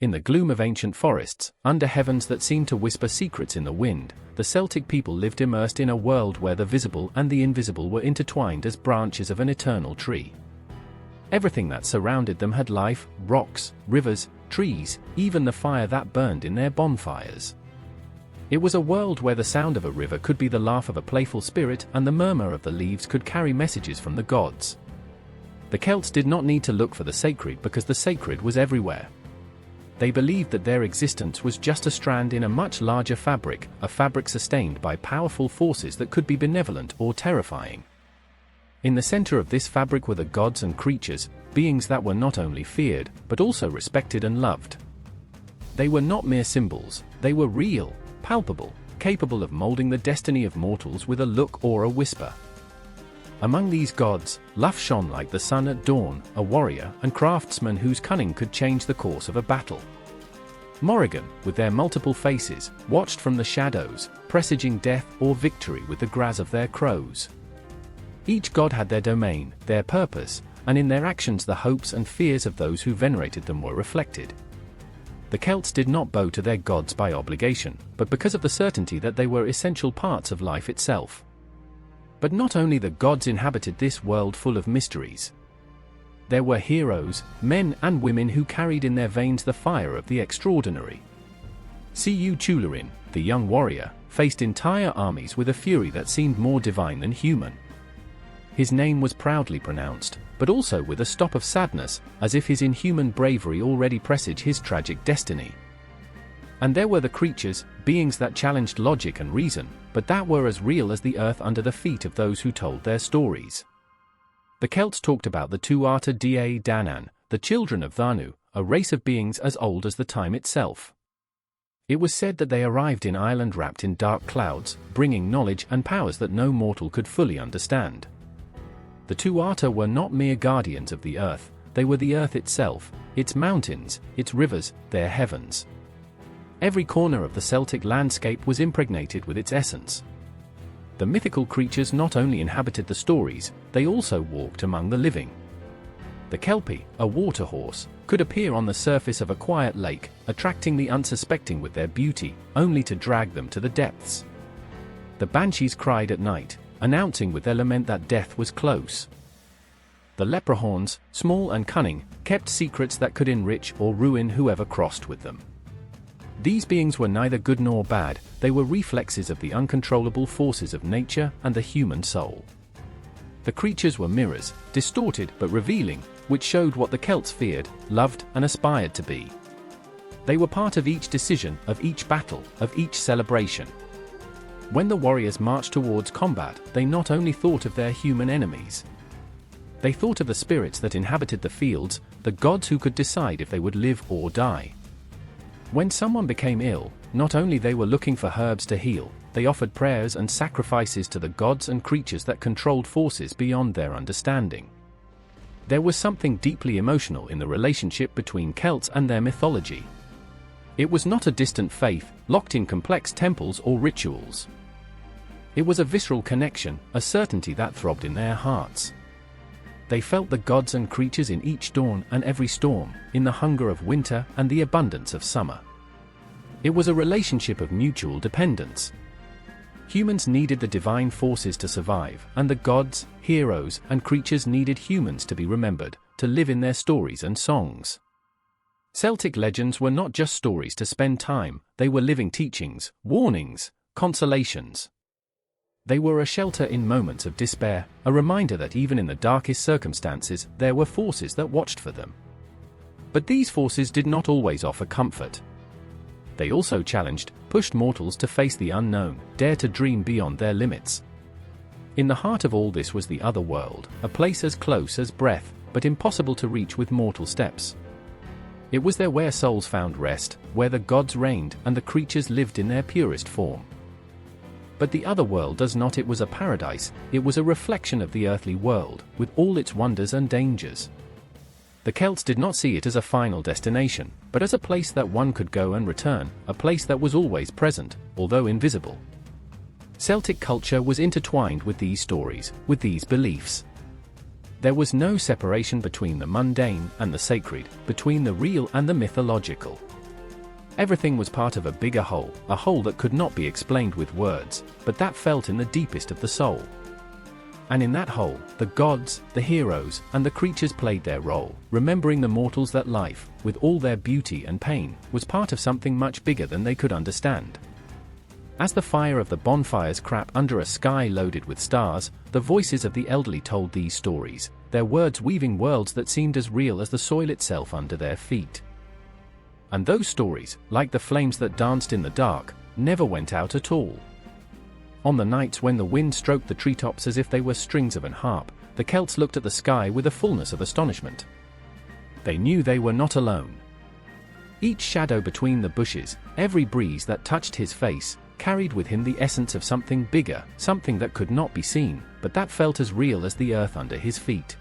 In the gloom of ancient forests, under heavens that seemed to whisper secrets in the wind, the Celtic people lived immersed in a world where the visible and the invisible were intertwined as branches of an eternal tree. Everything that surrounded them had life: rocks, rivers, trees, even the fire that burned in their bonfires. It was a world where the sound of a river could be the laugh of a playful spirit, and the murmur of the leaves could carry messages from the gods. The Celts did not need to look for the sacred because the sacred was everywhere. They believed that their existence was just a strand in a much larger fabric, a fabric sustained by powerful forces that could be benevolent or terrifying. In the center of this fabric were the gods and creatures, beings that were not only feared, but also respected and loved. They were not mere symbols, they were real, palpable, capable of molding the destiny of mortals with a look or a whisper. Among these gods, Lugh shone like the sun at dawn, a warrior and craftsman whose cunning could change the course of a battle. Morrigan, with their multiple faces, watched from the shadows, presaging death or victory with the graz of their crows. Each god had their domain, their purpose, and in their actions the hopes and fears of those who venerated them were reflected. The Celts did not bow to their gods by obligation, but because of the certainty that they were essential parts of life itself. But not only the gods inhabited this world full of mysteries. There were heroes, men and women who carried in their veins the fire of the extraordinary. Cu Chulainn, the young warrior, faced entire armies with a fury that seemed more divine than human. His name was proudly pronounced, but also with a stop of sadness, as if his inhuman bravery already presaged his tragic destiny. And there were the creatures, beings that challenged logic and reason, but that were as real as the earth under the feet of those who told their stories. The Celts talked about the Tuatha Dea Danann, the children of Danu, a race of beings as old as the time itself. It was said that they arrived in Ireland wrapped in dark clouds, bringing knowledge and powers that no mortal could fully understand. The Tuatha were not mere guardians of the earth, they were the earth itself, its mountains, its rivers, their heavens. Every corner of the Celtic landscape was impregnated with its essence. The mythical creatures not only inhabited the stories, they also walked among the living. The Kelpie, a water horse, could appear on the surface of a quiet lake, attracting the unsuspecting with their beauty, only to drag them to the depths. The Banshees cried at night, announcing with their lament that death was close. The Leprechauns, small and cunning, kept secrets that could enrich or ruin whoever crossed with them. These beings were neither good nor bad, they were reflexes of the uncontrollable forces of nature and the human soul. The creatures were mirrors, distorted but revealing, which showed what the Celts feared, loved, and aspired to be. They were part of each decision, of each battle, of each celebration. When the warriors marched towards combat, they not only thought of their human enemies. They thought of the spirits that inhabited the fields, the gods who could decide if they would live or die. When someone became ill, not only they were looking for herbs to heal, they offered prayers and sacrifices to the gods and creatures that controlled forces beyond their understanding. There was something deeply emotional in the relationship between Celts and their mythology. It was not a distant faith, locked in complex temples or rituals. It was a visceral connection, a certainty that throbbed in their hearts. They felt the gods and creatures in each dawn and every storm, in the hunger of winter and the abundance of summer. It was a relationship of mutual dependence. Humans needed the divine forces to survive, and the gods, heroes, and creatures needed humans to be remembered, to live in their stories and songs. Celtic legends were not just stories to spend time, they were living teachings, warnings, consolations. They were a shelter in moments of despair, a reminder that even in the darkest circumstances, there were forces that watched for them. But these forces did not always offer comfort. They also challenged, pushed mortals to face the unknown, dare to dream beyond their limits. In the heart of all this was the other world, a place as close as breath, but impossible to reach with mortal steps. It was there where souls found rest, where the gods reigned and the creatures lived in their purest form. But the other world does not. It was a paradise, it was a reflection of the earthly world, with all its wonders and dangers. The Celts did not see it as a final destination, but as a place that one could go and return, a place that was always present, although invisible. Celtic culture was intertwined with these stories, with these beliefs. There was no separation between the mundane and the sacred, between the real and the mythological. Everything was part of a bigger whole, a whole that could not be explained with words, but that felt in the deepest of the soul. And in that whole, the gods, the heroes, and the creatures played their role, remembering the mortals that life, with all their beauty and pain, was part of something much bigger than they could understand. As the fire of the bonfires crackled under a sky loaded with stars, the voices of the elderly told these stories, their words weaving worlds that seemed as real as the soil itself under their feet. And those stories, like the flames that danced in the dark, never went out at all. On the nights when the wind stroked the treetops as if they were strings of an harp, the Celts looked at the sky with a fullness of astonishment. They knew they were not alone. Each shadow between the bushes, every breeze that touched his face, carried with him the essence of something bigger, something that could not be seen, but that felt as real as the earth under his feet.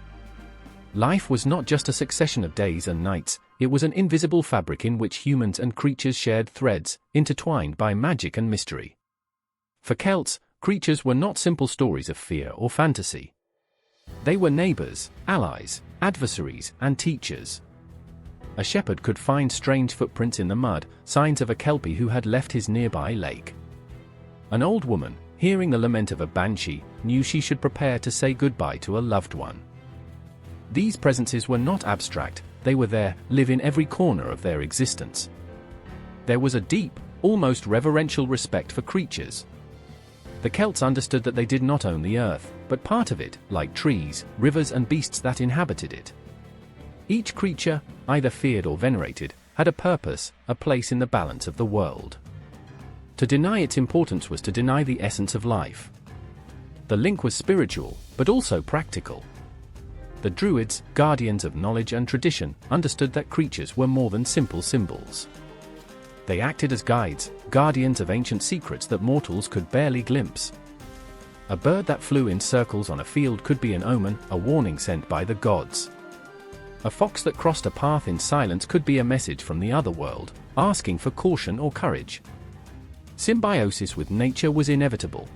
Life was not just a succession of days and nights, it was an invisible fabric in which humans and creatures shared threads, intertwined by magic and mystery. For Celts, creatures were not simple stories of fear or fantasy. They were neighbors, allies, adversaries, and teachers. A shepherd could find strange footprints in the mud, signs of a Kelpie who had left his nearby lake. An old woman, hearing the lament of a Banshee, knew she should prepare to say goodbye to a loved one. These presences were not abstract, they were there, live in every corner of their existence. There was a deep, almost reverential respect for creatures. The Celts understood that they did not own the earth, but part of it, like trees, rivers and beasts that inhabited it. Each creature, either feared or venerated, had a purpose, a place in the balance of the world. To deny its importance was to deny the essence of life. The link was spiritual, but also practical. The Druids, guardians of knowledge and tradition, understood that creatures were more than simple symbols. They acted as guides, guardians of ancient secrets that mortals could barely glimpse. A bird that flew in circles on a field could be an omen, a warning sent by the gods. A fox that crossed a path in silence could be a message from the other world, asking for caution or courage. Symbiosis with nature was inevitable.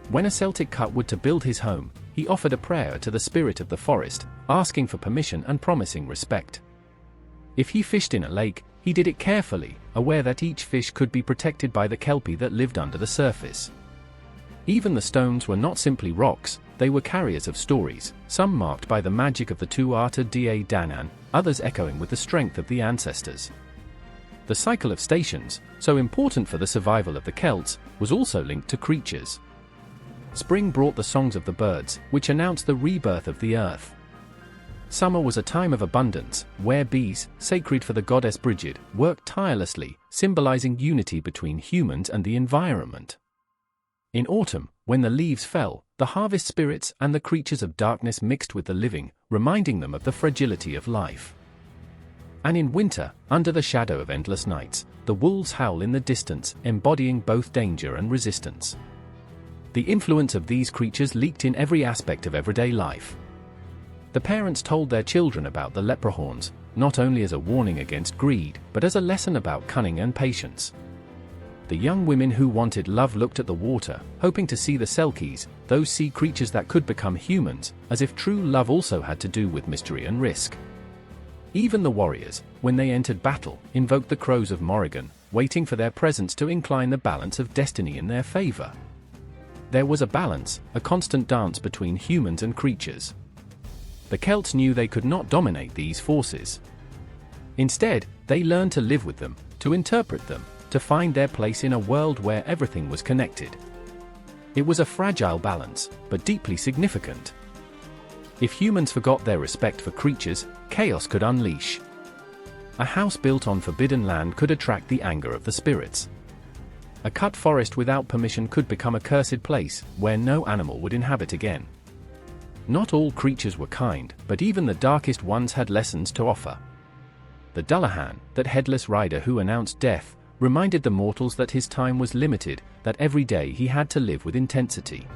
When a Celtic cut wood to build his home, he offered a prayer to the spirit of the forest, asking for permission and promising respect. If he fished in a lake, he did it carefully, aware that each fish could be protected by the Kelpie that lived under the surface. Even the stones were not simply rocks, they were carriers of stories, some marked by the magic of the Tuatha Dea Danann, others echoing with the strength of the ancestors. The cycle of stations, so important for the survival of the Celts, was also linked to creatures. Spring brought the songs of the birds, which announced the rebirth of the earth. Summer was a time of abundance, where bees, sacred for the goddess Brigid, worked tirelessly, symbolizing unity between humans and the environment. In autumn, when the leaves fell, the harvest spirits and the creatures of darkness mixed with the living, reminding them of the fragility of life. And in winter, under the shadow of endless nights, the wolves howl in the distance, embodying both danger and resistance. The influence of these creatures leaked in every aspect of everyday life. The parents told their children about the leprechauns, not only as a warning against greed, but as a lesson about cunning and patience. The young women who wanted love looked at the water, hoping to see the Selkies, those sea creatures that could become humans, as if true love also had to do with mystery and risk. Even the warriors, when they entered battle, invoked the crows of Morrigan, waiting for their presence to incline the balance of destiny in their favor. There was a balance, a constant dance between humans and creatures. The Celts knew they could not dominate these forces. Instead, they learned to live with them, to interpret them, to find their place in a world where everything was connected. It was a fragile balance, but deeply significant. If humans forgot their respect for creatures, chaos could unleash. A house built on forbidden land could attract the anger of the spirits. A cut forest without permission could become a cursed place, where no animal would inhabit again. Not all creatures were kind, but even the darkest ones had lessons to offer. The Dullahan, that headless rider who announced death, reminded the mortals that his time was limited, that every day he had to live with intensity.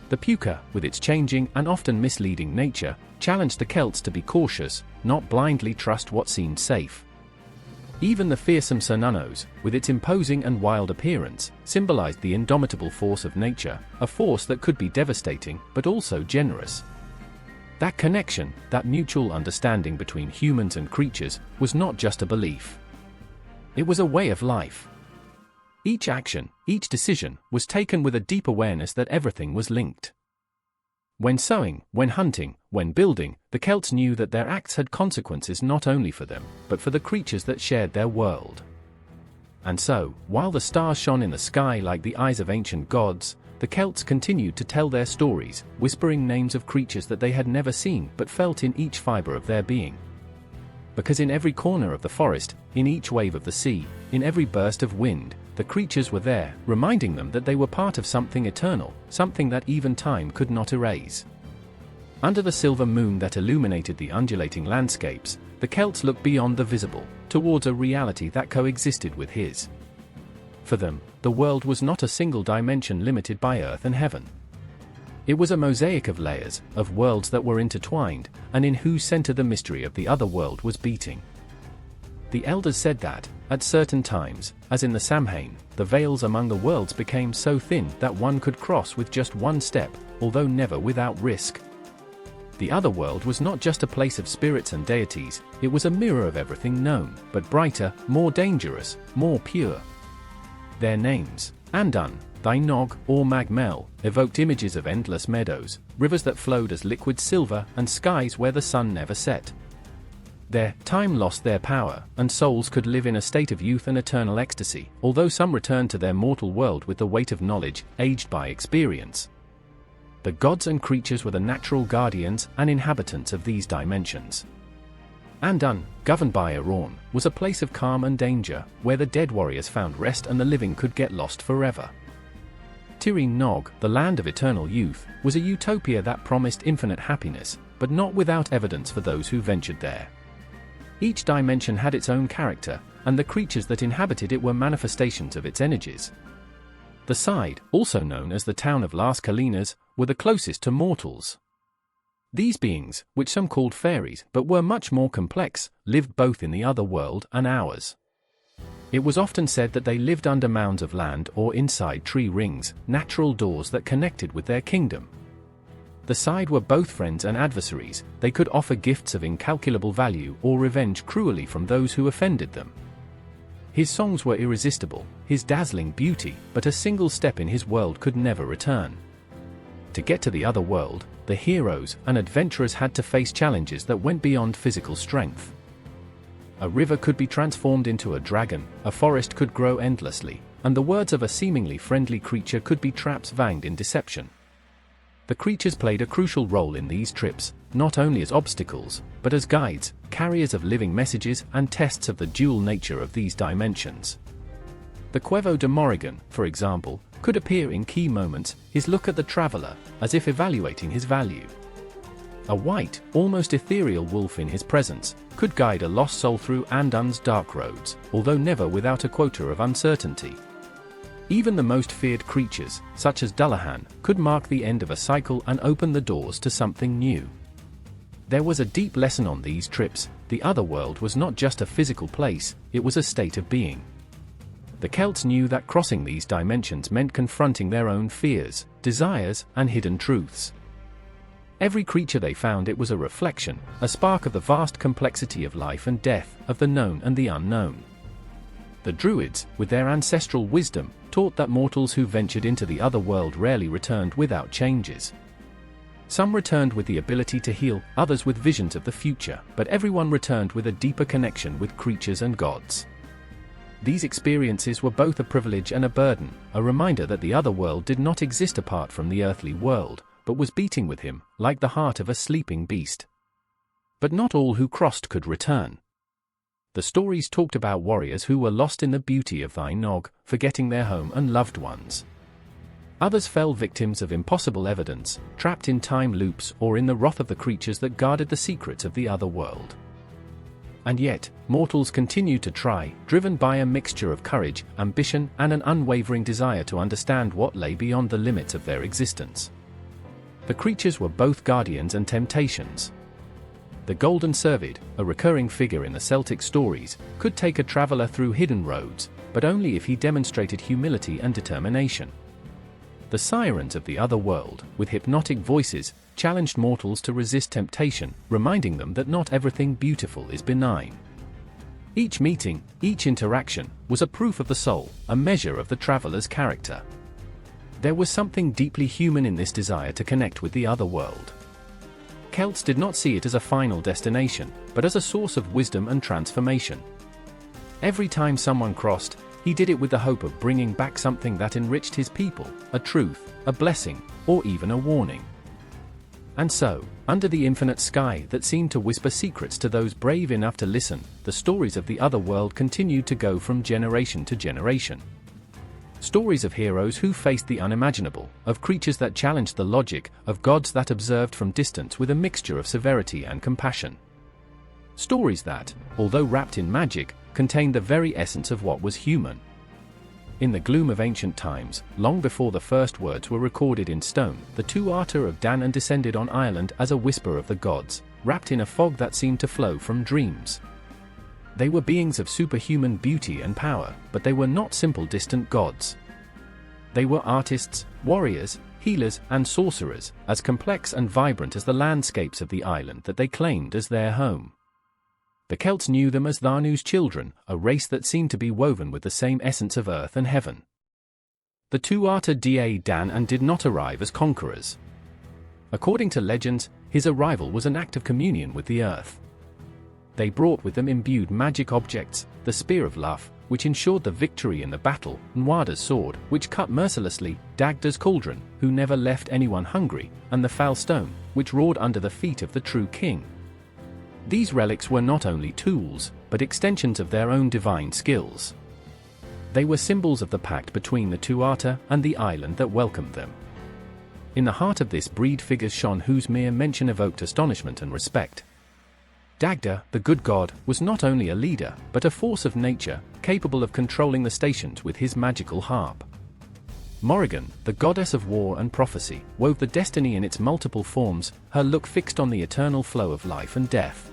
The Púca, with its changing and often misleading nature, challenged the Celts to be cautious, not blindly trust what seemed safe. Even the fearsome Cernunnos, with its imposing and wild appearance, symbolized the indomitable force of nature, a force that could be devastating but also generous. That connection, that mutual understanding between humans and creatures, was not just a belief. It was a way of life. Each action, each decision, was taken with a deep awareness that everything was linked. When sowing, when hunting, when building, the Celts knew that their acts had consequences not only for them, but for the creatures that shared their world. And so, while the stars shone in the sky like the eyes of ancient gods, the Celts continued to tell their stories, whispering names of creatures that they had never seen but felt in each fiber of their being. Because in every corner of the forest, in each wave of the sea, in every burst of wind, the creatures were there, reminding them that they were part of something eternal, something that even time could not erase. Under the silver moon that illuminated the undulating landscapes, the Celts looked beyond the visible, towards a reality that coexisted with his. For them, the world was not a single dimension limited by earth and heaven. It was a mosaic of layers, of worlds that were intertwined, and in whose center the mystery of the other world was beating. The elders said that, at certain times, as in the Samhain, the veils among the worlds became so thin that one could cross with just one step, although never without risk. The other world was not just a place of spirits and deities, it was a mirror of everything known, but brighter, more dangerous, more pure. Their names, Andan, Thynog, or Magmel, evoked images of endless meadows, rivers that flowed as liquid silver, and skies where the sun never set. Their time lost their power, and souls could live in a state of youth and eternal ecstasy, although some returned to their mortal world with the weight of knowledge, aged by experience. The gods and creatures were the natural guardians and inhabitants of these dimensions. Andan, governed by Arawn, was a place of calm and danger, where the dead warriors found rest and the living could get lost forever. Tireen Nog, the land of eternal youth, was a utopia that promised infinite happiness, but not without evidence for those who ventured there. Each dimension had its own character, and the creatures that inhabited it were manifestations of its energies. The Side, also known as the town of Las Colinas, were the closest to mortals. These beings, which some called fairies but were much more complex, lived both in the other world and ours. It was often said that they lived under mounds of land or inside tree rings, natural doors that connected with their kingdom. The Side were both friends and adversaries, they could offer gifts of incalculable value or revenge cruelly from those who offended them. His songs were irresistible, his dazzling beauty, but a single step in his world could never return. To get to the other world, the heroes and adventurers had to face challenges that went beyond physical strength. A river could be transformed into a dragon, a forest could grow endlessly, and the words of a seemingly friendly creature could be traps vanged in deception. The creatures played a crucial role in these trips, not only as obstacles, but as guides, carriers of living messages and tests of the dual nature of these dimensions. The Cuervo de Morrigan, for example, could appear in key moments, his look at the traveler, as if evaluating his value. A white, almost ethereal wolf in his presence, could guide a lost soul through Andan's dark roads, although never without a quota of uncertainty. Even the most feared creatures, such as Dullahan, could mark the end of a cycle and open the doors to something new. There was a deep lesson on these trips: the other world was not just a physical place, it was a state of being. The Celts knew that crossing these dimensions meant confronting their own fears, desires, and hidden truths. Every creature they found, it was a reflection, a spark of the vast complexity of life and death, of the known and the unknown. The Druids, with their ancestral wisdom, taught that mortals who ventured into the other world rarely returned without changes. Some returned with the ability to heal, others with visions of the future, but everyone returned with a deeper connection with creatures and gods. These experiences were both a privilege and a burden, a reminder that the other world did not exist apart from the earthly world, but was beating with him, like the heart of a sleeping beast. But not all who crossed could return. The stories talked about warriors who were lost in the beauty of Thynog, forgetting their home and loved ones. Others fell victims of impossible evidence, trapped in time loops or in the wrath of the creatures that guarded the secrets of the other world. And yet, mortals continued to try, driven by a mixture of courage, ambition, and an unwavering desire to understand what lay beyond the limits of their existence. The creatures were both guardians and temptations. The Golden Cervid, a recurring figure in the Celtic stories, could take a traveler through hidden roads, but only if he demonstrated humility and determination. The sirens of the other world, with hypnotic voices, challenged mortals to resist temptation, reminding them that not everything beautiful is benign. Each meeting, each interaction, was a proof of the soul, a measure of the traveler's character. There was something deeply human in this desire to connect with the other world. Celts did not see it as a final destination, but as a source of wisdom and transformation. Every time someone crossed, he did it with the hope of bringing back something that enriched his people, a truth, a blessing, or even a warning. And so, under the infinite sky that seemed to whisper secrets to those brave enough to listen, the stories of the other world continued to go from generation to generation. Stories of heroes who faced the unimaginable, of creatures that challenged the logic, of gods that observed from distance with a mixture of severity and compassion. Stories that, although wrapped in magic, contained the very essence of what was human. In the gloom of ancient times, long before the first words were recorded in stone, the Tuatha of Danann descended on Ireland as a whisper of the gods, wrapped in a fog that seemed to flow from dreams. They were beings of superhuman beauty and power, but they were not simple distant gods. They were artists, warriors, healers, and sorcerers, as complex and vibrant as the landscapes of the island that they claimed as their home. The Celts knew them as Tharnu's children, a race that seemed to be woven with the same essence of earth and heaven. The Tuatha Dé Danann did not arrive as conquerors. According to legends, his arrival was an act of communion with the earth. They brought with them imbued magic objects, the Spear of Luff, which ensured the victory in the battle, Nwada's sword, which cut mercilessly, Dagda's cauldron, who never left anyone hungry, and the Foul Stone, which roared under the feet of the true king. These relics were not only tools, but extensions of their own divine skills. They were symbols of the pact between the Tuatha and the island that welcomed them. In the heart of this breed figures shone whose mere mention evoked astonishment and respect. Dagda, the good god, was not only a leader, but a force of nature, capable of controlling the stations with his magical harp. Morrigan, the goddess of war and prophecy, wove the destiny in its multiple forms, her look fixed on the eternal flow of life and death.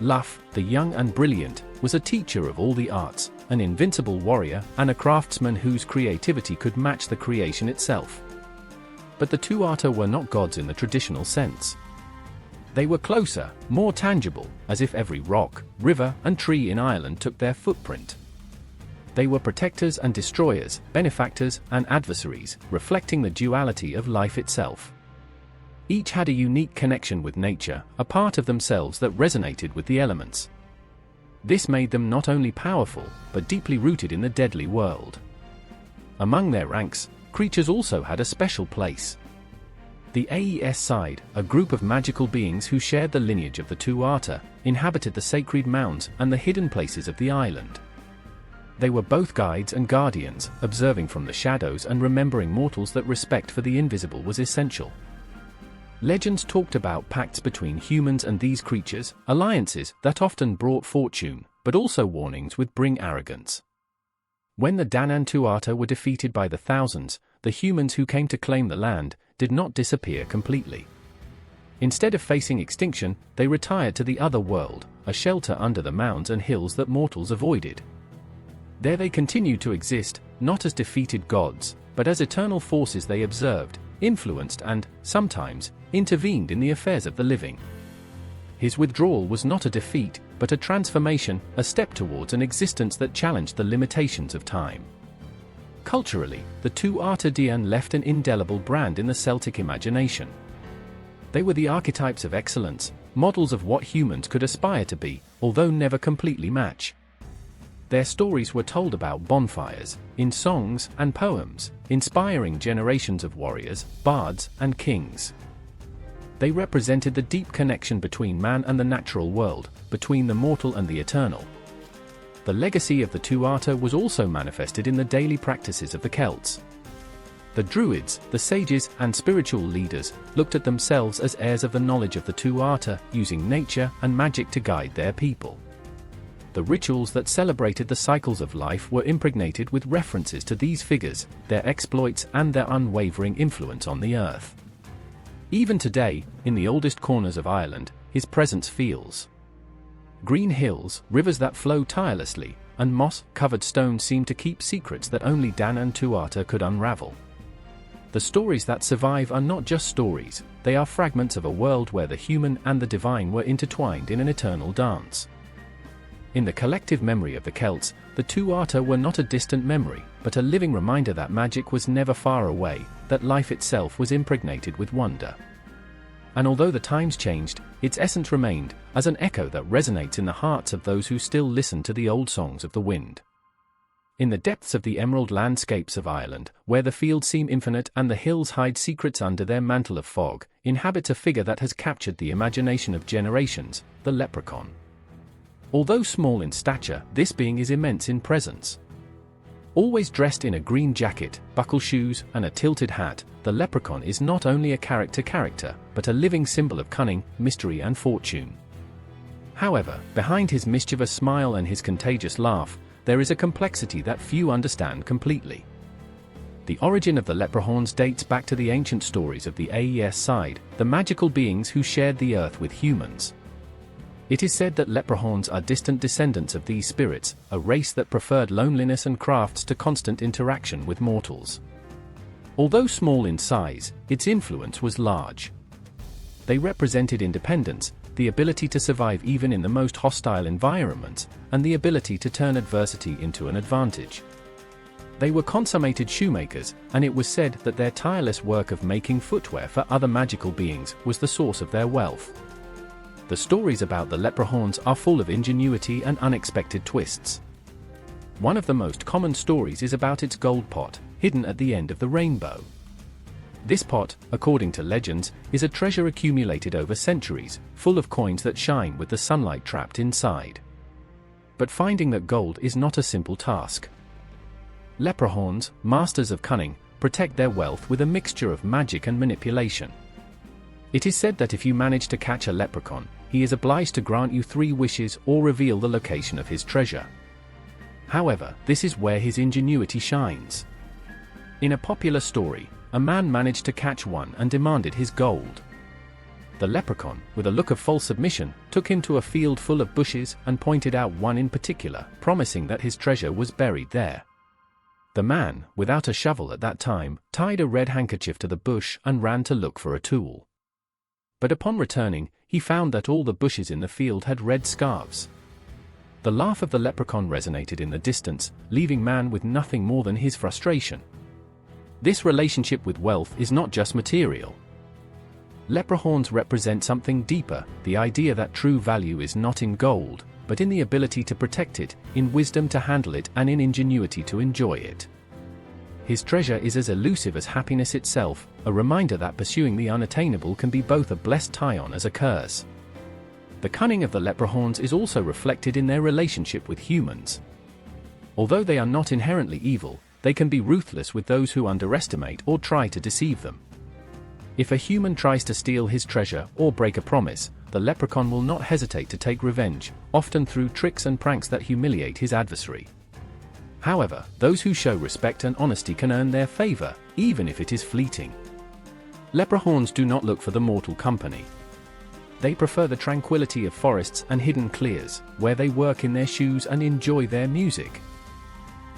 Luff, the young and brilliant, was a teacher of all the arts, an invincible warrior, and a craftsman whose creativity could match the creation itself. But the Tuatha were not gods in the traditional sense. They were closer, more tangible, as if every rock, river, and tree in Ireland took their footprint. They were protectors and destroyers, benefactors and adversaries, reflecting the duality of life itself. Each had a unique connection with nature, a part of themselves that resonated with the elements. This made them not only powerful, but deeply rooted in the deadly world. Among their ranks, creatures also had a special place. The Aes Side, a group of magical beings who shared the lineage of the Tuatha, inhabited the sacred mounds and the hidden places of the island. They were both guides and guardians, observing from the shadows and remembering mortals that respect for the invisible was essential. Legends talked about pacts between humans and these creatures, alliances that often brought fortune, but also warnings would bring arrogance. When the Danann Tuatha were defeated by the thousands, the humans who came to claim the land did not disappear completely. Instead of facing extinction, they retired to the other world, a shelter under the mounds and hills that mortals avoided. There they continued to exist, not as defeated gods, but as eternal forces they observed, influenced and, sometimes, intervened in the affairs of the living. His withdrawal was not a defeat, but a transformation, a step towards an existence that challenged the limitations of time. Culturally, the Tuatha Dé Danann left an indelible brand in the Celtic imagination. They were the archetypes of excellence, models of what humans could aspire to be, although never completely match. Their stories were told about bonfires, in songs and poems, inspiring generations of warriors, bards, and kings. They represented the deep connection between man and the natural world, between the mortal and the eternal. The legacy of the Tuatha was also manifested in the daily practices of the Celts. The Druids, the sages, and spiritual leaders looked at themselves as heirs of the knowledge of the Tuatha, using nature and magic to guide their people. The rituals that celebrated the cycles of life were impregnated with references to these figures, their exploits, and their unwavering influence on the earth. Even today, in the oldest corners of Ireland, his presence feels. Green hills, rivers that flow tirelessly, and moss-covered stones seem to keep secrets that only Danann Tuatha could unravel. The stories that survive are not just stories, they are fragments of a world where the human and the divine were intertwined in an eternal dance. In the collective memory of the Celts, the Tuatha were not a distant memory, but a living reminder that magic was never far away, that life itself was impregnated with wonder. And although the times changed, its essence remained, as an echo that resonates in the hearts of those who still listen to the old songs of the wind. In the depths of the emerald landscapes of Ireland, where the fields seem infinite and the hills hide secrets under their mantle of fog, inhabits a figure that has captured the imagination of generations, the leprechaun. Although small in stature, this being is immense in presence. Always dressed in a green jacket, buckle shoes, and a tilted hat, the leprechaun is not only a character, but a living symbol of cunning, mystery and fortune. However, behind his mischievous smile and his contagious laugh, there is a complexity that few understand completely. The origin of the leprechauns dates back to the ancient stories of the Aes Side, the magical beings who shared the earth with humans. It is said that leprechauns are distant descendants of these spirits, a race that preferred loneliness and crafts to constant interaction with mortals. Although small in size, its influence was large. They represented independence, the ability to survive even in the most hostile environments, and the ability to turn adversity into an advantage. They were consummated shoemakers, and it was said that their tireless work of making footwear for other magical beings was the source of their wealth. The stories about the leprechauns are full of ingenuity and unexpected twists. One of the most common stories is about its gold pot, hidden at the end of the rainbow. This pot, according to legends, is a treasure accumulated over centuries, full of coins that shine with the sunlight trapped inside. But finding that gold is not a simple task. Leprechauns, masters of cunning, protect their wealth with a mixture of magic and manipulation. It is said that if you manage to catch a leprechaun, he is obliged to grant you 3 wishes or reveal the location of his treasure. However, this is where his ingenuity shines. In a popular story, a man managed to catch one and demanded his gold. The leprechaun, with a look of false submission, took him to a field full of bushes and pointed out one in particular, promising that his treasure was buried there. The man, without a shovel at that time, tied a red handkerchief to the bush and ran to look for a tool. But upon returning, he found that all the bushes in the field had red scarves. The laugh of the leprechaun resonated in the distance, leaving man with nothing more than his frustration. This relationship with wealth is not just material. Leprechauns represent something deeper, the idea that true value is not in gold, but in the ability to protect it, in wisdom to handle it, and in ingenuity to enjoy it. His treasure is as elusive as happiness itself, a reminder that pursuing the unattainable can be both a blessed tie-on as a curse. The cunning of the leprechauns is also reflected in their relationship with humans. Although they are not inherently evil, they can be ruthless with those who underestimate or try to deceive them. If a human tries to steal his treasure or break a promise, the leprechaun will not hesitate to take revenge, often through tricks and pranks that humiliate his adversary. However, those who show respect and honesty can earn their favor, even if it is fleeting. Leprechauns do not look for the mortal company. They prefer the tranquility of forests and hidden clears, where they work in their shoes and enjoy their music.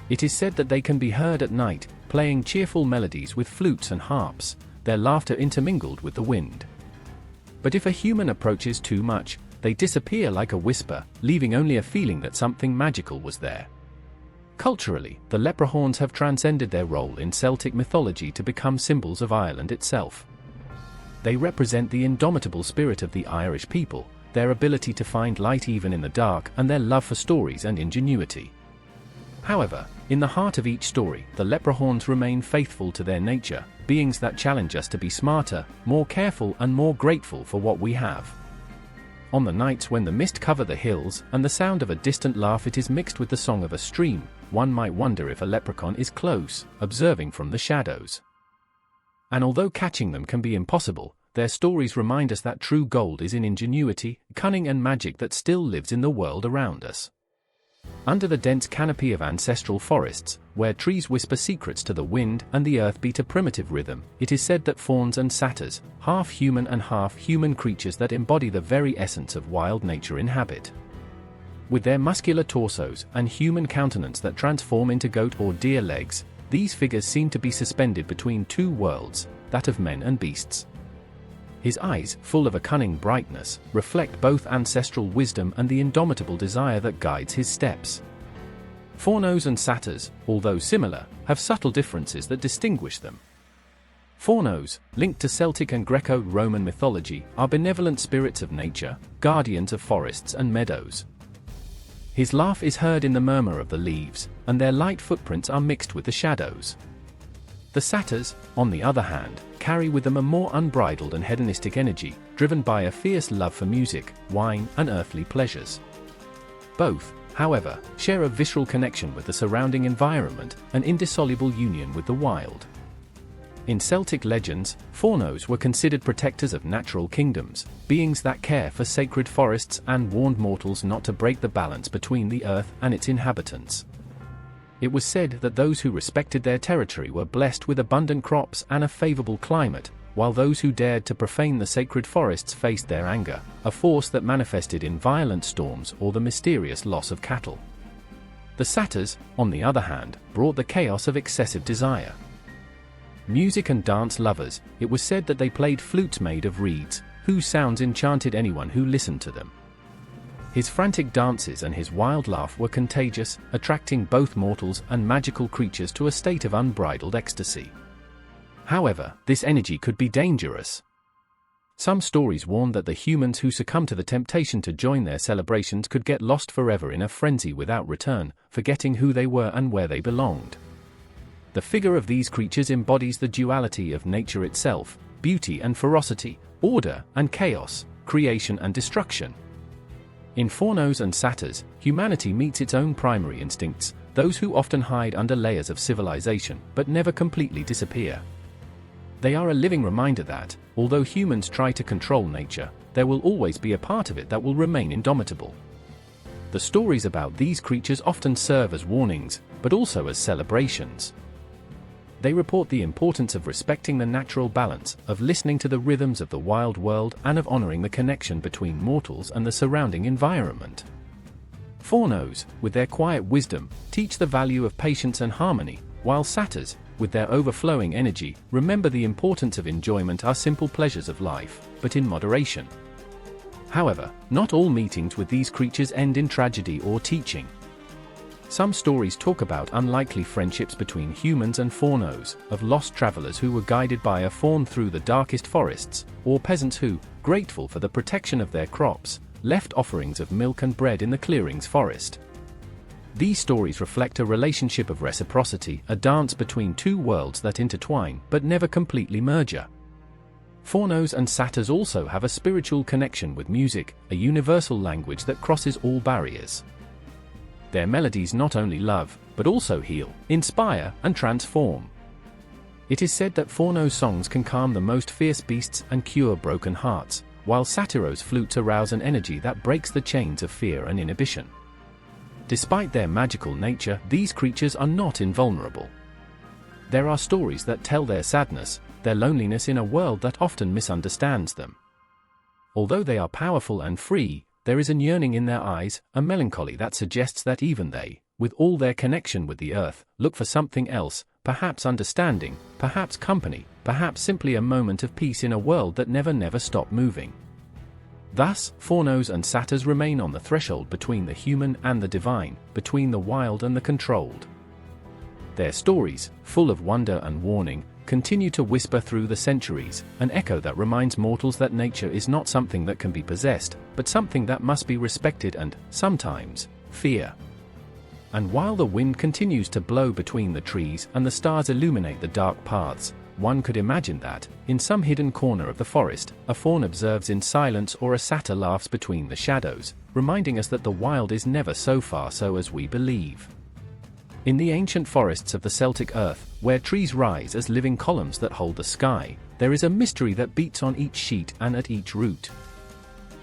It is said that they can be heard at night, playing cheerful melodies with flutes and harps, their laughter intermingled with the wind. But if a human approaches too much, they disappear like a whisper, leaving only a feeling that something magical was there. Culturally, the leprechauns have transcended their role in Celtic mythology to become symbols of Ireland itself. They represent the indomitable spirit of the Irish people, their ability to find light even in the dark, and their love for stories and ingenuity. However, in the heart of each story, the leprechauns remain faithful to their nature, beings that challenge us to be smarter, more careful, and more grateful for what we have. On the nights when the mist covers the hills, and the sound of a distant laugh it is mixed with the song of a stream, one might wonder if a leprechaun is close, observing from the shadows. And although catching them can be impossible, their stories remind us that true gold is in ingenuity, cunning and magic that still lives in the world around us. Under the dense canopy of ancestral forests, where trees whisper secrets to the wind and the earth beat a primitive rhythm, it is said that fauns and satyrs, half-human and half-human creatures that embody the very essence of wild nature inhabit. With their muscular torsos and human countenance that transform into goat or deer legs, these figures seem to be suspended between two worlds, that of men and beasts. His eyes, full of a cunning brightness, reflect both ancestral wisdom and the indomitable desire that guides his steps. Faunos and satyrs, although similar, have subtle differences that distinguish them. Faunos, linked to Celtic and Greco-Roman mythology, are benevolent spirits of nature, guardians of forests and meadows. His laugh is heard in the murmur of the leaves, and their light footprints are mixed with the shadows. The satyrs, on the other hand, carry with them a more unbridled and hedonistic energy, driven by a fierce love for music, wine, and earthly pleasures. Both, however, share a visceral connection with the surrounding environment, an indissoluble union with the wild. In Celtic legends, Faunos were considered protectors of natural kingdoms, beings that care for sacred forests and warned mortals not to break the balance between the earth and its inhabitants. It was said that those who respected their territory were blessed with abundant crops and a favorable climate, while those who dared to profane the sacred forests faced their anger, a force that manifested in violent storms or the mysterious loss of cattle. The satyrs, on the other hand, brought the chaos of excessive desire. Music and dance lovers, it was said that they played flutes made of reeds, whose sounds enchanted anyone who listened to them. His frantic dances and his wild laugh were contagious, attracting both mortals and magical creatures to a state of unbridled ecstasy. However, this energy could be dangerous. Some stories warn that the humans who succumb to the temptation to join their celebrations could get lost forever in a frenzy without return, forgetting who they were and where they belonged. The figure of these creatures embodies the duality of nature itself, beauty and ferocity, order and chaos, creation and destruction. In Faunos and satyrs, humanity meets its own primary instincts, those who often hide under layers of civilization but never completely disappear. They are a living reminder that, although humans try to control nature, there will always be a part of it that will remain indomitable. The stories about these creatures often serve as warnings, but also as celebrations. They report the importance of respecting the natural balance, of listening to the rhythms of the wild world, and of honoring the connection between mortals and the surrounding environment. Faunos, with their quiet wisdom, teach the value of patience and harmony, while satyrs, with their overflowing energy, remember the importance of enjoyment are simple pleasures of life, but in moderation. However, not all meetings with these creatures end in tragedy or teaching. Some stories talk about unlikely friendships between humans and Faunos, of lost travelers who were guided by a faun through the darkest forests, or peasants who, grateful for the protection of their crops, left offerings of milk and bread in the clearing's forest. These stories reflect a relationship of reciprocity, a dance between two worlds that intertwine but never completely merge. Faunos and satyrs also have a spiritual connection with music, a universal language that crosses all barriers. Their melodies not only love, but also heal, inspire, and transform. It is said that Faunos songs can calm the most fierce beasts and cure broken hearts, while satyros flutes arouse an energy that breaks the chains of fear and inhibition. Despite their magical nature, these creatures are not invulnerable. There are stories that tell their sadness, their loneliness in a world that often misunderstands them. Although they are powerful and free, there is a yearning in their eyes, a melancholy that suggests that even they, with all their connection with the earth, look for something else, perhaps understanding, perhaps company, perhaps simply a moment of peace in a world that never stop moving. Thus, Faunos and satyrs remain on the threshold between the human and the divine, between the wild and the controlled. Their stories, full of wonder and warning, continue to whisper through the centuries, an echo that reminds mortals that nature is not something that can be possessed, but something that must be respected and, sometimes, fear. And while the wind continues to blow between the trees and the stars illuminate the dark paths, one could imagine that, in some hidden corner of the forest, a faun observes in silence or a satyr laughs between the shadows, reminding us that the wild is never so far so as we believe. In the ancient forests of the Celtic earth, where trees rise as living columns that hold the sky, there is a mystery that beats on each sheet and at each root.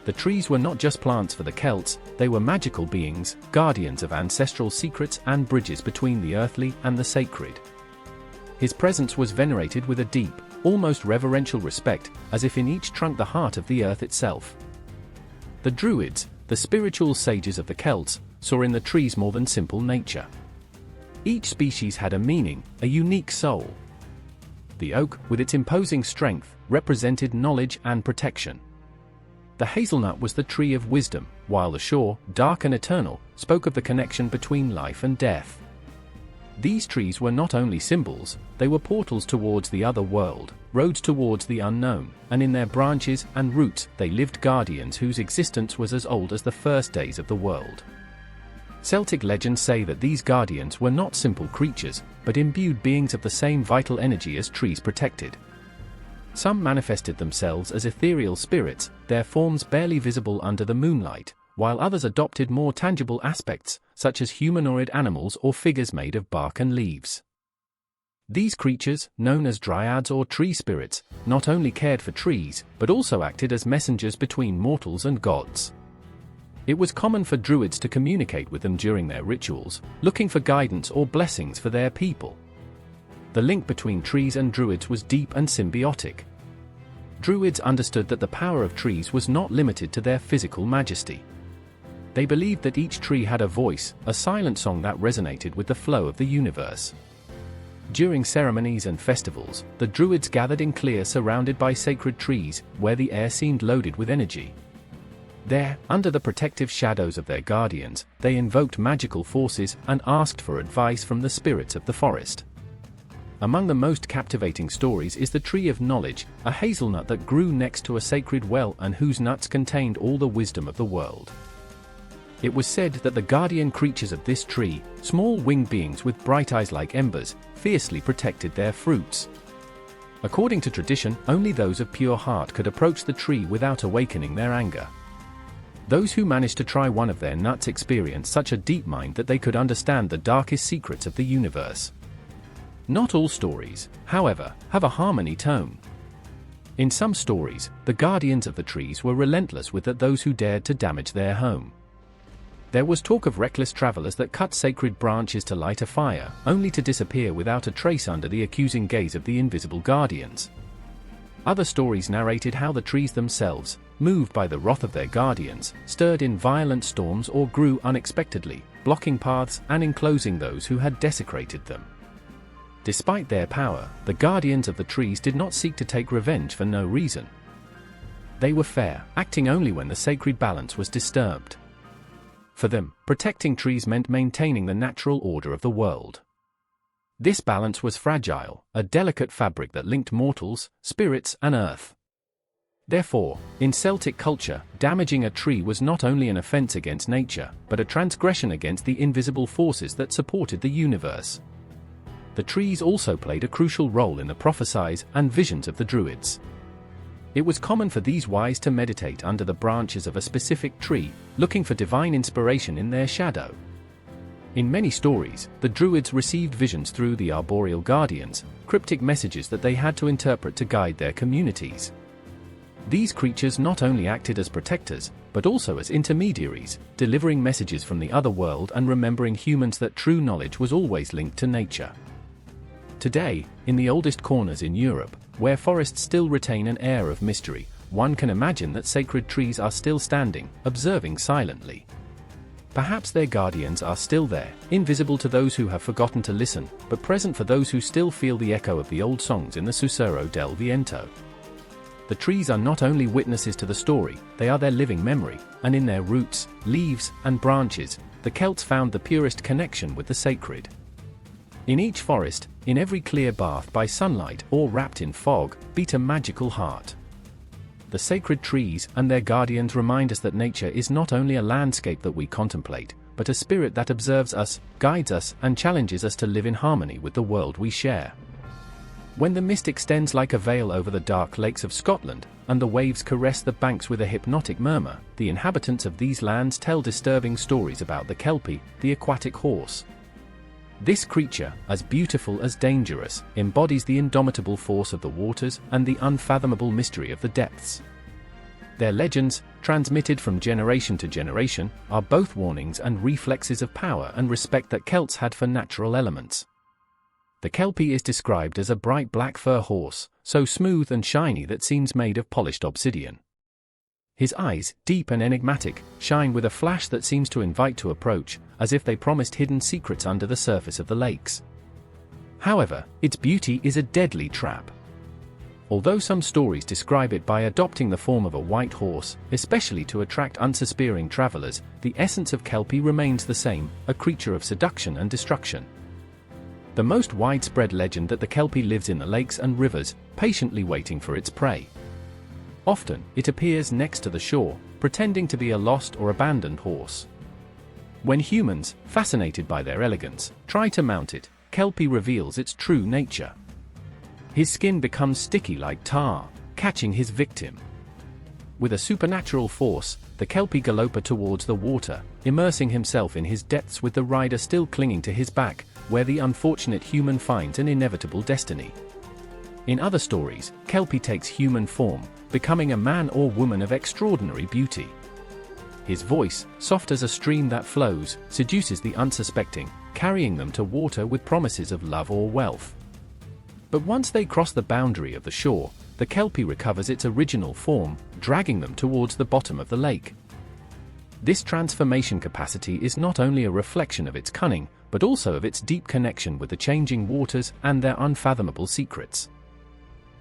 The trees were not just plants for the Celts, they were magical beings, guardians of ancestral secrets and bridges between the earthly and the sacred. His presence was venerated with a deep, almost reverential respect, as if in each trunk the heart of the earth itself. The Druids, the spiritual sages of the Celts, saw in the trees more than simple nature. Each species had a meaning, a unique soul. The oak, with its imposing strength, represented knowledge and protection. The hazelnut was the tree of wisdom, while the shore, dark and eternal, spoke of the connection between life and death. These trees were not only symbols, they were portals towards the other world, roads towards the unknown, and in their branches and roots they lived guardians whose existence was as old as the first days of the world. Celtic legends say that these guardians were not simple creatures, but imbued beings of the same vital energy as trees protected. Some manifested themselves as ethereal spirits, their forms barely visible under the moonlight, while others adopted more tangible aspects, such as humanoid animals or figures made of bark and leaves. These creatures, known as dryads or tree spirits, not only cared for trees, but also acted as messengers between mortals and gods. It was common for druids to communicate with them during their rituals, looking for guidance or blessings for their people. The link between trees and druids was deep and symbiotic. Druids understood that the power of trees was not limited to their physical majesty. They believed that each tree had a voice, a silent song that resonated with the flow of the universe. During ceremonies and festivals, the druids gathered in clear surrounded by sacred trees, where the air seemed loaded with energy. There, under the protective shadows of their guardians, they invoked magical forces and asked for advice from the spirits of the forest. Among the most captivating stories is the Tree of Knowledge, a hazelnut that grew next to a sacred well and whose nuts contained all the wisdom of the world. It was said that the guardian creatures of this tree, small winged beings with bright eyes like embers, fiercely protected their fruits. According to tradition, only those of pure heart could approach the tree without awakening their anger. Those who managed to try one of their nuts experienced such a deep mind that they could understand the darkest secrets of the universe. Not all stories, however, have a harmony tone. In some stories, the guardians of the trees were relentless with those who dared to damage their home. There was talk of reckless travelers that cut sacred branches to light a fire, only to disappear without a trace under the accusing gaze of the invisible guardians. Other stories narrated how the trees themselves, moved by the wrath of their guardians, stirred in violent storms or grew unexpectedly, blocking paths and enclosing those who had desecrated them. Despite their power, the guardians of the trees did not seek to take revenge for no reason. They were fair, acting only when the sacred balance was disturbed. For them, protecting trees meant maintaining the natural order of the world. This balance was fragile, a delicate fabric that linked mortals, spirits, and earth. Therefore, in Celtic culture, damaging a tree was not only an offense against nature, but a transgression against the invisible forces that supported the universe. The trees also played a crucial role in the prophecies and visions of the druids. It was common for these wise to meditate under the branches of a specific tree, looking for divine inspiration in their shadow. In many stories, the druids received visions through the arboreal guardians, cryptic messages that they had to interpret to guide their communities. These creatures not only acted as protectors, but also as intermediaries, delivering messages from the other world and remembering humans that true knowledge was always linked to nature. Today, in the oldest corners in Europe, where forests still retain an air of mystery, one can imagine that sacred trees are still standing, observing silently. Perhaps their guardians are still there, invisible to those who have forgotten to listen, but present for those who still feel the echo of the old songs in the Susurro del Viento. The trees are not only witnesses to the story, they are their living memory, and in their roots, leaves, and branches, the Celts found the purest connection with the sacred. In each forest, in every clear bath by sunlight or wrapped in fog, beat a magical heart. The sacred trees and their guardians remind us that nature is not only a landscape that we contemplate, but a spirit that observes us, guides us, and challenges us to live in harmony with the world we share. When the mist extends like a veil over the dark lakes of Scotland, and the waves caress the banks with a hypnotic murmur, the inhabitants of these lands tell disturbing stories about the Kelpie, the aquatic horse. This creature, as beautiful as dangerous, embodies the indomitable force of the waters and the unfathomable mystery of the depths. Their legends, transmitted from generation to generation, are both warnings and reflexes of power and respect that Celts had for natural elements. The Kelpie is described as a bright black fur horse, so smooth and shiny that seems made of polished obsidian. His eyes, deep and enigmatic, shine with a flash that seems to invite to approach, as if they promised hidden secrets under the surface of the lakes. However, its beauty is a deadly trap. Although some stories describe it by adopting the form of a white horse, especially to attract unsuspecting travelers, the essence of Kelpie remains the same, a creature of seduction and destruction. The most widespread legend that the Kelpie lives in the lakes and rivers, patiently waiting for its prey. Often, it appears next to the shore, pretending to be a lost or abandoned horse. When humans, fascinated by their elegance, try to mount it, Kelpie reveals its true nature. His skin becomes sticky like tar, catching his victim. With a supernatural force, the Kelpie gallops towards the water, immersing himself in his depths with the rider still clinging to his back, where the unfortunate human finds an inevitable destiny. In other stories, Kelpie takes human form, becoming a man or woman of extraordinary beauty. His voice, soft as a stream that flows, seduces the unsuspecting, carrying them to water with promises of love or wealth. But once they cross the boundary of the shore, the Kelpie recovers its original form, dragging them towards the bottom of the lake. This transformation capacity is not only a reflection of its cunning, but also of its deep connection with the changing waters and their unfathomable secrets.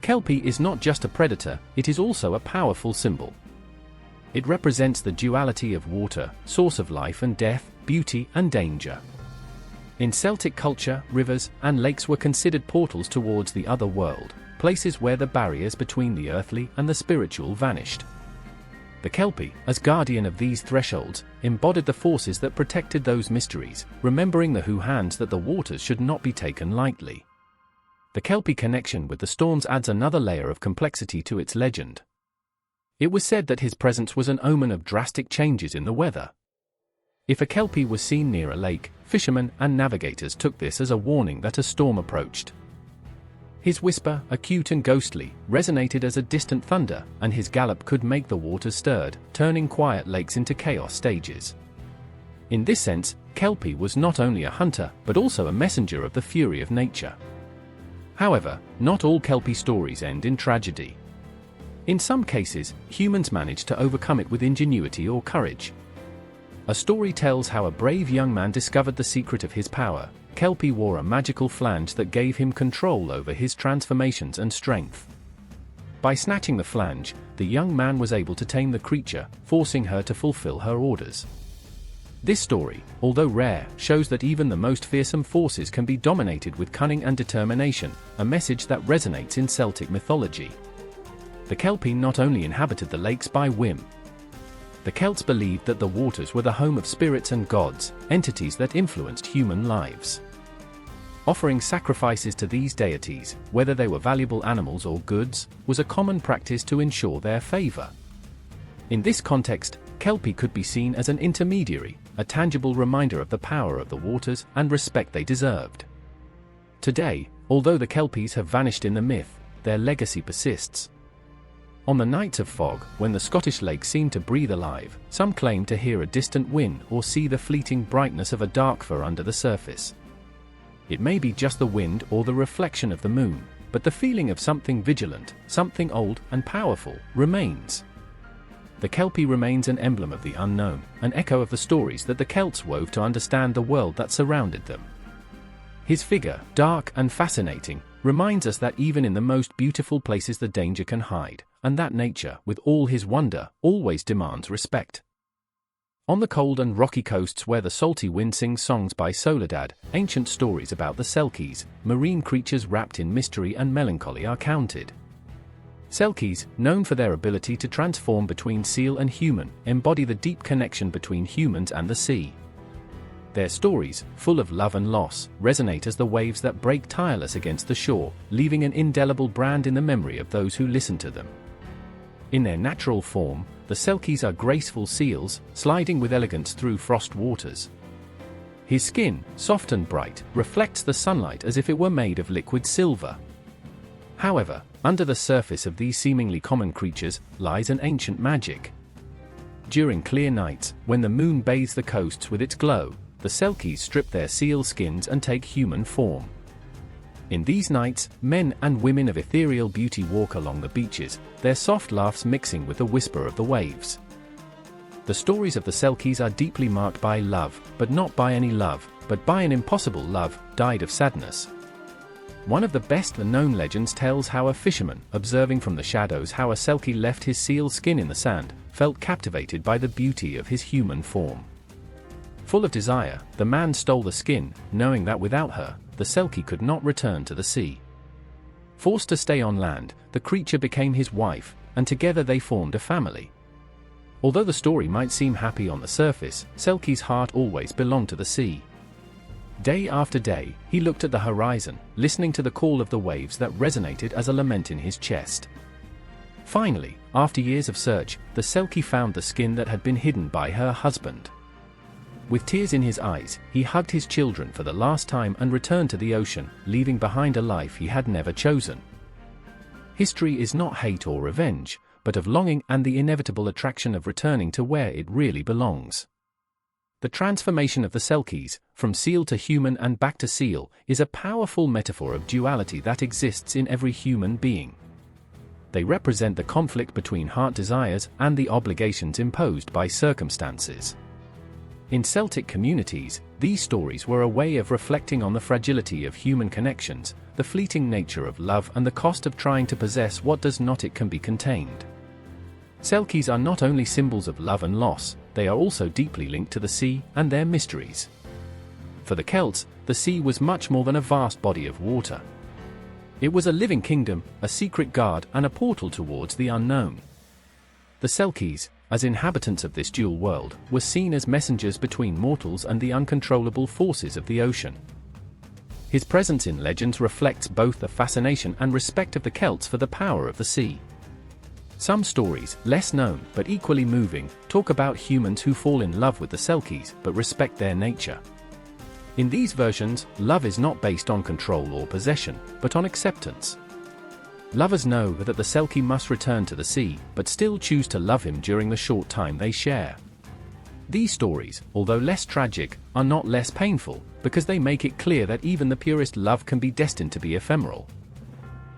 Kelpie is not just a predator, it is also a powerful symbol. It represents the duality of water, source of life and death, beauty and danger. In Celtic culture, rivers and lakes were considered portals towards the other world, places where the barriers between the earthly and the spiritual vanished. The Kelpie, as guardian of these thresholds, embodied the forces that protected those mysteries, remembering the who hands that the waters should not be taken lightly. The Kelpie connection with the storms adds another layer of complexity to its legend. It was said that his presence was an omen of drastic changes in the weather. If a Kelpie was seen near a lake, fishermen and navigators took this as a warning that a storm approached. His whisper, acute and ghostly, resonated as a distant thunder, and his gallop could make the waters stirred, turning quiet lakes into chaos stages. In this sense, Kelpie was not only a hunter, but also a messenger of the fury of nature. However, not all Kelpie stories end in tragedy. In some cases, humans manage to overcome it with ingenuity or courage. A story tells how a brave young man discovered the secret of his power. Kelpie wore a magical flange that gave him control over his transformations and strength. By snatching the flange, the young man was able to tame the creature, forcing her to fulfill her orders. This story, although rare, shows that even the most fearsome forces can be dominated with cunning and determination, a message that resonates in Celtic mythology. The Kelpie not only inhabited the lakes by whim. The Celts believed that the waters were the home of spirits and gods, entities that influenced human lives. Offering sacrifices to these deities, whether they were valuable animals or goods, was a common practice to ensure their favor. In this context, Kelpie could be seen as an intermediary, a tangible reminder of the power of the waters and respect they deserved. Today, although the Kelpies have vanished in the myth, their legacy persists. On the nights of fog, when the Scottish lakes seem to breathe alive, some claim to hear a distant wind or see the fleeting brightness of a dark fur under the surface. It may be just the wind or the reflection of the moon, but the feeling of something vigilant, something old and powerful, remains. The Kelpie remains an emblem of the unknown, an echo of the stories that the Celts wove to understand the world that surrounded them. His figure, dark and fascinating, reminds us that even in the most beautiful places the danger can hide, and that nature, with all his wonder, always demands respect. On the cold and rocky coasts where the salty wind sings songs by Soledad, ancient stories about the Selkies, marine creatures wrapped in mystery and melancholy, are counted. Selkies, known for their ability to transform between seal and human, embody the deep connection between humans and the sea. Their stories, full of love and loss, resonate as the waves that break tireless against the shore, leaving an indelible brand in the memory of those who listen to them. In their natural form, the Selkies are graceful seals, sliding with elegance through frost waters. His skin, soft and bright, reflects the sunlight as if it were made of liquid silver. However, under the surface of these seemingly common creatures lies an ancient magic. During clear nights, when the moon bathes the coasts with its glow, the Selkies strip their seal skins and take human form. In these nights, men and women of ethereal beauty walk along the beaches, their soft laughs mixing with the whisper of the waves. The stories of the Celts are deeply marked by love, but not by any love, but by an impossible love, died of sadness. One of the best-known legends tells how a fisherman, observing from the shadows how a Selkie left his seal's skin in the sand, felt captivated by the beauty of his human form. Full of desire, the man stole the skin, knowing that without her, the Selkie could not return to the sea. Forced to stay on land, the creature became his wife, and together they formed a family. Although the story might seem happy on the surface, Selkie's heart always belonged to the sea. Day after day, he looked at the horizon, listening to the call of the waves that resonated as a lament in his chest. Finally, after years of search, the Selkie found the skin that had been hidden by her husband. With tears in his eyes, he hugged his children for the last time and returned to the ocean, leaving behind a life he had never chosen. History is not hate or revenge, but of longing and the inevitable attraction of returning to where it really belongs. The transformation of the Selkies, from seal to human and back to seal, is a powerful metaphor of duality that exists in every human being. They represent the conflict between heart desires and the obligations imposed by circumstances. In Celtic communities, these stories were a way of reflecting on the fragility of human connections, the fleeting nature of love and the cost of trying to possess what does not it can be contained. Selkies are not only symbols of love and loss, they are also deeply linked to the sea and their mysteries. For the Celts, the sea was much more than a vast body of water. It was a living kingdom, a secret guard and a portal towards the unknown. The Selkies, as inhabitants of this dual world, were seen as messengers between mortals and the uncontrollable forces of the ocean. His presence in legends reflects both the fascination and respect of the Celts for the power of the sea. Some stories, less known but equally moving, talk about humans who fall in love with the Selkies but respect their nature. In these versions, love is not based on control or possession, but on acceptance. Lovers know that the Selkie must return to the sea, but still choose to love him during the short time they share. These stories, although less tragic, are not less painful, because they make it clear that even the purest love can be destined to be ephemeral.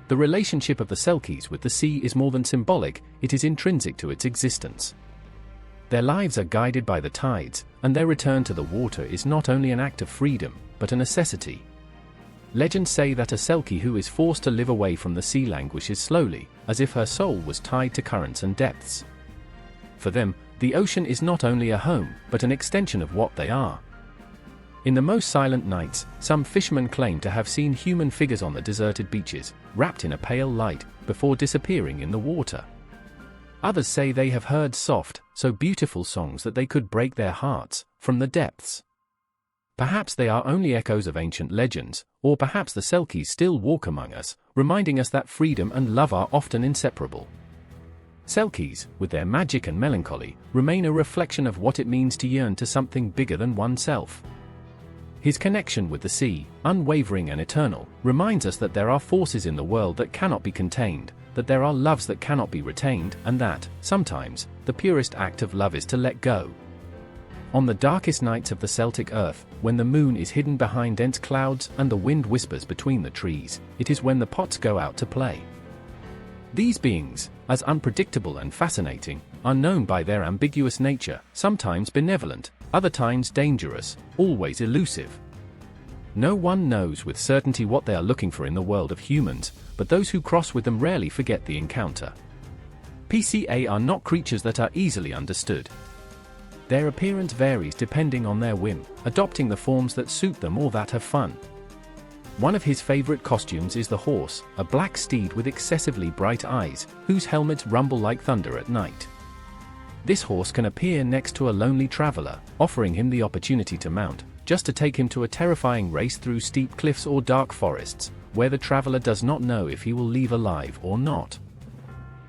The relationship of the Selkies with the sea is more than symbolic, it is intrinsic to its existence. Their lives are guided by the tides, and their return to the water is not only an act of freedom, but a necessity. Legends say that a Selkie who is forced to live away from the sea languishes slowly, as if her soul was tied to currents and depths. For them, the ocean is not only a home, but an extension of what they are. In the most silent nights, some fishermen claim to have seen human figures on the deserted beaches, wrapped in a pale light, before disappearing in the water. Others say they have heard soft, so beautiful songs that they could break their hearts, from the depths. Perhaps they are only echoes of ancient legends, or perhaps the Selkies still walk among us, reminding us that freedom and love are often inseparable. Selkies, with their magic and melancholy, remain a reflection of what it means to yearn to something bigger than oneself. His connection with the sea, unwavering and eternal, reminds us that there are forces in the world that cannot be contained, that there are loves that cannot be retained, and that, sometimes, the purest act of love is to let go. On the darkest nights of the Celtic earth, when the moon is hidden behind dense clouds and the wind whispers between the trees, it is when the pots go out to play. These beings, as unpredictable and fascinating, are known by their ambiguous nature, sometimes benevolent, other times dangerous, always elusive. No one knows with certainty what they are looking for in the world of humans, but those who cross with them rarely forget the encounter. PCA are not creatures that are easily understood. Their appearance varies depending on their whim, adopting the forms that suit them or that have fun. One of his favorite costumes is the horse, a black steed with excessively bright eyes, whose helmets rumble like thunder at night. This horse can appear next to a lonely traveler, offering him the opportunity to mount, just to take him to a terrifying race through steep cliffs or dark forests, where the traveler does not know if he will leave alive or not.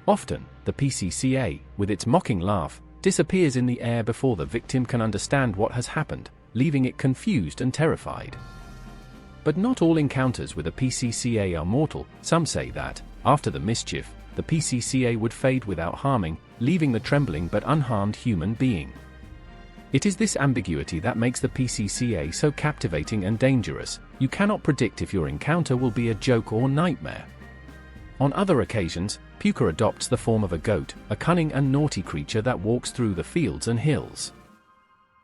Often, the PCCA, with its mocking laugh, disappears in the air before the victim can understand what has happened, leaving it confused and terrified. But not all encounters with a PCCA are mortal. Some say that, after the mischief, the PCCA would fade without harming, leaving the trembling but unharmed human being. It is this ambiguity that makes the PCCA so captivating and dangerous. You cannot predict if your encounter will be a joke or nightmare. On other occasions, Púca adopts the form of a goat, a cunning and naughty creature that walks through the fields and hills.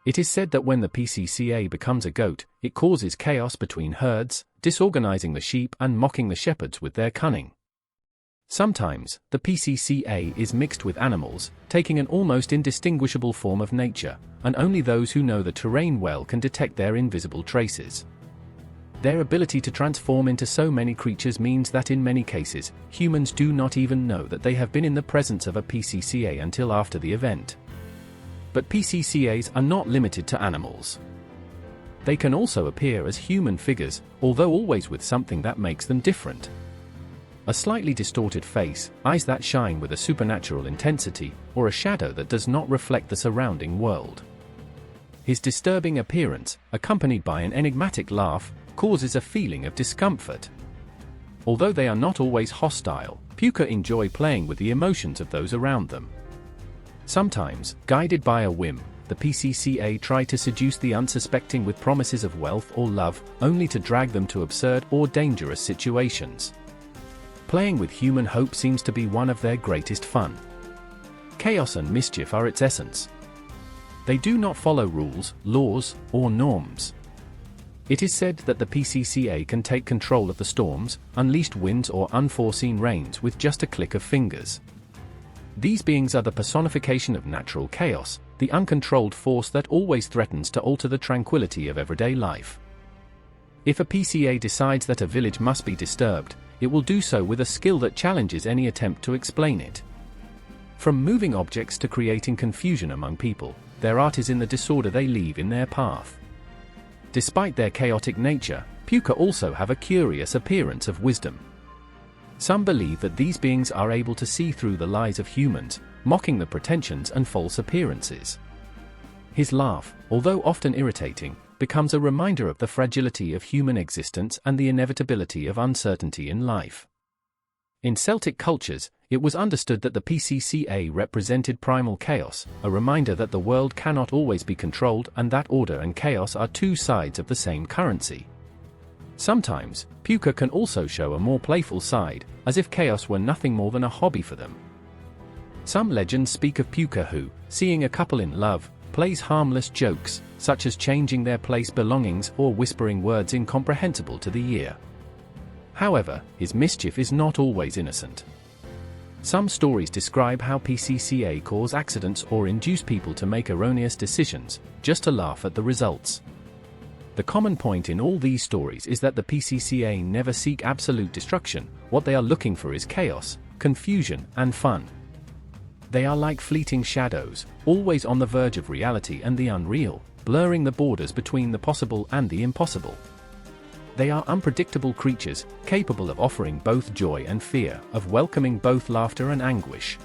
It is said that when the PCCA becomes a goat, it causes chaos between herds, disorganizing the sheep and mocking the shepherds with their cunning. Sometimes, the PCCA is mixed with animals, taking an almost indistinguishable form of nature, and only those who know the terrain well can detect their invisible traces. Their ability to transform into so many creatures means that in many cases, humans do not even know that they have been in the presence of a PCCA until after the event. But PCCAs are not limited to animals. They can also appear as human figures, although always with something that makes them different. A slightly distorted face, eyes that shine with a supernatural intensity, or a shadow that does not reflect the surrounding world. His disturbing appearance, accompanied by an enigmatic laugh, causes a feeling of discomfort. Although they are not always hostile, Púca enjoy playing with the emotions of those around them. Sometimes, guided by a whim, the PCCA try to seduce the unsuspecting with promises of wealth or love, only to drag them to absurd or dangerous situations. Playing with human hope seems to be one of their greatest fun. Chaos and mischief are its essence. They do not follow rules, laws, or norms. It is said that the PCCA can take control of the storms, unleashed winds or unforeseen rains with just a click of fingers. These beings are the personification of natural chaos, the uncontrolled force that always threatens to alter the tranquility of everyday life. If a PCA decides that a village must be disturbed, it will do so with a skill that challenges any attempt to explain it. From moving objects to creating confusion among people, their art is in the disorder they leave in their path. Despite their chaotic nature, Púca also have a curious appearance of wisdom. Some believe that these beings are able to see through the lies of humans, mocking the pretensions and false appearances. His laugh, although often irritating, becomes a reminder of the fragility of human existence and the inevitability of uncertainty in life. In Celtic cultures, it was understood that the PCCA represented primal chaos, a reminder that the world cannot always be controlled and that order and chaos are two sides of the same currency. Sometimes, Púca can also show a more playful side, as if chaos were nothing more than a hobby for them. Some legends speak of Púca who, seeing a couple in love, plays harmless jokes, such as changing their place belongings or whispering words incomprehensible to the ear. However, his mischief is not always innocent. Some stories describe how PCCA cause accidents or induce people to make erroneous decisions, just to laugh at the results. The common point in all these stories is that the PCCA never seek absolute destruction. What they are looking for is chaos, confusion, and fun. They are like fleeting shadows, always on the verge of reality and the unreal, blurring the borders between the possible and the impossible. They are unpredictable creatures, capable of offering both joy and fear, of welcoming both laughter and anguish.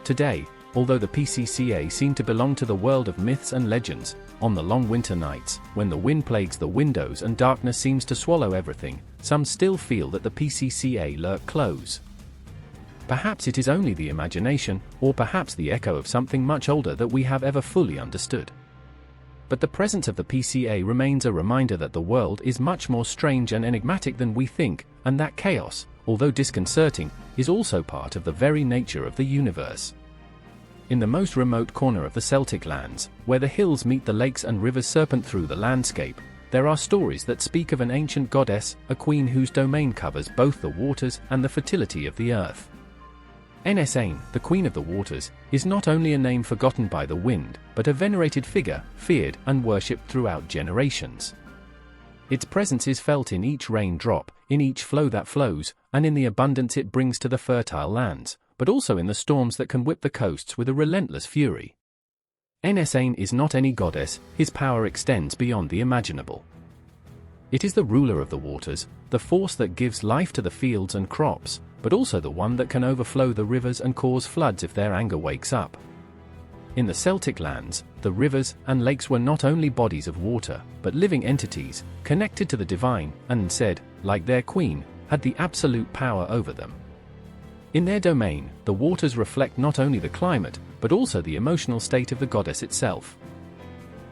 Today, although the PCCA seem to belong to the world of myths and legends, on the long winter nights, when the wind plagues the windows and darkness seems to swallow everything, some still feel that the PCCA lurk close. Perhaps it is only the imagination, or perhaps the echo of something much older that we have ever fully understood. But the presence of the PCA remains a reminder that the world is much more strange and enigmatic than we think, and that chaos, although disconcerting, is also part of the very nature of the universe. In the most remote corner of the Celtic lands, where the hills meet the lakes and rivers serpent through the landscape, there are stories that speak of an ancient goddess, a queen whose domain covers both the waters and the fertility of the earth. Nsane, the Queen of the Waters, is not only a name forgotten by the wind, but a venerated figure, feared and worshipped throughout generations. Its presence is felt in each raindrop, in each flow that flows, and in the abundance it brings to the fertile lands, but also in the storms that can whip the coasts with a relentless fury. Nsane is not any goddess, his power extends beyond the imaginable. It is the ruler of the waters, the force that gives life to the fields and crops, but also the one that can overflow the rivers and cause floods if their anger wakes up. In the Celtic lands, the rivers and lakes were not only bodies of water, but living entities, connected to the divine, and said, like their queen, had the absolute power over them. In their domain, the waters reflect not only the climate, but also the emotional state of the goddess itself.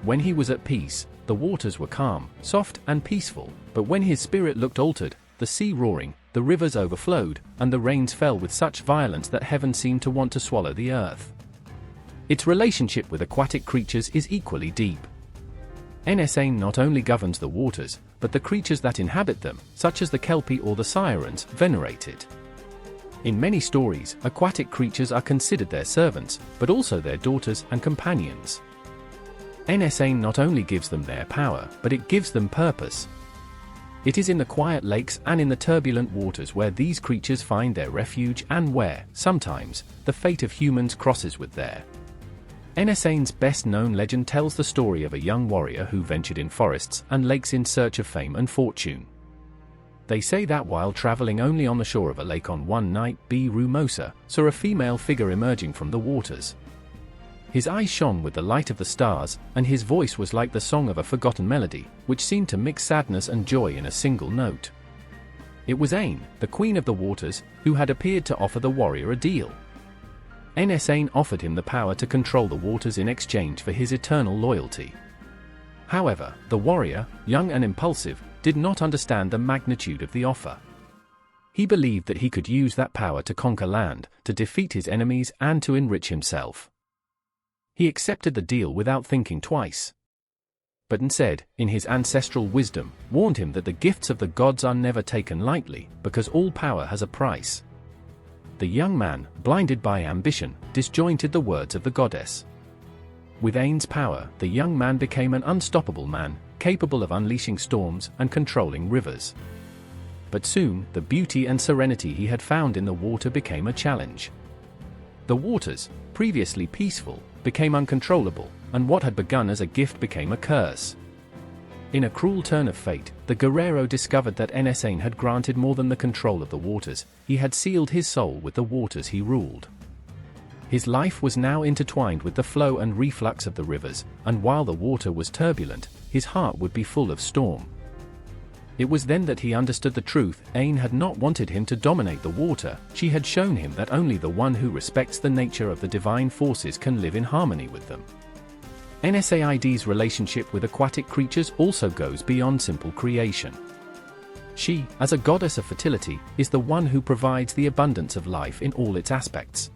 When he was at peace, the waters were calm, soft, and peaceful, but when his spirit looked altered, the sea roaring, the rivers overflowed, and the rains fell with such violence that heaven seemed to want to swallow the earth. Its relationship with aquatic creatures is equally deep. Ain not only governs the waters, but the creatures that inhabit them, such as the kelpie or the sirens, venerate it. In many stories, aquatic creatures are considered their servants, but also their daughters and companions. Ain not only gives them their power, but it gives them purpose. It is in the quiet lakes and in the turbulent waters where these creatures find their refuge and where, sometimes, the fate of humans crosses with theirs. Ain's best-known legend tells the story of a young warrior who ventured in forests and lakes in search of fame and fortune. They say that while traveling only on the shore of a lake on one night, Rumosa saw a female figure emerging from the waters. His eyes shone with the light of the stars, and his voice was like the song of a forgotten melody, which seemed to mix sadness and joy in a single note. It was Ain, the queen of the waters, who had appeared to offer the warrior a deal. Ain offered him the power to control the waters in exchange for his eternal loyalty. However, the warrior, young and impulsive, did not understand the magnitude of the offer. He believed that he could use that power to conquer land, to defeat his enemies, and to enrich himself. He accepted the deal without thinking twice. But instead, in his ancestral wisdom, warned him that the gifts of the gods are never taken lightly, because all power has a price. The young man, blinded by ambition, disjointed the words of the goddess. With Ain's power, the young man became an unstoppable man, capable of unleashing storms and controlling rivers. But soon, the beauty and serenity he had found in the water became a challenge. The waters, previously peaceful, became uncontrollable, and what had begun as a gift became a curse. In a cruel turn of fate, the guerrero discovered that Ain had granted more than the control of the waters. He had sealed his soul with the waters he ruled. His life was now intertwined with the flow and reflux of the rivers, and while the water was turbulent, his heart would be full of storm. It was then that he understood the truth. Ain had not wanted him to dominate the water. She had shown him that only the one who respects the nature of the divine forces can live in harmony with them. Nsaid's relationship with aquatic creatures also goes beyond simple creation. She, as a goddess of fertility, is the one who provides the abundance of life in all its aspects.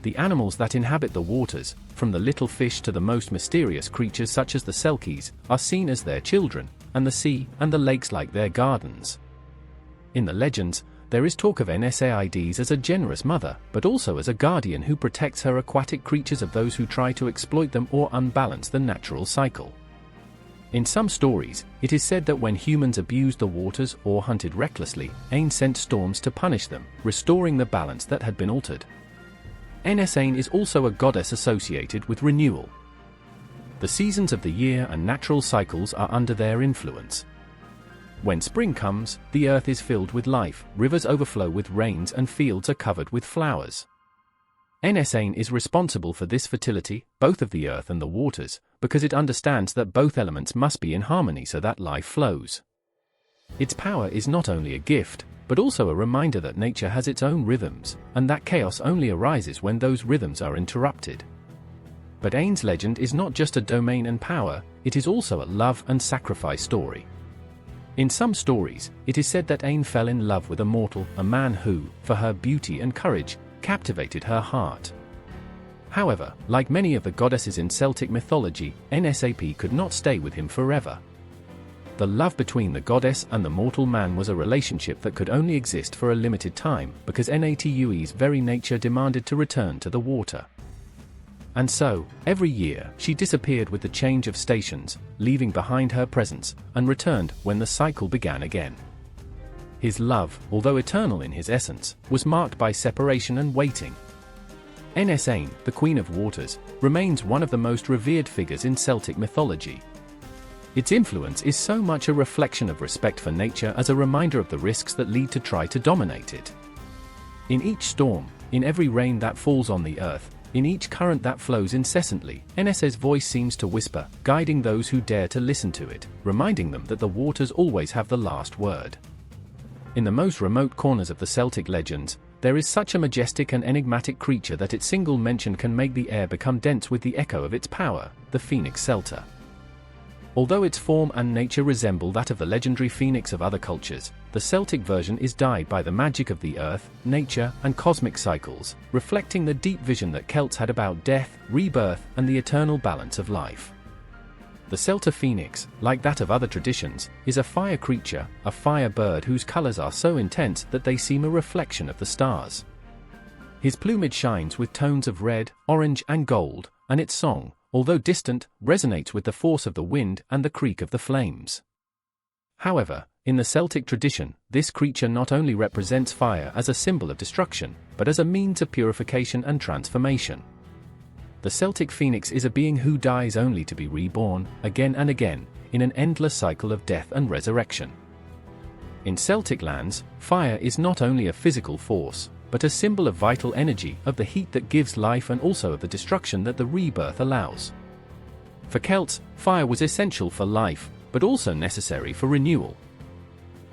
The animals that inhabit the waters, from the little fish to the most mysterious creatures such as the Celts, are seen as their children, and the sea and the lakes like their gardens. In the legends, there is talk of Nsaid's as a generous mother, but also as a guardian who protects her aquatic creatures of those who try to exploit them or unbalance the natural cycle. In some stories, it is said that when humans abused the waters or hunted recklessly, Ain sent storms to punish them, restoring the balance that had been altered. Ain is also a goddess associated with renewal. The seasons of the year and natural cycles are under their influence. When spring comes, the earth is filled with life, rivers overflow with rains, and fields are covered with flowers. Ain is responsible for this fertility, both of the earth and the waters, because it understands that both elements must be in harmony so that life flows. Its power is not only a gift, but also a reminder that nature has its own rhythms, and that chaos only arises when those rhythms are interrupted. But Ain's legend is not just a domain and power, it is also a love and sacrifice story. In some stories, it is said that Ain fell in love with a mortal, a man who, for her beauty and courage, captivated her heart. However, like many of the goddesses in Celtic mythology, Nsap could not stay with him forever. The love between the goddess and the mortal man was a relationship that could only exist for a limited time, because Natue's very nature demanded to return to the water. And so, every year, she disappeared with the change of stations, leaving behind her presence, and returned when the cycle began again. His love, although eternal in his essence, was marked by separation and waiting. Ain, the Queen of Waters, remains one of the most revered figures in Celtic mythology. Its influence is so much a reflection of respect for nature as a reminder of the risks that lead to try to dominate it. In each storm, in every rain that falls on the earth, in each current that flows incessantly, Ns's voice seems to whisper, guiding those who dare to listen to it, reminding them that the waters always have the last word. In the most remote corners of the Celtic legends, there is such a majestic and enigmatic creature that its single mention can make the air become dense with the echo of its power, the Phoenix Celta. Although its form and nature resemble that of the legendary phoenix of other cultures, the Celtic version is dyed by the magic of the earth, nature, and cosmic cycles, reflecting the deep vision that Celts had about death, rebirth, and the eternal balance of life. The Celta phoenix, like that of other traditions, is a fire creature, a fire bird whose colors are so intense that they seem a reflection of the stars. His plumage shines with tones of red, orange, and gold, and its song, although distant, resonates with the force of the wind and the creak of the flames. However, in the Celtic tradition, this creature not only represents fire as a symbol of destruction, but as a means of purification and transformation. The Celtic phoenix is a being who dies only to be reborn, again and again, in an endless cycle of death and resurrection. In Celtic lands, fire is not only a physical force, but a symbol of vital energy, of the heat that gives life and also of the destruction that the rebirth allows. For Celts, fire was essential for life, but also necessary for renewal.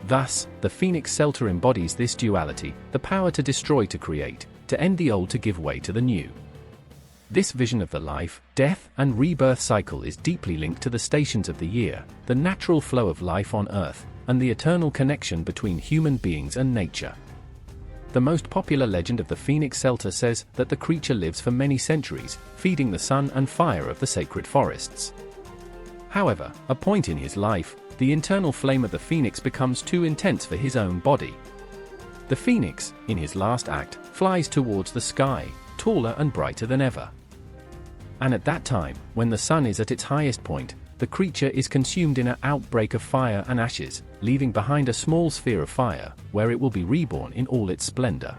Thus, the Phoenix Celta embodies this duality, the power to destroy to create, to end the old to give way to the new. This vision of the life, death, and rebirth cycle is deeply linked to the stations of the year, the natural flow of life on Earth, and the eternal connection between human beings and nature. The most popular legend of the Phoenix Celta says that the creature lives for many centuries, feeding the sun and fire of the sacred forests. However, at a point in his life, the internal flame of the phoenix becomes too intense for his own body. The phoenix, in his last act, flies towards the sky, taller and brighter than ever. And at that time, when the sun is at its highest point, the creature is consumed in an outbreak of fire and ashes, leaving behind a small sphere of fire, where it will be reborn in all its splendor.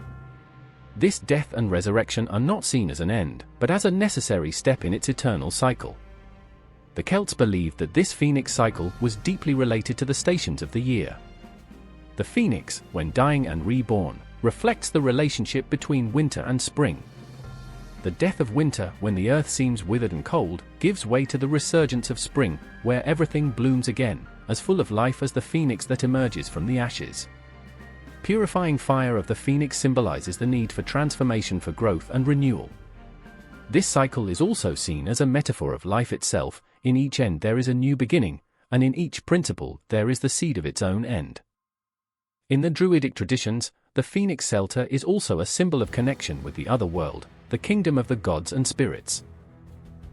This death and resurrection are not seen as an end, but as a necessary step in its eternal cycle. The Celts believed that this phoenix cycle was deeply related to the stations of the year. The phoenix, when dying and reborn, reflects the relationship between winter and spring. The death of winter, when the earth seems withered and cold, gives way to the resurgence of spring, where everything blooms again, as full of life as the phoenix that emerges from the ashes. Purifying fire of the phoenix symbolizes the need for transformation, for growth and renewal. This cycle is also seen as a metaphor of life itself. In each end there is a new beginning, and in each principle there is the seed of its own end. In the Druidic traditions, the Phoenix Celta is also a symbol of connection with the other world, the kingdom of the gods and spirits.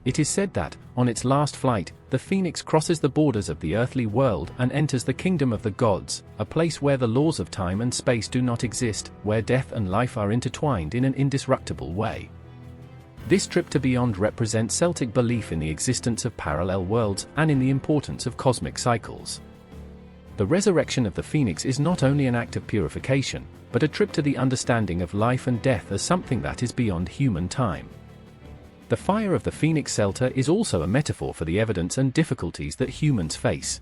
It is said that, on its last flight, the phoenix crosses the borders of the earthly world and enters the kingdom of the gods, a place where the laws of time and space do not exist, where death and life are intertwined in an indestructible way. This trip to beyond represents Celtic belief in the existence of parallel worlds and in the importance of cosmic cycles. The resurrection of the phoenix is not only an act of purification, but a trip to the understanding of life and death as something that is beyond human time. The fire of the Phoenix Celta is also a metaphor for the evidence and difficulties that humans face.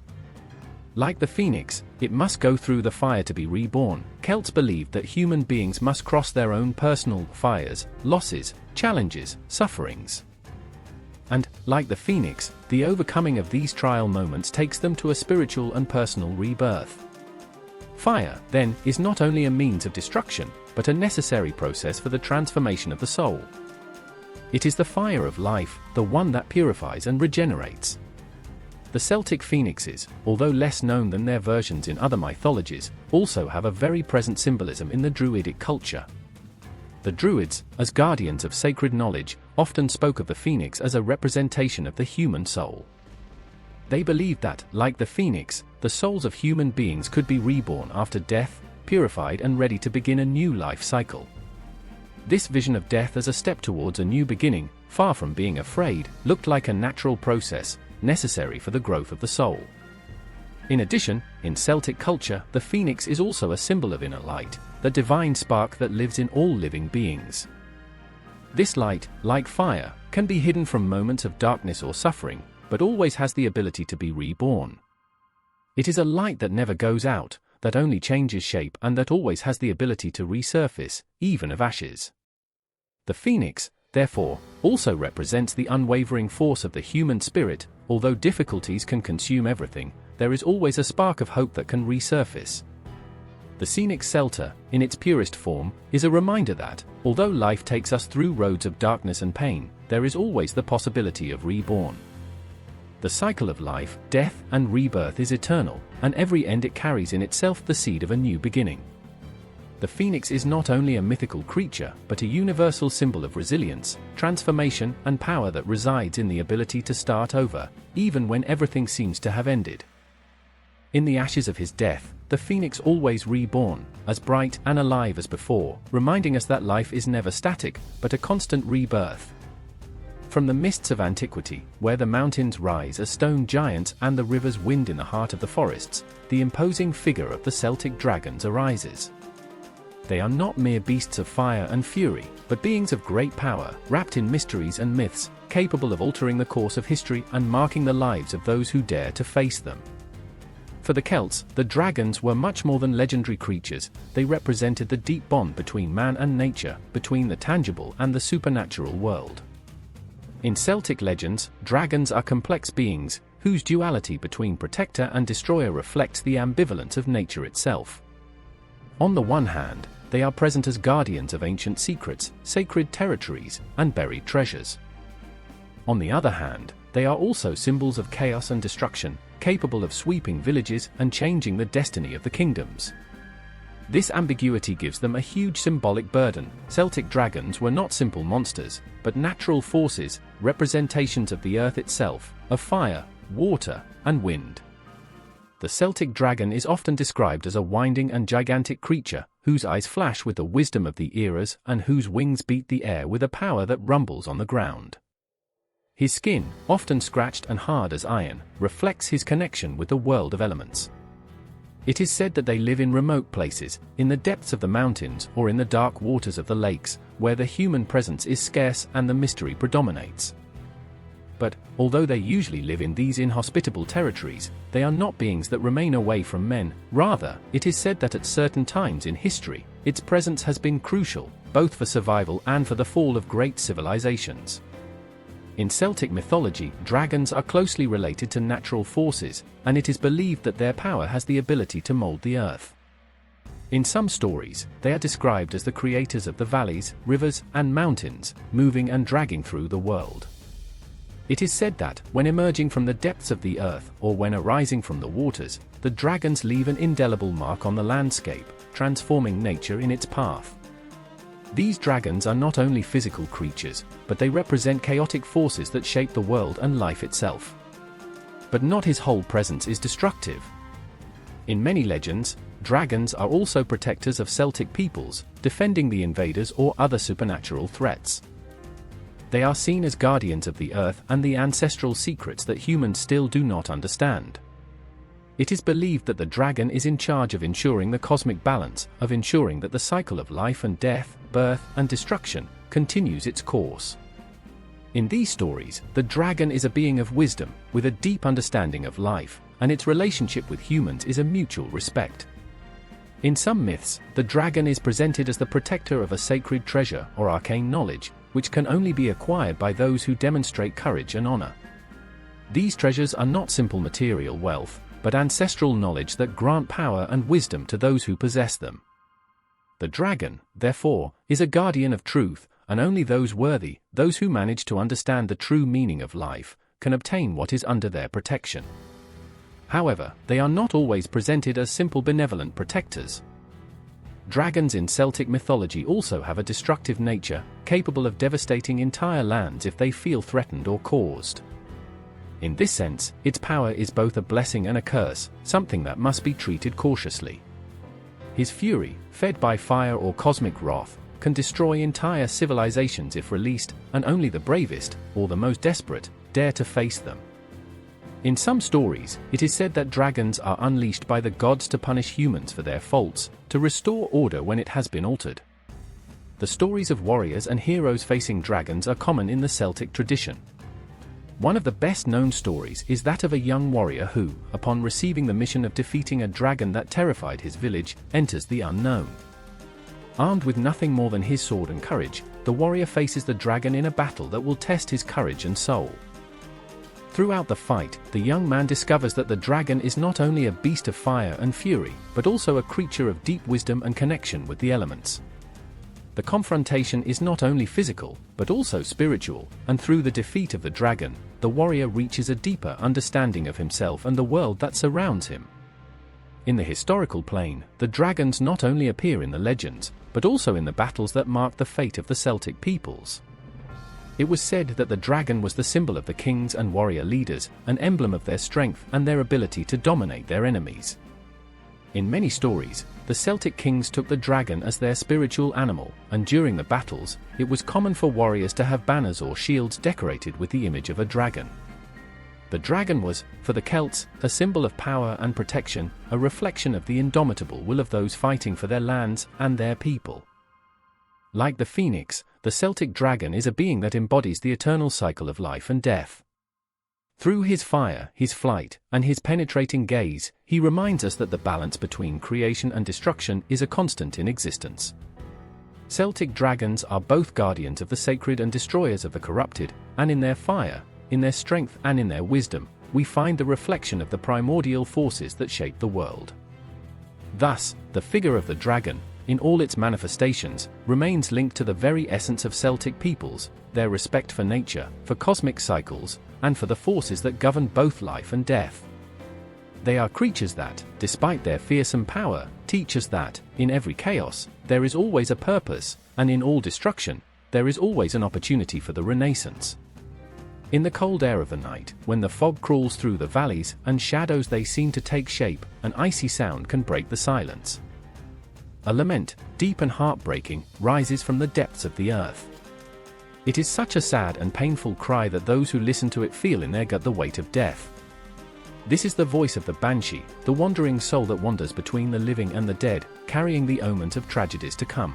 Like the phoenix, it must go through the fire to be reborn. Celts believed that human beings must cross their own personal fires, losses, challenges, sufferings. And, like the phoenix, the overcoming of these trial moments takes them to a spiritual and personal rebirth. Fire, then, is not only a means of destruction, but a necessary process for the transformation of the soul. It is the fire of life, the one that purifies and regenerates. The Celtic phoenixes, although less known than their versions in other mythologies, also have a very present symbolism in the Druidic culture. The Druids, as guardians of sacred knowledge, often spoke of the phoenix as a representation of the human soul. They believed that, like the phoenix, the souls of human beings could be reborn after death, purified and ready to begin a new life cycle. This vision of death as a step towards a new beginning, far from being afraid, looked like a natural process, necessary for the growth of the soul. In addition, in Celtic culture, the phoenix is also a symbol of inner light, the divine spark that lives in all living beings. This light, like fire, can be hidden from moments of darkness or suffering, but always has the ability to be reborn. It is a light that never goes out, that only changes shape and that always has the ability to resurface, even of ashes. The phoenix, therefore, also represents the unwavering force of the human spirit. Although difficulties can consume everything, there is always a spark of hope that can resurface. The scenic Celta, in its purest form, is a reminder that, although life takes us through roads of darkness and pain, there is always the possibility of reborn. The cycle of life, death, and rebirth is eternal, and every end it carries in itself the seed of a new beginning. The phoenix is not only a mythical creature, but a universal symbol of resilience, transformation, and power that resides in the ability to start over, even when everything seems to have ended. In the ashes of his death, the phoenix always reborn, as bright and alive as before, reminding us that life is never static, but a constant rebirth. From the mists of antiquity, where the mountains rise as stone giants and the rivers wind in the heart of the forests, the imposing figure of the Celtic dragons arises. They are not mere beasts of fire and fury, but beings of great power, wrapped in mysteries and myths, capable of altering the course of history and marking the lives of those who dare to face them. For the Celts, the dragons were much more than legendary creatures. They represented the deep bond between man and nature, between the tangible and the supernatural world. In Celtic legends, dragons are complex beings, whose duality between protector and destroyer reflects the ambivalence of nature itself. On the one hand, they are present as guardians of ancient secrets, sacred territories, and buried treasures. On the other hand, they are also symbols of chaos and destruction, capable of sweeping villages and changing the destiny of the kingdoms. This ambiguity gives them a huge symbolic burden. Celtic dragons were not simple monsters, but natural forces, representations of the earth itself, of fire, water, and wind. The Celtic dragon is often described as a winding and gigantic creature, whose eyes flash with the wisdom of the eras and whose wings beat the air with a power that rumbles on the ground. His skin, often scratched and hard as iron, reflects his connection with the world of elements. It is said that they live in remote places, in the depths of the mountains or in the dark waters of the lakes, where the human presence is scarce and the mystery predominates. But, although they usually live in these inhospitable territories, they are not beings that remain away from men. Rather, it is said that at certain times in history, its presence has been crucial, both for survival and for the fall of great civilizations. In Celtic mythology, dragons are closely related to natural forces, and it is believed that their power has the ability to mold the earth. In some stories, they are described as the creators of the valleys, rivers, and mountains, moving and dragging through the world. It is said that, when emerging from the depths of the earth, or when arising from the waters, the dragons leave an indelible mark on the landscape, transforming nature in its path. These dragons are not only physical creatures, but they represent chaotic forces that shape the world and life itself. But not his whole presence is destructive. In many legends, dragons are also protectors of Celtic peoples, defending the invaders or other supernatural threats. They are seen as guardians of the earth and the ancestral secrets that humans still do not understand. It is believed that the dragon is in charge of ensuring the cosmic balance, of ensuring that the cycle of life and death, birth and destruction, continues its course. In these stories, the dragon is a being of wisdom, with a deep understanding of life, and its relationship with humans is a mutual respect. In some myths, the dragon is presented as the protector of a sacred treasure or arcane knowledge, which can only be acquired by those who demonstrate courage and honor. These treasures are not simple material wealth, but ancestral knowledge that grant power and wisdom to those who possess them. The dragon, therefore, is a guardian of truth, and only those worthy, those who manage to understand the true meaning of life, can obtain what is under their protection. However, they are not always presented as simple benevolent protectors. Dragons in Celtic mythology also have a destructive nature, capable of devastating entire lands if they feel threatened or caused. In this sense, its power is both a blessing and a curse, something that must be treated cautiously. His fury, fed by fire or cosmic wrath, can destroy entire civilizations if released, and only the bravest, or the most desperate, dare to face them. In some stories, it is said that dragons are unleashed by the gods to punish humans for their faults, to restore order when it has been altered. The stories of warriors and heroes facing dragons are common in the Celtic tradition. One of the best-known stories is that of a young warrior who, upon receiving the mission of defeating a dragon that terrified his village, enters the unknown. Armed with nothing more than his sword and courage, the warrior faces the dragon in a battle that will test his courage and soul. Throughout the fight, the young man discovers that the dragon is not only a beast of fire and fury, but also a creature of deep wisdom and connection with the elements. The confrontation is not only physical, but also spiritual, and through the defeat of the dragon, the warrior reaches a deeper understanding of himself and the world that surrounds him. In the historical plane, the dragons not only appear in the legends, but also in the battles that mark the fate of the Celtic peoples. It was said that the dragon was the symbol of the kings and warrior leaders, an emblem of their strength and their ability to dominate their enemies. In many stories, the Celtic kings took the dragon as their spiritual animal, and during the battles, it was common for warriors to have banners or shields decorated with the image of a dragon. The dragon was, for the Celts, a symbol of power and protection, a reflection of the indomitable will of those fighting for their lands and their people. Like the phoenix, the Celtic dragon is a being that embodies the eternal cycle of life and death. Through his fire, his flight, and his penetrating gaze, he reminds us that the balance between creation and destruction is a constant in existence. Celtic dragons are both guardians of the sacred and destroyers of the corrupted, and in their fire, in their strength and in their wisdom, we find the reflection of the primordial forces that shape the world. Thus, the figure of the dragon, in all its manifestations, remains linked to the very essence of Celtic peoples, their respect for nature, for cosmic cycles, and for the forces that govern both life and death. They are creatures that, despite their fearsome power, teach us that, in every chaos, there is always a purpose, and in all destruction, there is always an opportunity for the renaissance. In the cold air of the night, when the fog crawls through the valleys and shadows they seem to take shape, an icy sound can break the silence. A lament, deep and heartbreaking, rises from the depths of the earth. It is such a sad and painful cry that those who listen to it feel in their gut the weight of death. This is the voice of the Banshee, the wandering soul that wanders between the living and the dead, carrying the omens of tragedies to come.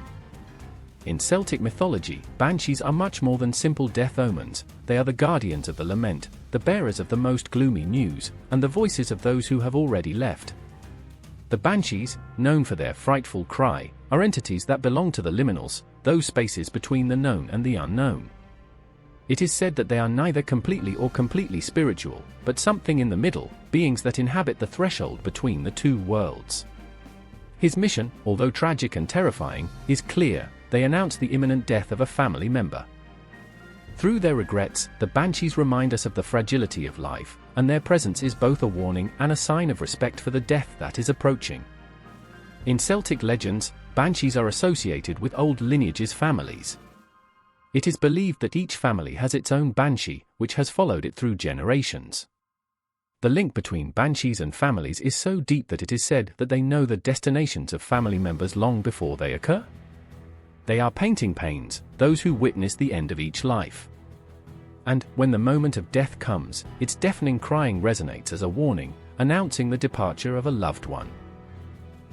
In Celtic mythology, banshees are much more than simple death omens. They are the guardians of the lament, the bearers of the most gloomy news, and the voices of those who have already left. The banshees, known for their frightful cry, are entities that belong to the liminals, those spaces between the known and the unknown. It is said that they are neither completely spiritual, but something in the middle, beings that inhabit the threshold between the two worlds. His mission, although tragic and terrifying, is clear: they announce the imminent death of a family member. Through their regrets, the banshees remind us of the fragility of life, and their presence is both a warning and a sign of respect for the death that is approaching. In Celtic legends, banshees are associated with old lineages' families. It is believed that each family has its own banshee, which has followed it through generations. The link between banshees and families is so deep that it is said that they know the destinations of family members long before they occur. They are painting pains, those who witness the end of each life. And, when the moment of death comes, its deafening crying resonates as a warning, announcing the departure of a loved one.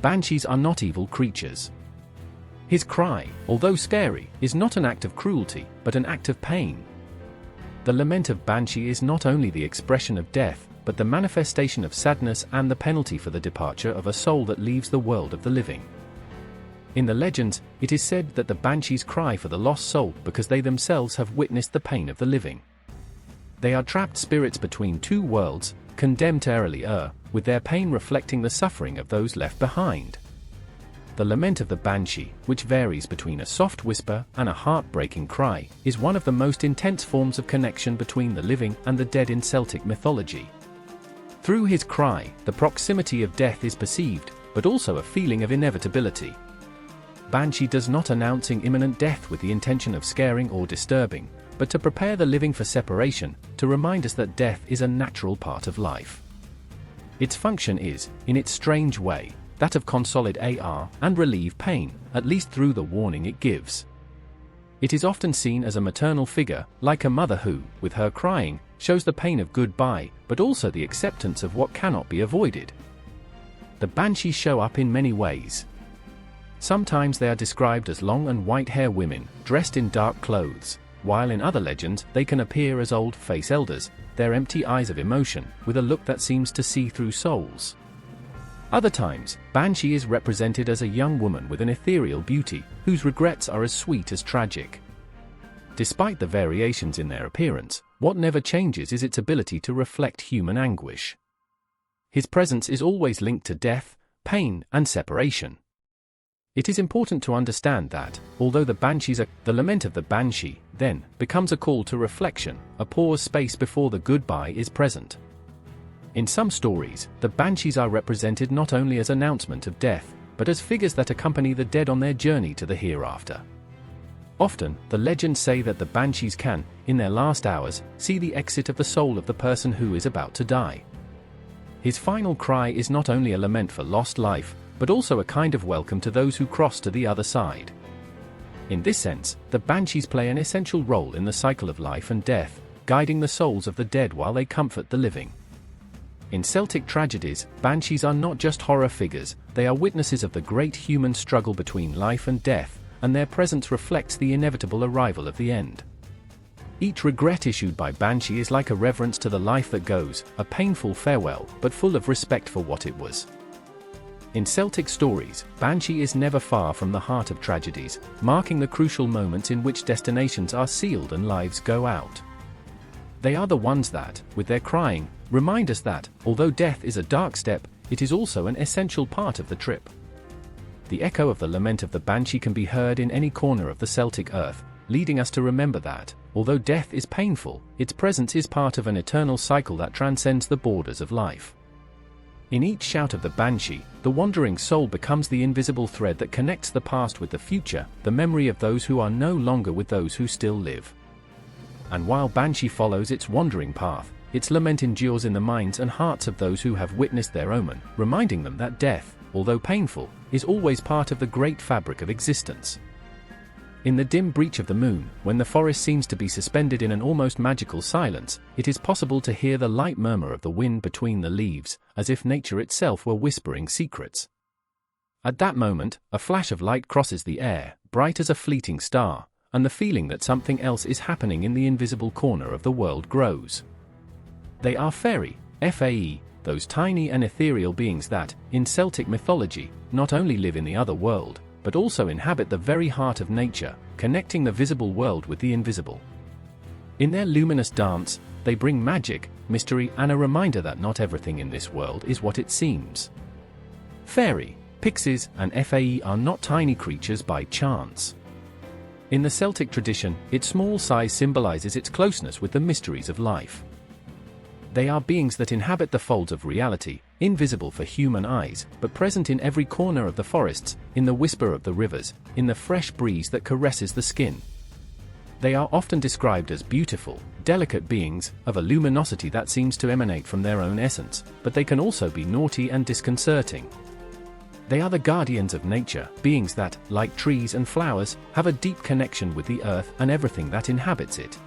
Banshees are not evil creatures. His cry, although scary, is not an act of cruelty, but an act of pain. The lament of Banshee is not only the expression of death, but the manifestation of sadness and the penalty for the departure of a soul that leaves the world of the living. In the legends, it is said that the banshees cry for the lost soul because they themselves have witnessed the pain of the living. They are trapped spirits between two worlds, condemned to early with their pain reflecting the suffering of those left behind. The lament of the banshee, which varies between a soft whisper and a heartbreaking cry, is one of the most intense forms of connection between the living and the dead in Celtic mythology. Through his cry, the proximity of death is perceived, but also a feeling of inevitability. Banshee does not announcing imminent death with the intention of scaring or disturbing, but to prepare the living for separation, to remind us that death is a natural part of life. Its function is, in its strange way, that of consolidate and relieve pain, at least through the warning it gives. It is often seen as a maternal figure, like a mother who, with her crying, shows the pain of goodbye, but also the acceptance of what cannot be avoided. The banshees show up in many ways. Sometimes they are described as long and white-haired women, dressed in dark clothes, while in other legends they can appear as old-face elders, their empty eyes of emotion, with a look that seems to see through souls. Other times, Banshee is represented as a young woman with an ethereal beauty, whose regrets are as sweet as tragic. Despite the variations in their appearance, What never changes is its ability to reflect human anguish. His presence is always linked to death, pain, and separation. It is important to understand that, although the lament of the Banshee, then, becomes a call to reflection, a pause space before the goodbye is present. In some stories, the Banshees are represented not only as announcement of death, but as figures that accompany the dead on their journey to the hereafter. Often, the legends say that the Banshees can, in their last hours, see the exit of the soul of the person who is about to die. His final cry is not only a lament for lost life, but also a kind of welcome to those who cross to the other side. In this sense, the Banshees play an essential role in the cycle of life and death, guiding the souls of the dead while they comfort the living. In Celtic tragedies, Banshees are not just horror figures, they are witnesses of the great human struggle between life and death, and their presence reflects the inevitable arrival of the end. Each regret issued by Banshee is like a reverence to the life that goes, a painful farewell, but full of respect for what it was. In Celtic stories, Banshee is never far from the heart of tragedies, marking the crucial moments in which destinations are sealed and lives go out. They are the ones that, with their crying, remind us that, although death is a dark step, it is also an essential part of the trip. The echo of the lament of the Banshee can be heard in any corner of the Celtic earth, leading us to remember that, although death is painful, its presence is part of an eternal cycle that transcends the borders of life. In each shout of the Banshee, the wandering soul becomes the invisible thread that connects the past with the future, the memory of those who are no longer with those who still live. And while Banshee follows its wandering path, its lament endures in the minds and hearts of those who have witnessed their omen, reminding them that death, although painful, is always part of the great fabric of existence. In the dim breach of the moon, when the forest seems to be suspended in an almost magical silence, it is possible to hear the light murmur of the wind between the leaves, as if nature itself were whispering secrets. At that moment, a flash of light crosses the air, bright as a fleeting star, and the feeling that something else is happening in the invisible corner of the world grows. They are fairy, fae, those tiny and ethereal beings that, in Celtic mythology, not only live in the other world, but also inhabit the very heart of nature, connecting the visible world with the invisible. In their luminous dance, they bring magic, mystery, and a reminder that not everything in this world is what it seems. Fairy, pixies, and fae are not tiny creatures by chance. In the Celtic tradition, its small size symbolizes its closeness with the mysteries of life. They are beings that inhabit the folds of reality, invisible for human eyes, but present in every corner of the forests, in the whisper of the rivers, in the fresh breeze that caresses the skin. They are often described as beautiful, delicate beings, of a luminosity that seems to emanate from their own essence, but they can also be naughty and disconcerting. They are the guardians of nature, beings that, like trees and flowers, have a deep connection with the earth and everything that inhabits it.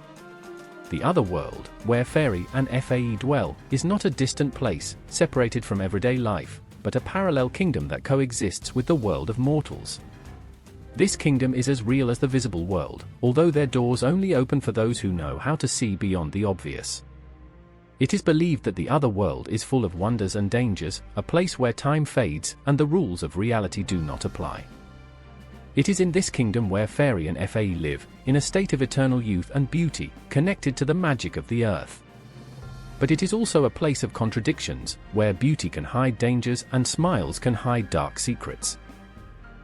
The other world, where fairy and fae dwell, is not a distant place, separated from everyday life, but a parallel kingdom that coexists with the world of mortals. This kingdom is as real as the visible world, although their doors only open for those who know how to see beyond the obvious. It is believed that the other world is full of wonders and dangers, a place where time fades and the rules of reality do not apply. It is in this kingdom where fairy and fae live, in a state of eternal youth and beauty, connected to the magic of the earth. But it is also a place of contradictions, where beauty can hide dangers and smiles can hide dark secrets.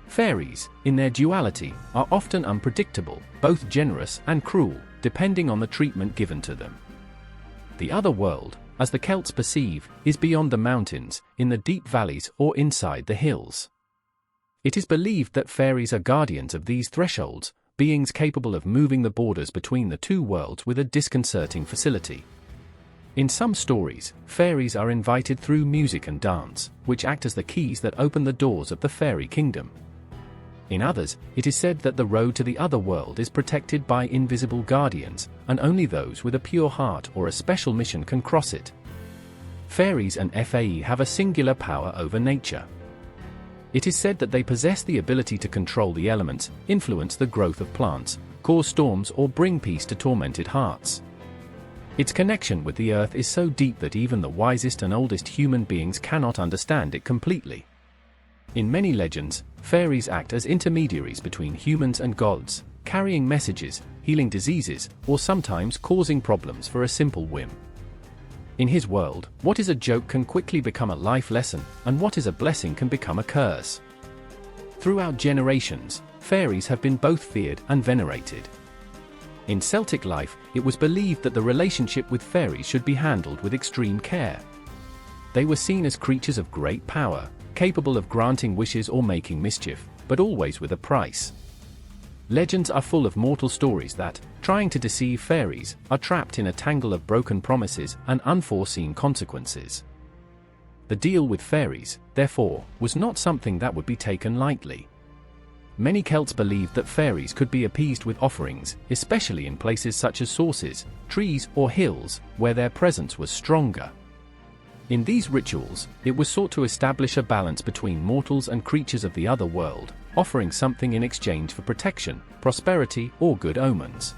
Fairies, in their duality, are often unpredictable, both generous and cruel, depending on the treatment given to them. The other world, as the Celts perceive, is beyond the mountains, in the deep valleys or inside the hills. It is believed that fairies are guardians of these thresholds, beings capable of moving the borders between the two worlds with a disconcerting facility. In some stories, fairies are invited through music and dance, which act as the keys that open the doors of the fairy kingdom. In others, it is said that the road to the other world is protected by invisible guardians, and only those with a pure heart or a special mission can cross it. Fairies and fae have a singular power over nature. It is said that they possess the ability to control the elements, influence the growth of plants, cause storms, or bring peace to tormented hearts. Its connection with the earth is so deep that even the wisest and oldest human beings cannot understand it completely. In many legends, fairies act as intermediaries between humans and gods, carrying messages, healing diseases, or sometimes causing problems for a simple whim. In his world, what is a joke can quickly become a life lesson, and what is a blessing can become a curse. Throughout generations, fairies have been both feared and venerated. In Celtic life, it was believed that the relationship with fairies should be handled with extreme care. They were seen as creatures of great power, capable of granting wishes or making mischief, but always with a price. Legends are full of mortal stories that, trying to deceive fairies, are trapped in a tangle of broken promises and unforeseen consequences. The deal with fairies, therefore, was not something that would be taken lightly. Many Celts believed that fairies could be appeased with offerings, especially in places such as sources, trees, or hills, where their presence was stronger. In these rituals, it was sought to establish a balance between mortals and creatures of the other world, offering something in exchange for protection, prosperity, or good omens.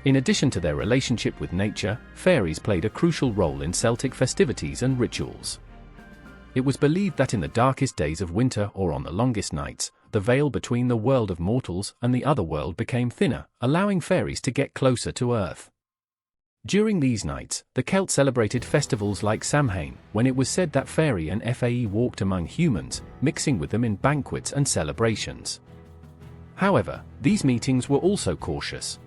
In addition to their relationship with nature, fairies played a crucial role in Celtic festivities and rituals. It was believed that in the darkest days of winter or on the longest nights, the veil between the world of mortals and the other world became thinner, allowing fairies to get closer to Earth. During these nights, the Celts celebrated festivals like Samhain, when it was said that fairy and fae walked among humans, mixing with them in banquets and celebrations. However, these meetings were also cautious.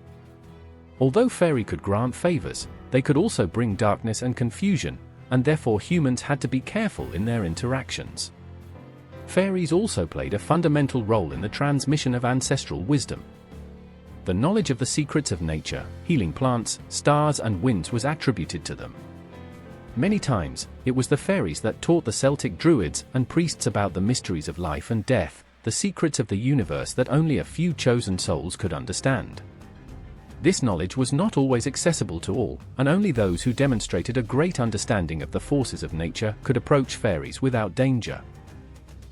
Although fairy could grant favors, they could also bring darkness and confusion, and therefore humans had to be careful in their interactions. Fairies also played a fundamental role in the transmission of ancestral wisdom. The knowledge of the secrets of nature, healing plants, stars and winds was attributed to them. Many times, it was the fairies that taught the Celtic druids and priests about the mysteries of life and death, the secrets of the universe that only a few chosen souls could understand. This knowledge was not always accessible to all, and only those who demonstrated a great understanding of the forces of nature could approach fairies without danger.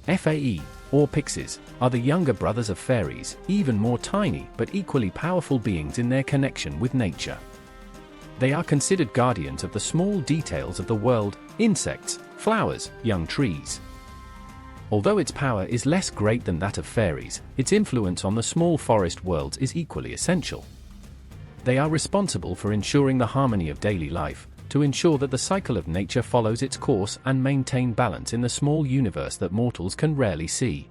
Fae, or pixies, are the younger brothers of fairies, even more tiny but equally powerful beings in their connection with nature. They are considered guardians of the small details of the world, insects, flowers, young trees. Although its power is less great than that of fairies, its influence on the small forest worlds is equally essential. They are responsible for ensuring the harmony of daily life, to ensure that the cycle of nature follows its course and maintain balance in the small universe that mortals can rarely see.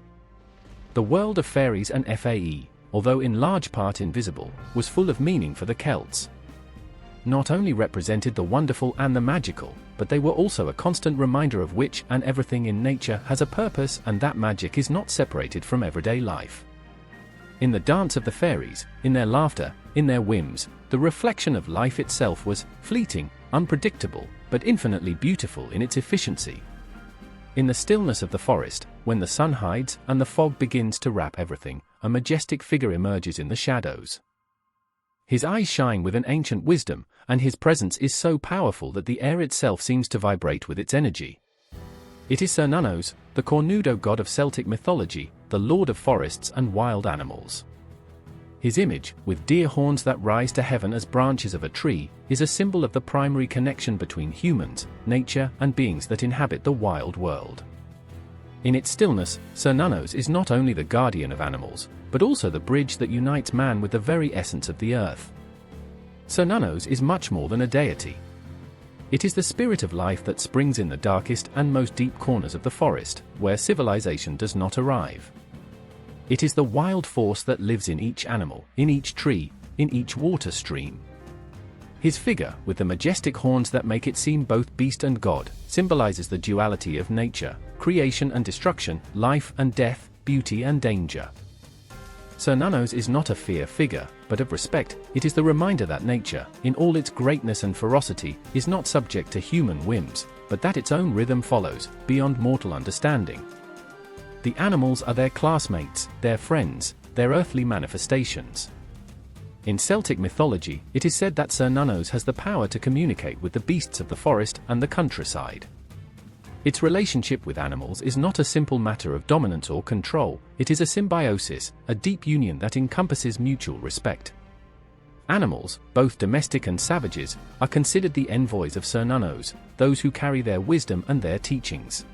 The world of fairies and fae, although in large part invisible, was full of meaning for the Celts. Not only represented the wonderful and the magical, but they were also a constant reminder of which and everything in nature has a purpose and that magic is not separated from everyday life. In the dance of the fairies, in their laughter, in their whims, the reflection of life itself was fleeting, unpredictable, but infinitely beautiful in its efficiency. In the stillness of the forest, when the sun hides and the fog begins to wrap everything, a majestic figure emerges in the shadows. His eyes shine with an ancient wisdom, and his presence is so powerful that the air itself seems to vibrate with its energy. It is Cernunnos, the Cornudo god of Celtic mythology, the lord of forests and wild animals. His image, with deer horns that rise to heaven as branches of a tree, is a symbol of the primary connection between humans, nature, and beings that inhabit the wild world. In its stillness, Cernunnos is not only the guardian of animals, but also the bridge that unites man with the very essence of the earth. Cernunnos is much more than a deity. It is the spirit of life that springs in the darkest and most deep corners of the forest, where civilization does not arrive. It is the wild force that lives in each animal, in each tree, in each water stream. His figure, with the majestic horns that make it seem both beast and god, symbolizes the duality of nature, creation and destruction, life and death, beauty and danger. Cernunnos is not a fear figure, but of respect. It is the reminder that nature, in all its greatness and ferocity, is not subject to human whims, but that its own rhythm follows, beyond mortal understanding. The animals are their classmates, their friends, their earthly manifestations. In Celtic mythology, it is said that Cernunnos has the power to communicate with the beasts of the forest and the countryside. Its relationship with animals is not a simple matter of dominance or control, it is a symbiosis, a deep union that encompasses mutual respect. Animals, both domestic and savages, are considered the envoys of Cernunnos, those who carry their wisdom and their teachings.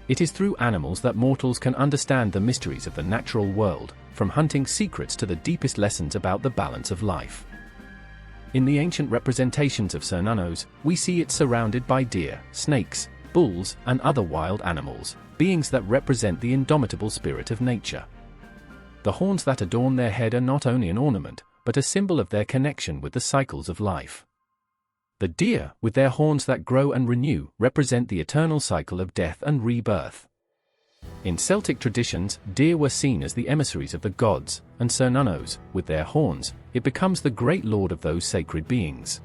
It is through animals that mortals can understand the mysteries of the natural world, from hunting secrets to the deepest lessons about the balance of life. In the ancient representations of Cernunnos, we see it surrounded by deer, snakes, bulls, and other wild animals, beings that represent the indomitable spirit of nature. The horns that adorn their head are not only an ornament, but a symbol of their connection with the cycles of life. The deer, with their horns that grow and renew, represent the eternal cycle of death and rebirth. In Celtic traditions, deer were seen as the emissaries of the gods, and Cernunnos, with their horns, it becomes the great lord of those sacred beings.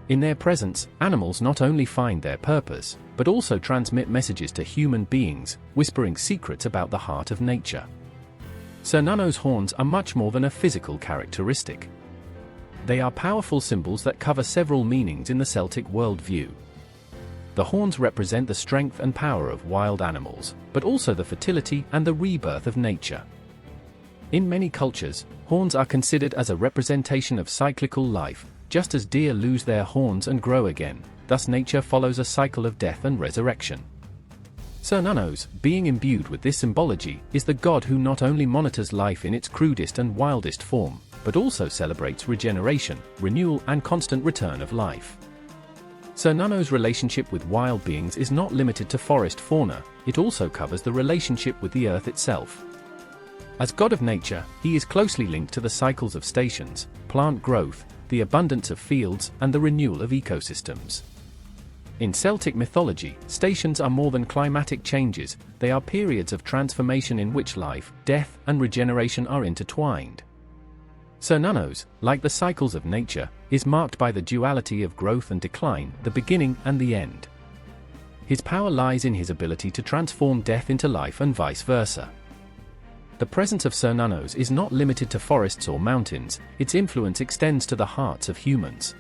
In their presence, animals not only find their purpose, but also transmit messages to human beings, whispering secrets about the heart of nature. Cernunnos' horns are much more than a physical characteristic. They are powerful symbols that cover several meanings in the Celtic worldview. The horns represent the strength and power of wild animals, but also the fertility and the rebirth of nature. In many cultures, horns are considered as a representation of cyclical life, just as deer lose their horns and grow again, thus nature follows a cycle of death and resurrection. Cernunnos, being imbued with this symbology, is the god who not only monitors life in its crudest and wildest form, but also celebrates regeneration, renewal, and constant return of life. Cernunnos' relationship with wild beings is not limited to forest fauna, it also covers the relationship with the earth itself. As god of nature, he is closely linked to the cycles of stations, plant growth, the abundance of fields, and the renewal of ecosystems. In Celtic mythology, stations are more than climatic changes, they are periods of transformation in which life, death, and regeneration are intertwined. Cernunnos, like the cycles of nature, is marked by the duality of growth and decline, the beginning and the end. His power lies in his ability to transform death into life and vice versa. The presence of Cernunnos is not limited to forests or mountains, its influence extends to the hearts of humans.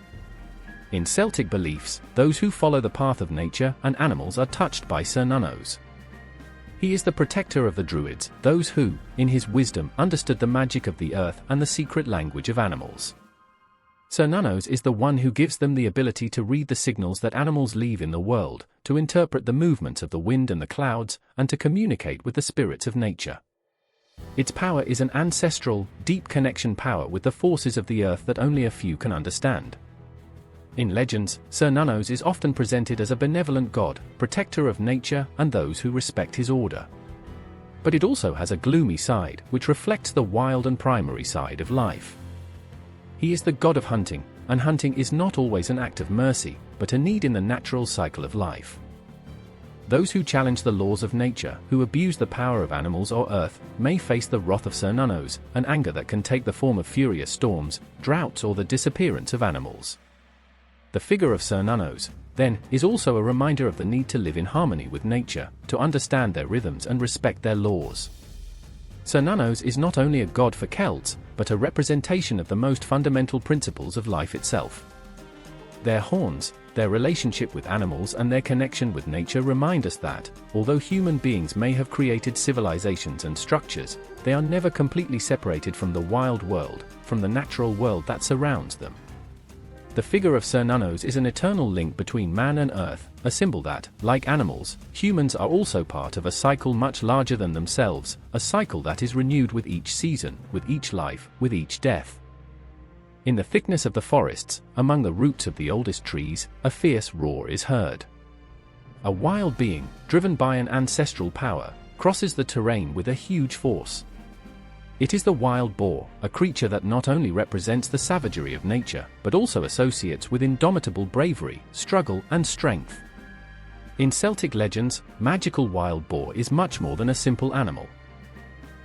In Celtic beliefs, those who follow the path of nature and animals are touched by Cernunnos. He is the protector of the Druids, those who, in his wisdom, understood the magic of the earth and the secret language of animals. Cernunnos is the one who gives them the ability to read the signals that animals leave in the world, to interpret the movements of the wind and the clouds, and to communicate with the spirits of nature. Its power is an ancestral, deep connection power with the forces of the earth that only a few can understand. In legends, Cernunnos is often presented as a benevolent god, protector of nature and those who respect his order. But it also has a gloomy side, which reflects the wild and primary side of life. He is the god of hunting, and hunting is not always an act of mercy, but a need in the natural cycle of life. Those who challenge the laws of nature, who abuse the power of animals or earth, may face the wrath of Cernunnos, an anger that can take the form of furious storms, droughts, or the disappearance of animals. The figure of Cernunnos, then, is also a reminder of the need to live in harmony with nature, to understand their rhythms and respect their laws. Cernunnos is not only a god for Celts, but a representation of the most fundamental principles of life itself. Their horns, their relationship with animals, and their connection with nature remind us that, although human beings may have created civilizations and structures, they are never completely separated from the wild world, from the natural world that surrounds them. The figure of Cernunnos is an eternal link between man and earth, a symbol that, like animals, humans are also part of a cycle much larger than themselves, a cycle that is renewed with each season, with each life, with each death. In the thickness of the forests, among the roots of the oldest trees, a fierce roar is heard. A wild being, driven by an ancestral power, crosses the terrain with a huge force. It is the wild boar, a creature that not only represents the savagery of nature, but also associates with indomitable bravery, struggle, and strength. In Celtic legends, magical wild boar is much more than a simple animal.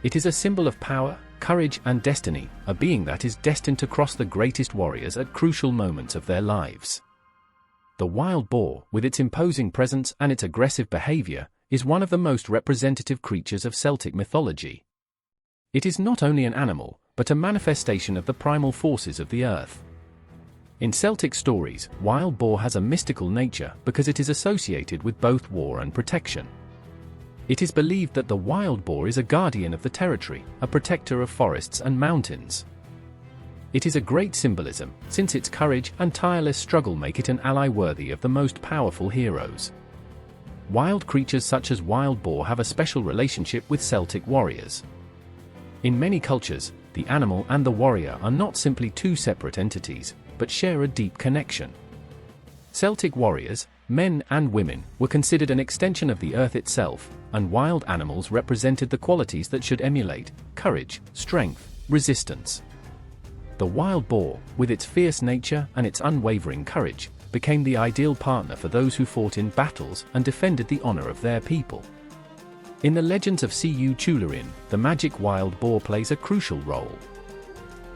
It is a symbol of power, courage, and destiny, a being that is destined to cross the greatest warriors at crucial moments of their lives. The wild boar, with its imposing presence and its aggressive behavior, is one of the most representative creatures of Celtic mythology. It is not only an animal, but a manifestation of the primal forces of the earth. In Celtic stories, wild boar has a mystical nature because it is associated with both war and protection. It is believed that the wild boar is a guardian of the territory, a protector of forests and mountains. It is a great symbolism, since its courage and tireless struggle make it an ally worthy of the most powerful heroes. wild creatures such as wild boar have a special relationship with Celtic warriors. In many cultures, the animal and the warrior are not simply two separate entities, but share a deep connection. Celtic warriors, men and women, were considered an extension of the earth itself, and wild animals represented the qualities that should emulate courage, strength, resistance. The wild boar, with its fierce nature and its unwavering courage, became the ideal partner for those who fought in battles and defended the honor of their people. In the legends of Cu Chulainn, the magic wild boar plays a crucial role.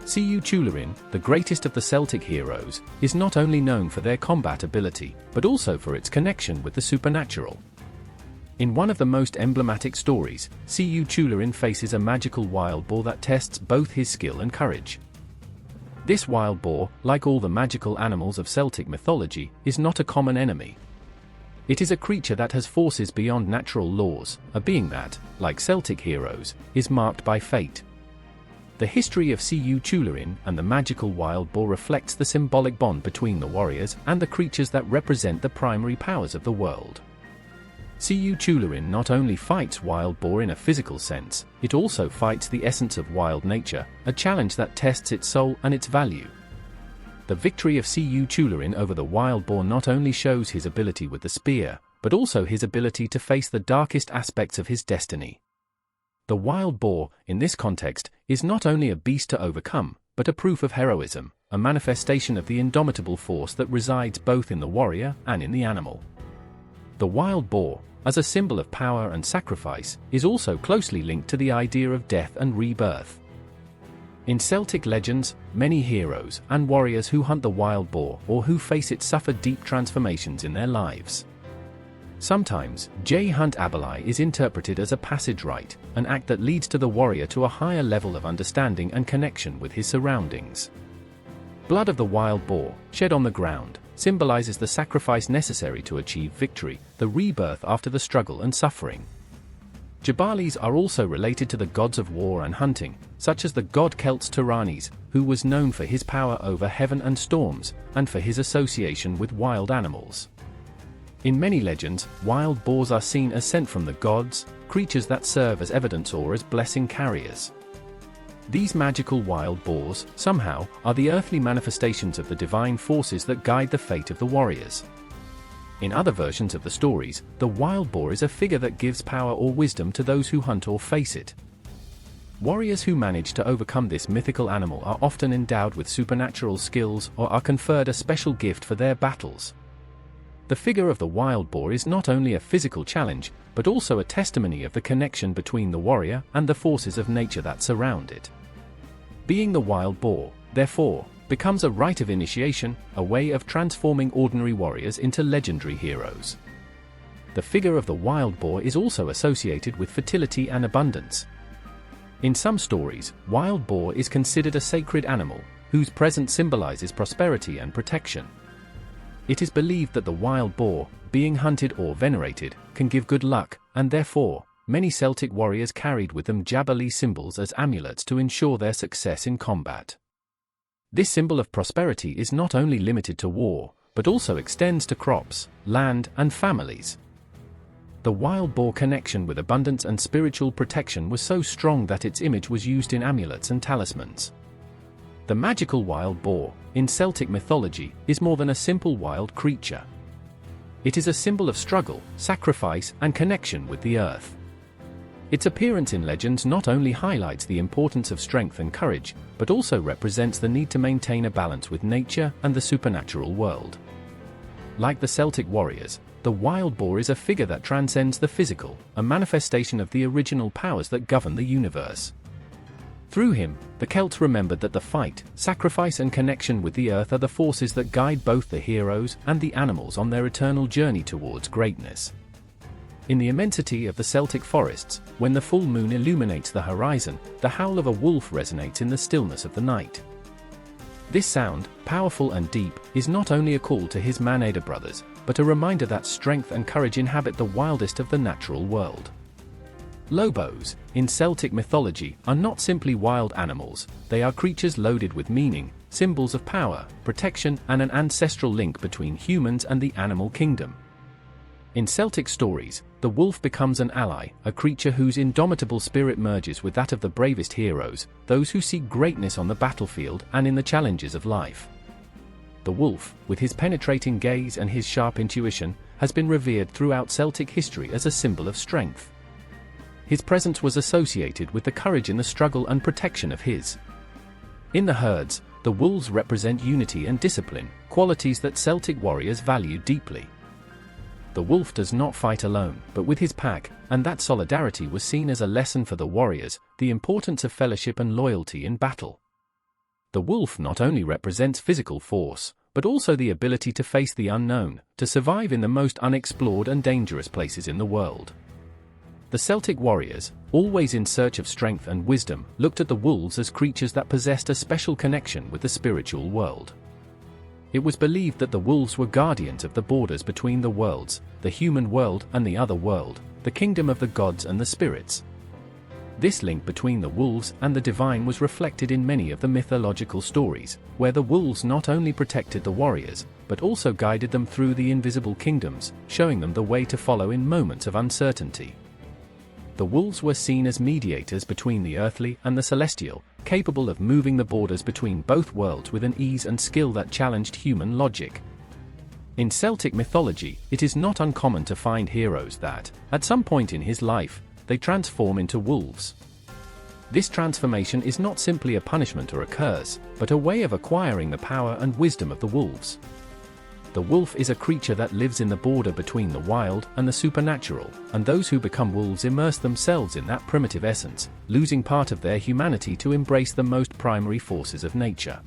Cu Chulainn, the greatest of the Celtic heroes, is not only known for their combat ability, but also for its connection with the supernatural. In one of the most emblematic stories, Cu Chulainn faces a magical wild boar that tests both his skill and courage. This wild boar, like all the magical animals of Celtic mythology, is not a common enemy. It is a creature that has forces beyond natural laws, a being that, like Celtic heroes, is marked by fate. The history of Cu Chulainn and the magical wild boar reflects the symbolic bond between the warriors and the creatures that represent the primary powers of the world. Cu Chulainn not only fights wild boar in a physical sense, it also fights the essence of wild nature, a challenge that tests its soul and its value. The victory of Cu Chulainn over the wild boar not only shows his ability with the spear, but also his ability to face the darkest aspects of his destiny. The wild boar, in this context, is not only a beast to overcome, but a proof of heroism, a manifestation of the indomitable force that resides both in the warrior and in the animal. The wild boar, as a symbol of power and sacrifice, is also closely linked to the idea of death and rebirth. In Celtic legends, many heroes and warriors who hunt the wild boar or who face it suffer deep transformations in their lives. Sometimes, Hunt Abalai is interpreted as a passage rite, an act that leads to the warrior to a higher level of understanding and connection with his surroundings. Blood of the wild boar, shed on the ground, symbolizes the sacrifice necessary to achieve victory, the rebirth after the struggle and suffering. Jabalis are also related to the gods of war and hunting, such as the god Celts Tyrannes, who was known for his power over heaven and storms, and for his association with wild animals. In many legends, wild boars are seen as sent from the gods, creatures that serve as evidence or as blessing carriers. These magical wild boars, somehow, are the earthly manifestations of the divine forces that guide the fate of the warriors. In other versions of the stories, the wild boar is a figure that gives power or wisdom to those who hunt or face it. Warriors who manage to overcome this mythical animal are often endowed with supernatural skills or are conferred a special gift for their battles. The figure of the wild boar is not only a physical challenge, but also a testimony of the connection between the warrior and the forces of nature that surround it. Being the wild boar, therefore, becomes a rite of initiation, a way of transforming ordinary warriors into legendary heroes. The figure of the wild boar is also associated with fertility and abundance. In some stories, wild boar is considered a sacred animal, whose presence symbolizes prosperity and protection. It is believed that the wild boar, being hunted or venerated, can give good luck, and therefore, many Celtic warriors carried with them Jabali symbols as amulets to ensure their success in combat. This symbol of prosperity is not only limited to war, but also extends to crops, land, and families. The wild boar connection with abundance and spiritual protection was so strong that its image was used in amulets and talismans. The magical wild boar, in Celtic mythology, is more than a simple wild creature. It is a symbol of struggle, sacrifice, and connection with the earth. Its appearance in legends not only highlights the importance of strength and courage, but also represents the need to maintain a balance with nature and the supernatural world. Like the Celtic warriors, the wild boar is a figure that transcends the physical, a manifestation of the original powers that govern the universe. Through him, the Celts remembered that the fight, sacrifice, and connection with the earth are the forces that guide both the heroes and the animals on their eternal journey towards greatness. In the immensity of the Celtic forests, when the full moon illuminates the horizon, the howl of a wolf resonates in the stillness of the night. This sound, powerful and deep, is not only a call to his Maneater brothers, but a reminder that strength and courage inhabit the wildest of the natural world. Lobos, in Celtic mythology, are not simply wild animals, they are creatures loaded with meaning, symbols of power, protection, and an ancestral link between humans and the animal kingdom. In Celtic stories, the wolf becomes an ally, a creature whose indomitable spirit merges with that of the bravest heroes, those who seek greatness on the battlefield and in the challenges of life. The wolf, with his penetrating gaze and his sharp intuition, has been revered throughout Celtic history as a symbol of strength. His presence was associated with the courage in the struggle and protection of his. In the herds, the wolves represent unity and discipline, qualities that Celtic warriors valued deeply. The wolf does not fight alone, but with his pack, and that solidarity was seen as a lesson for the warriors, the importance of fellowship and loyalty in battle. The wolf not only represents physical force, but also the ability to face the unknown, to survive in the most unexplored and dangerous places in the world. The Celtic warriors, always in search of strength and wisdom, looked at the wolves as creatures that possessed a special connection with the spiritual world. It was believed that the wolves were guardians of the borders between the worlds, the human world and the other world, the kingdom of the gods and the spirits. This link between the wolves and the divine was reflected in many of the mythological stories, where the wolves not only protected the warriors, but also guided them through the invisible kingdoms, showing them the way to follow in moments of uncertainty. The wolves were seen as mediators between the earthly and the celestial, capable of moving the borders between both worlds with an ease and skill that challenged human logic. In Celtic mythology, it is not uncommon to find heroes that, at some point in his life, they transform into wolves. This transformation is not simply a punishment or a curse, but a way of acquiring the power and wisdom of the wolves. The wolf is a creature that lives in the border between the wild and the supernatural, and those who become wolves immerse themselves in that primitive essence, losing part of their humanity to embrace the most primary forces of nature.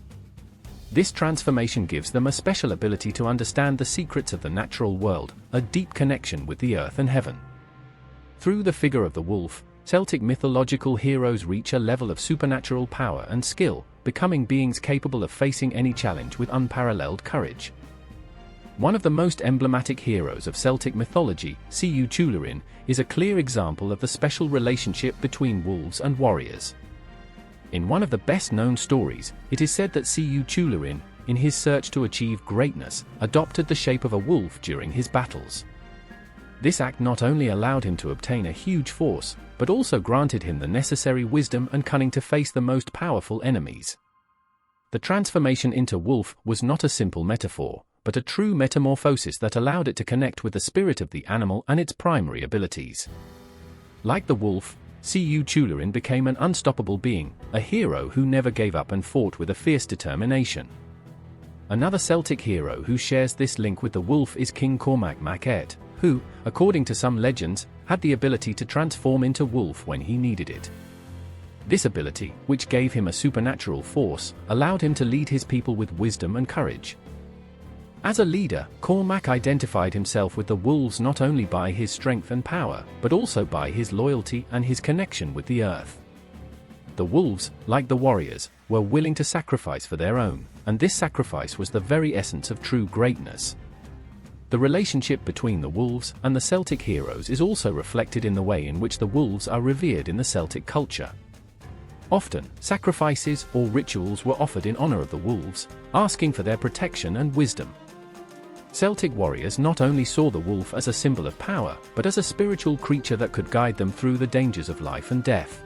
This transformation gives them a special ability to understand the secrets of the natural world, a deep connection with the earth and heaven. Through the figure of the wolf, Celtic mythological heroes reach a level of supernatural power and skill, becoming beings capable of facing any challenge with unparalleled courage. One of the most emblematic heroes of Celtic mythology, Ciú Chulainn, is a clear example of the special relationship between wolves and warriors. In one of the best-known stories, it is said that Ciú Chulainn, in his search to achieve greatness, adopted the shape of a wolf during his battles. This act not only allowed him to obtain a huge force, but also granted him the necessary wisdom and cunning to face the most powerful enemies. The transformation into wolf was not a simple metaphor, but a true metamorphosis that allowed it to connect with the spirit of the animal and its primary abilities. Like the wolf, Ciú Chulainn became an unstoppable being, a hero who never gave up and fought with a fierce determination. Another Celtic hero who shares this link with the wolf is King Cormac mac Airt, who, according to some legends, had the ability to transform into wolf when he needed it. This ability, which gave him a supernatural force, allowed him to lead his people with wisdom and courage. As a leader, Cormac identified himself with the wolves not only by his strength and power, but also by his loyalty and his connection with the earth. The wolves, like the warriors, were willing to sacrifice for their own, and this sacrifice was the very essence of true greatness. The relationship between the wolves and the Celtic heroes is also reflected in the way in which the wolves are revered in the Celtic culture. Often, sacrifices or rituals were offered in honor of the wolves, asking for their protection and wisdom. Celtic warriors not only saw the wolf as a symbol of power, but as a spiritual creature that could guide them through the dangers of life and death.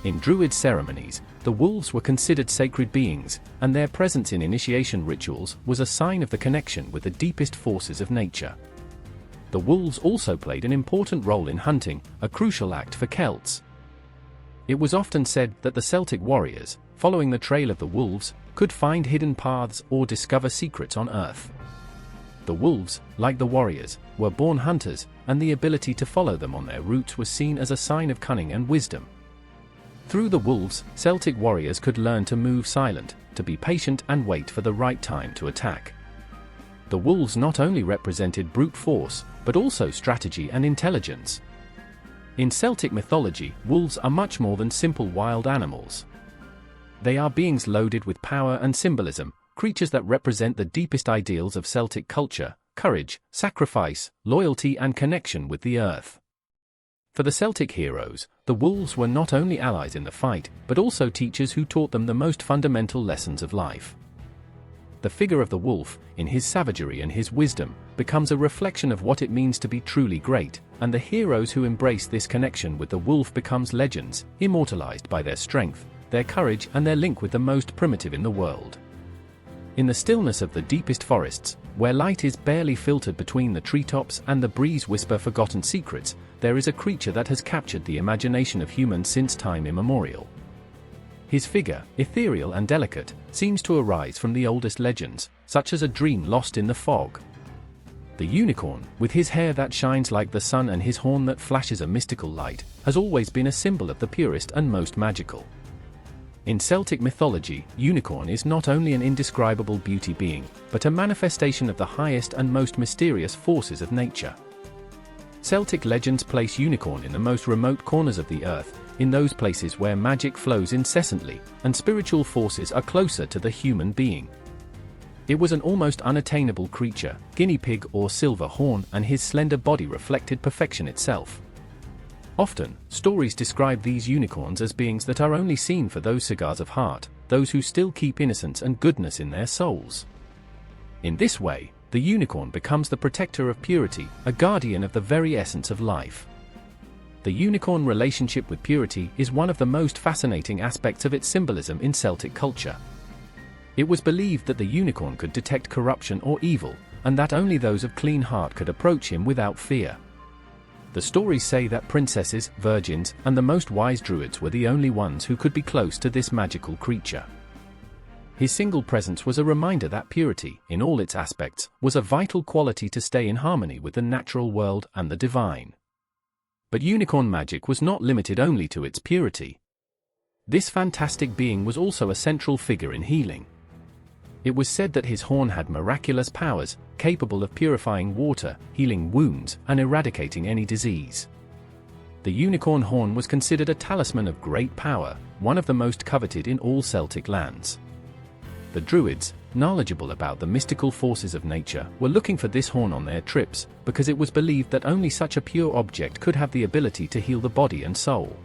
In Druid ceremonies, the wolves were considered sacred beings, and their presence in initiation rituals was a sign of the connection with the deepest forces of nature. The wolves also played an important role in hunting, a crucial act for Celts. It was often said that the Celtic warriors, following the trail of the wolves, could find hidden paths or discover secrets on Earth. The wolves, like the warriors, were born hunters, and the ability to follow them on their routes was seen as a sign of cunning and wisdom. Through the wolves, Celtic warriors could learn to move silent, to be patient and wait for the right time to attack. The wolves not only represented brute force, but also strategy and intelligence. In Celtic mythology, wolves are much more than simple wild animals. They are beings loaded with power and symbolism, creatures that represent the deepest ideals of Celtic culture: courage, sacrifice, loyalty and connection with the earth. For the Celtic heroes, the wolves were not only allies in the fight, but also teachers who taught them the most fundamental lessons of life. the figure of the wolf, in his savagery and his wisdom, becomes a reflection of what it means to be truly great, and the heroes who embrace this connection with the wolf becomes legends, immortalized by their strength, their courage and their link with the most primitive in the world. In the stillness of the deepest forests, where light is barely filtered between the treetops and the breeze whisper forgotten secrets, there is a creature that has captured the imagination of humans since time immemorial. His figure, ethereal and delicate, seems to arise from the oldest legends, such as a dream lost in the fog. The unicorn, with his hair that shines like the sun and his horn that flashes a mystical light, has always been a symbol of the purest and most magical. In Celtic mythology, unicorn is not only an indescribable beauty being, but a manifestation of the highest and most mysterious forces of nature. Celtic legends place unicorn in the most remote corners of the earth, in those places where magic flows incessantly, and spiritual forces are closer to the human being. It was an almost unattainable creature, guinea pig or silver horn, and his slender body reflected perfection itself. Often, stories describe these unicorns as beings that are only seen for those cigars of heart, those who still keep innocence and goodness in their souls. In this way, the unicorn becomes the protector of purity, a guardian of the very essence of life. The unicorn relationship with purity is one of the most fascinating aspects of its symbolism in Celtic culture. It was believed that the unicorn could detect corruption or evil, and that only those of clean heart could approach him without fear. The stories say that princesses, virgins, and the most wise druids were the only ones who could be close to this magical creature. His single presence was a reminder that purity, in all its aspects, was a vital quality to stay in harmony with the natural world and the divine. But unicorn magic was not limited only to its purity. This fantastic being was also a central figure in healing. It was said that his horn had miraculous powers, capable of purifying water, healing wounds, and eradicating any disease. The unicorn horn was considered a talisman of great power, one of the most coveted in all Celtic lands. The Druids, knowledgeable about the mystical forces of nature, were looking for this horn on their trips, because it was believed that only such a pure object could have the ability to heal the body and soul.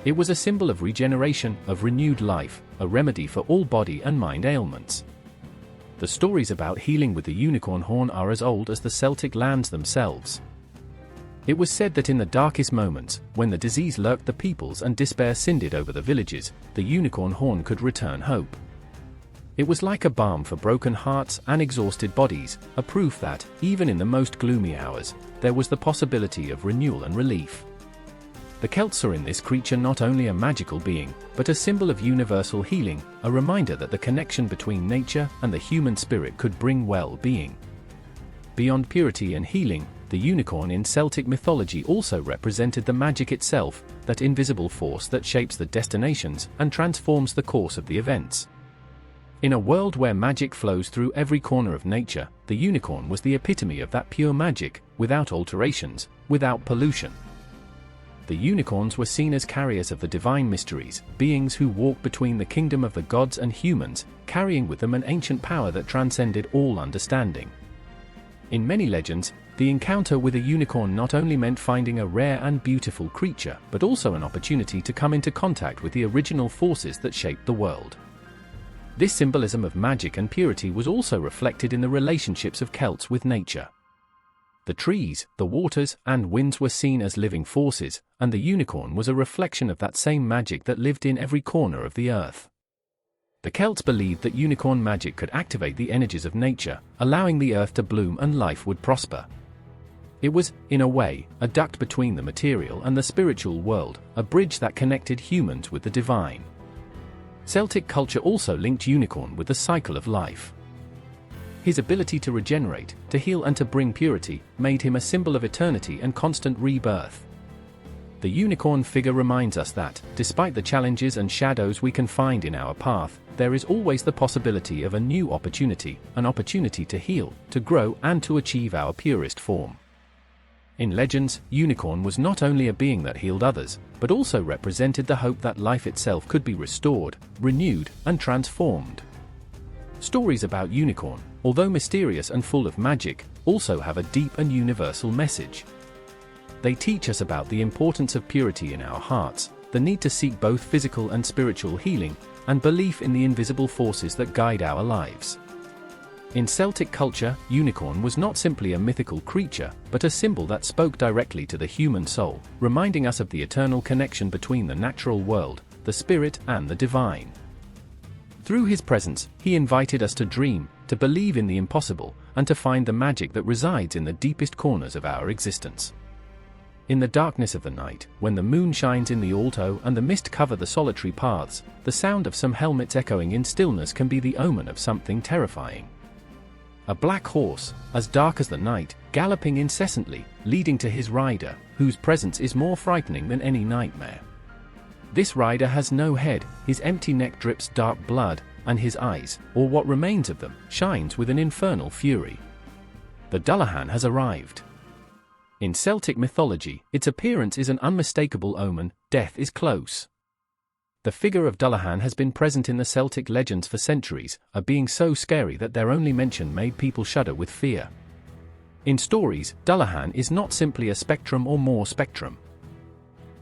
It was a symbol of regeneration, of renewed life, a remedy for all body and mind ailments. The stories about healing with the unicorn horn are as old as the Celtic lands themselves. It was said that in the darkest moments, when the disease lurked the peoples and despair cindered over the villages, the unicorn horn could return hope. It was like a balm for broken hearts and exhausted bodies, a proof that, even in the most gloomy hours, there was the possibility of renewal and relief. The Celts saw in this creature not only a magical being, but a symbol of universal healing, a reminder that the connection between nature and the human spirit could bring well-being. Beyond purity and healing, the unicorn in Celtic mythology also represented the magic itself, that invisible force that shapes the destinations and transforms the course of the events. In a world where magic flows through every corner of nature, the unicorn was the epitome of that pure magic, without alterations, without pollution. The unicorns were seen as carriers of the divine mysteries, beings who walk between the kingdom of the gods and humans, carrying with them an ancient power that transcended all understanding. In many legends, the encounter with a unicorn not only meant finding a rare and beautiful creature, but also an opportunity to come into contact with the original forces that shaped the world. This symbolism of magic and purity was also reflected in the relationships of Celts with nature. The trees, the waters, and winds were seen as living forces, and the unicorn was a reflection of that same magic that lived in every corner of the earth. The Celts believed that unicorn magic could activate the energies of nature, allowing the earth to bloom and life would prosper. It was, in a way, a duct between the material and the spiritual world, a bridge that connected humans with the divine. Celtic culture also linked unicorn with the cycle of life. His ability to regenerate, to heal and to bring purity, made him a symbol of eternity and constant rebirth. The unicorn figure reminds us that, despite the challenges and shadows we can find in our path, there is always the possibility of a new opportunity, an opportunity to heal, to grow and to achieve our purest form. In legends, unicorn was not only a being that healed others, but also represented the hope that life itself could be restored, renewed, and transformed. Stories about unicorn, although mysterious and full of magic, also have a deep and universal message. They teach us about the importance of purity in our hearts, the need to seek both physical and spiritual healing, and belief in the invisible forces that guide our lives. In Celtic culture, unicorn was not simply a mythical creature, but a symbol that spoke directly to the human soul, reminding us of the eternal connection between the natural world, the spirit, and the divine. Through his presence, he invited us to dream, to believe in the impossible, and to find the magic that resides in the deepest corners of our existence. In the darkness of the night, when the moon shines in the alto and the mist cover the solitary paths, the sound of some helmets echoing in stillness can be the omen of something terrifying. A black horse, as dark as the night, galloping incessantly, leading to his rider, whose presence is more frightening than any nightmare. This rider has no head, his empty neck drips dark blood, and his eyes, or what remains of them, shines with an infernal fury. The Dullahan has arrived. In Celtic mythology, its appearance is an unmistakable omen: death is close. The figure of Dullahan has been present in the Celtic legends for centuries, a being so scary that their only mention made people shudder with fear. In stories, Dullahan is not simply a spectrum or more spectrum.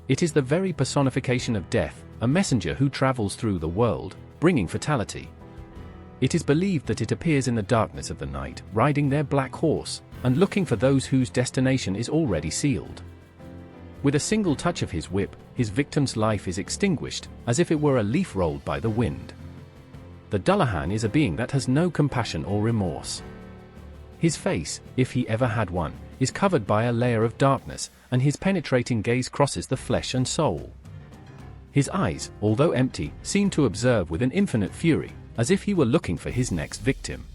It is the very personification of death, a messenger who travels through the world, bringing fatality. It is believed that it appears in the darkness of the night, riding their black horse, and looking for those whose destination is already sealed. With a single touch of his whip, his victim's life is extinguished, as if it were a leaf rolled by the wind. The Dullahan is a being that has no compassion or remorse. His face, if he ever had one, is covered by a layer of darkness, and his penetrating gaze crosses the flesh and soul. His eyes, although empty, seem to observe with an infinite fury, as if he were looking for his next victim.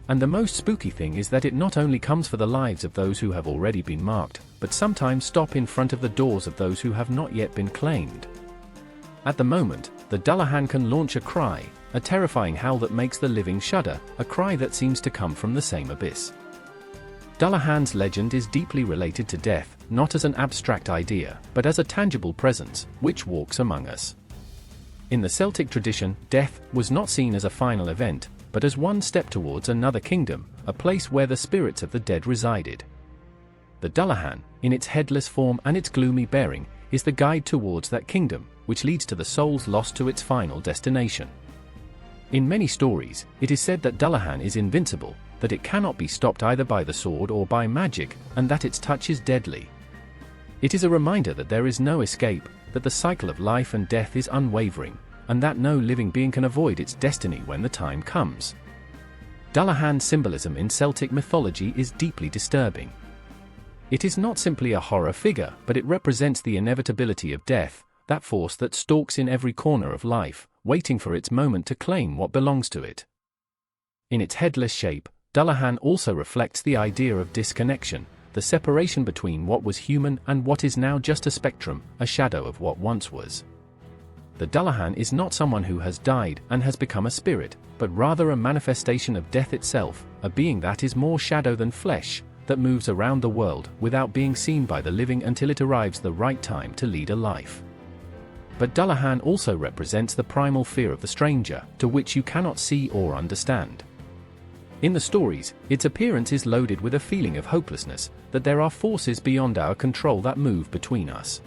And the most spooky thing is that it not only comes for the lives of those who have already been marked, but sometimes stop in front of the doors of those who have not yet been claimed. At the moment, the Dullahan can launch a cry, a terrifying howl that makes the living shudder, a cry that seems to come from the same abyss. Dullahan's legend is deeply related to death, not as an abstract idea, but as a tangible presence, which walks among us. In the Celtic tradition, death was not seen as a final event, but as one step towards another kingdom, a place where the spirits of the dead resided. The Dullahan, in its headless form and its gloomy bearing, is the guide towards that kingdom, which leads to the souls lost to its final destination. In many stories, it is said that Dullahan is invincible, that it cannot be stopped either by the sword or by magic, and that its touch is deadly. It is a reminder that there is no escape, that the cycle of life and death is unwavering, and that no living being can avoid its destiny when the time comes. Dullahan's symbolism in Celtic mythology is deeply disturbing. It is not simply a horror figure, but it represents the inevitability of death, that force that stalks in every corner of life, waiting for its moment to claim what belongs to it. In its headless shape, Dullahan also reflects the idea of disconnection, the separation between what was human and what is now just a spectrum, a shadow of what once was. The Dullahan is not someone who has died and has become a spirit, but rather a manifestation of death itself, a being that is more shadow than flesh, that moves around the world without being seen by the living until it arrives the right time to lead a life. But Dullahan also represents the primal fear of the stranger, to which you cannot see or understand. In the stories, its appearance is loaded with a feeling of hopelessness, that there are forces beyond our control that move between us.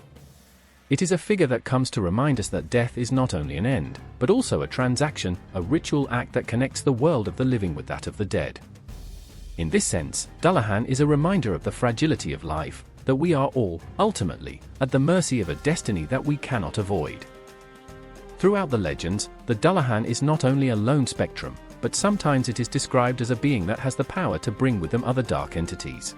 It is a figure that comes to remind us that death is not only an end, but also a transaction, a ritual act that connects the world of the living with that of the dead. In this sense, Dullahan is a reminder of the fragility of life, that we are all, ultimately, at the mercy of a destiny that we cannot avoid. Throughout the legends, the Dullahan is not only a lone spectrum, but sometimes it is described as a being that has the power to bring with them other dark entities.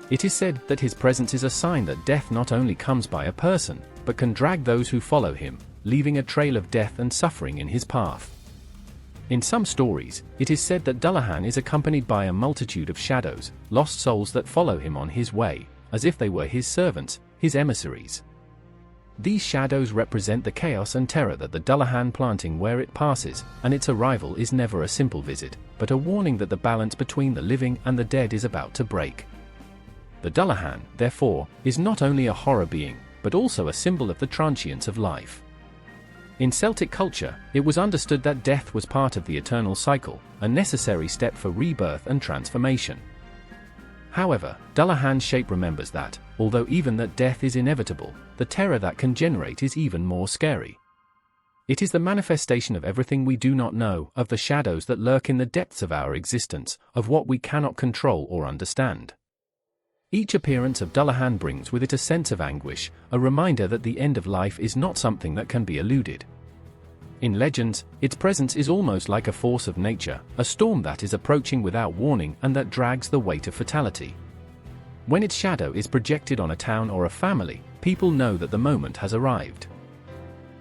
It is said that his presence is a sign that death not only comes by a person, but can drag those who follow him, leaving a trail of death and suffering in his path. In some stories, it is said that Dullahan is accompanied by a multitude of shadows, lost souls that follow him on his way, as if they were his servants, his emissaries. These shadows represent the chaos and terror that the Dullahan planting where it passes, and its arrival is never a simple visit, but a warning that the balance between the living and the dead is about to break. The Dullahan, therefore, is not only a horror being, but also a symbol of the transience of life. In Celtic culture, it was understood that death was part of the eternal cycle, a necessary step for rebirth and transformation. However, Dullahan's shape remembers that, although even that death is inevitable, the terror that can generate is even more scary. It is the manifestation of everything we do not know, of the shadows that lurk in the depths of our existence, of what we cannot control or understand. Each appearance of Dullahan brings with it a sense of anguish, a reminder that the end of life is not something that can be eluded. In legends, its presence is almost like a force of nature, a storm that is approaching without warning and that drags the weight of fatality. When its shadow is projected on a town or a family, people know that the moment has arrived.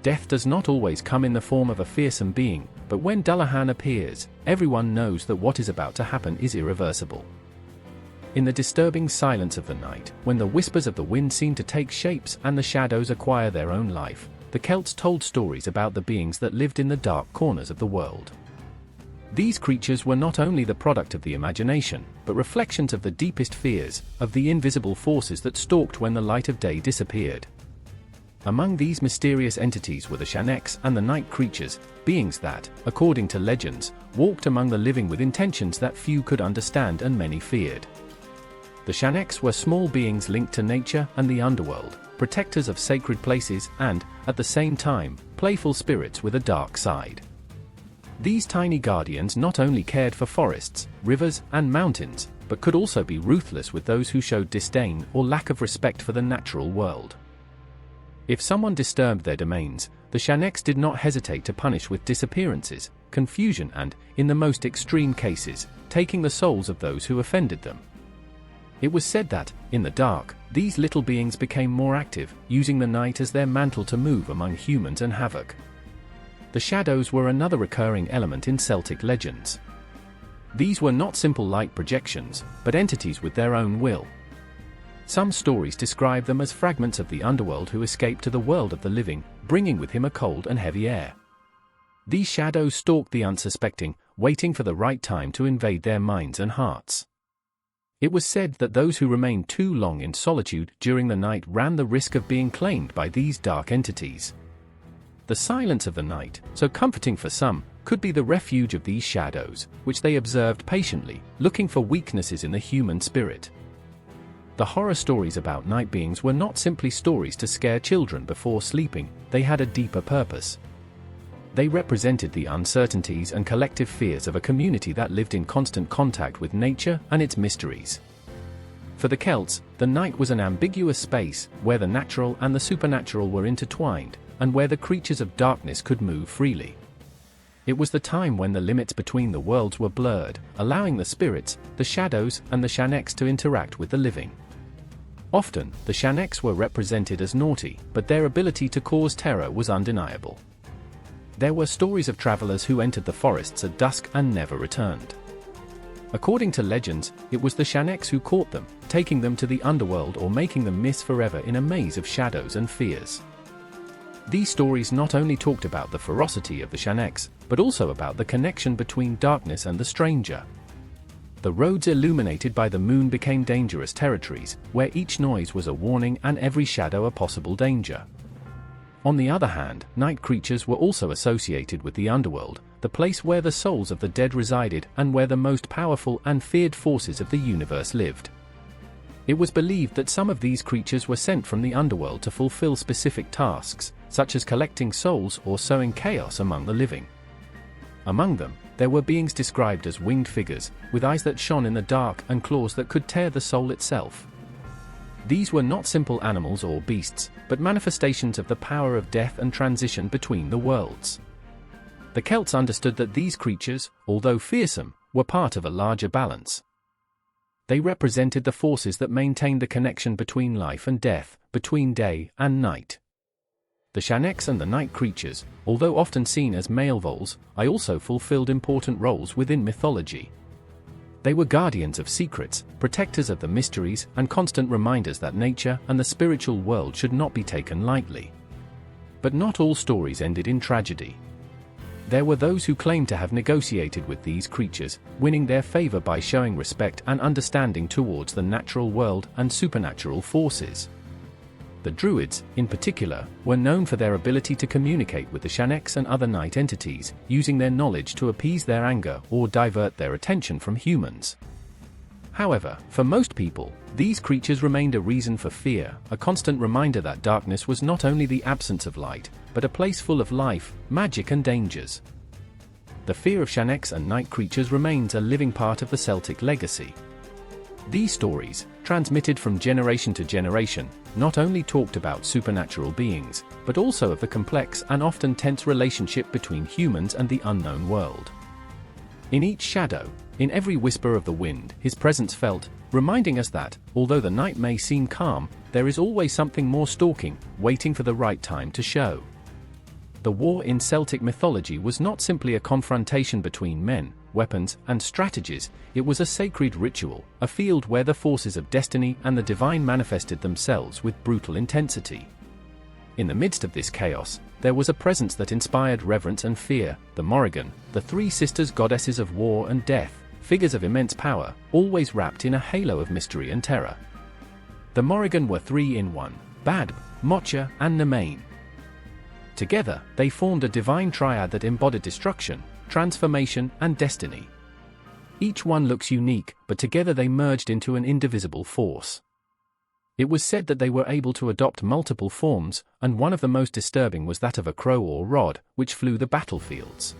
Death does not always come in the form of a fearsome being, but when Dullahan appears, everyone knows that what is about to happen is irreversible. In the disturbing silence of the night, when the whispers of the wind seem to take shapes and the shadows acquire their own life, the Celts told stories about the beings that lived in the dark corners of the world. These creatures were not only the product of the imagination, but reflections of the deepest fears, of the invisible forces that stalked when the light of day disappeared. Among these mysterious entities were the Shaneks and the night creatures, beings that, according to legends, walked among the living with intentions that few could understand and many feared. The Shaneks were small beings linked to nature and the underworld, protectors of sacred places and, at the same time, playful spirits with a dark side. These tiny guardians not only cared for forests, rivers, and mountains, but could also be ruthless with those who showed disdain or lack of respect for the natural world. If someone disturbed their domains, the Shaneks did not hesitate to punish with disappearances, confusion and, in the most extreme cases, taking the souls of those who offended them. It was said that, in the dark, these little beings became more active, using the night as their mantle to move among humans and havoc. The shadows were another recurring element in Celtic legends. These were not simple light projections, but entities with their own will. Some stories describe them as fragments of the underworld who escaped to the world of the living, bringing with him a cold and heavy air. These shadows stalked the unsuspecting, waiting for the right time to invade their minds and hearts. It was said that those who remained too long in solitude during the night ran the risk of being claimed by these dark entities. The silence of the night, so comforting for some, could be the refuge of these shadows, which they observed patiently, looking for weaknesses in the human spirit. The horror stories about night beings were not simply stories to scare children before sleeping, they had a deeper purpose. They represented the uncertainties and collective fears of a community that lived in constant contact with nature and its mysteries. For the Celts, the night was an ambiguous space, where the natural and the supernatural were intertwined, and where the creatures of darkness could move freely. It was the time when the limits between the worlds were blurred, allowing the spirits, the shadows, and the Shaneks to interact with the living. Often, the Shaneks were represented as naughty, but their ability to cause terror was undeniable. There were stories of travelers who entered the forests at dusk and never returned. According to legends, it was the Shaneks who caught them, taking them to the underworld or making them miss forever in a maze of shadows and fears. These stories not only talked about the ferocity of the Shaneks, but also about the connection between darkness and the stranger. The roads illuminated by the moon became dangerous territories, where each noise was a warning and every shadow a possible danger. On the other hand, night creatures were also associated with the underworld, the place where the souls of the dead resided and where the most powerful and feared forces of the universe lived. It was believed that some of these creatures were sent from the underworld to fulfill specific tasks, such as collecting souls or sowing chaos among the living. Among them, there were beings described as winged figures, with eyes that shone in the dark and claws that could tear the soul itself. These were not simple animals or beasts, but manifestations of the power of death and transition between the worlds. The Celts understood that these creatures, although fearsome, were part of a larger balance. They represented the forces that maintained the connection between life and death, between day and night. The Shaneks and the night creatures, although often seen as male voles, also fulfilled important roles within mythology. They were guardians of secrets, protectors of the mysteries, and constant reminders that nature and the spiritual world should not be taken lightly. But not all stories ended in tragedy. There were those who claimed to have negotiated with these creatures, winning their favor by showing respect and understanding towards the natural world and supernatural forces. The Druids, in particular, were known for their ability to communicate with the Shaneks and other night entities, using their knowledge to appease their anger or divert their attention from humans. However, for most people, these creatures remained a reason for fear, a constant reminder that darkness was not only the absence of light, but a place full of life, magic and dangers. The fear of Shanneks and night creatures remains a living part of the Celtic legacy. These stories, transmitted from generation to generation, not only talked about supernatural beings, but also of the complex and often tense relationship between humans and the unknown world. In each shadow, in every whisper of the wind, his presence felt, reminding us that, although the night may seem calm, there is always something more stalking, waiting for the right time to show. The war in Celtic mythology was not simply a confrontation between men, weapons, and strategies, it was a sacred ritual, a field where the forces of destiny and the divine manifested themselves with brutal intensity. In the midst of this chaos, there was a presence that inspired reverence and fear, the Morrigan, the three sisters goddesses of war and death, figures of immense power, always wrapped in a halo of mystery and terror. The Morrigan were three in one, Badb, Mocha, and Nemain. Together, they formed a divine triad that embodied destruction, transformation, and destiny. Each one looks unique, but together they merged into an indivisible force. It was said that they were able to adopt multiple forms, and one of the most disturbing was that of a crow or rod, which flew the battlefields.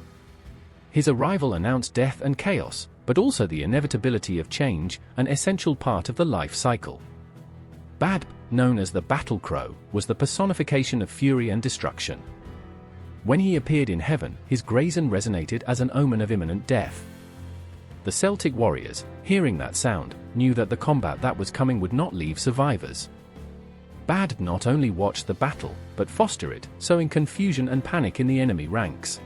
His arrival announced death and chaos, but also the inevitability of change, an essential part of the life cycle. Badb, known as the Battle Crow, was the personification of fury and destruction. When he appeared in heaven, his brazen resonated as an omen of imminent death. The Celtic warriors, hearing that sound, knew that the combat that was coming would not leave survivors. Badb not only watched the battle, but fostered it, sowing confusion and panic in the enemy ranks.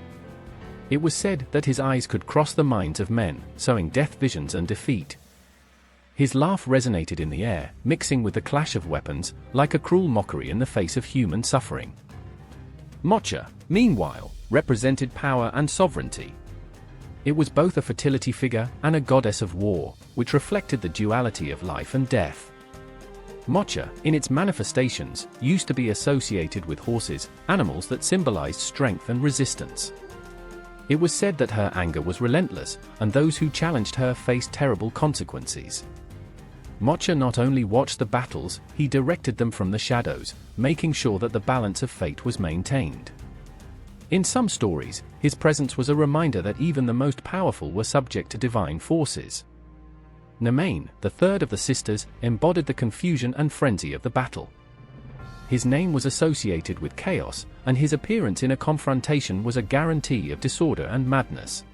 It was said that his eyes could cross the minds of men, sowing death visions and defeat. His laugh resonated in the air, mixing with the clash of weapons, like a cruel mockery in the face of human suffering. Mocha, meanwhile, represented power and sovereignty. It was both a fertility figure and a goddess of war, which reflected the duality of life and death. Mocha, in its manifestations, used to be associated with horses, animals that symbolized strength and resistance. It was said that her anger was relentless, and those who challenged her faced terrible consequences. Mocha not only watched the battles, he directed them from the shadows, making sure that the balance of fate was maintained. In some stories, his presence was a reminder that even the most powerful were subject to divine forces. Nemain, the third of the sisters, embodied the confusion and frenzy of the battle. His name was associated with chaos, and his appearance in a confrontation was a guarantee of disorder and madness.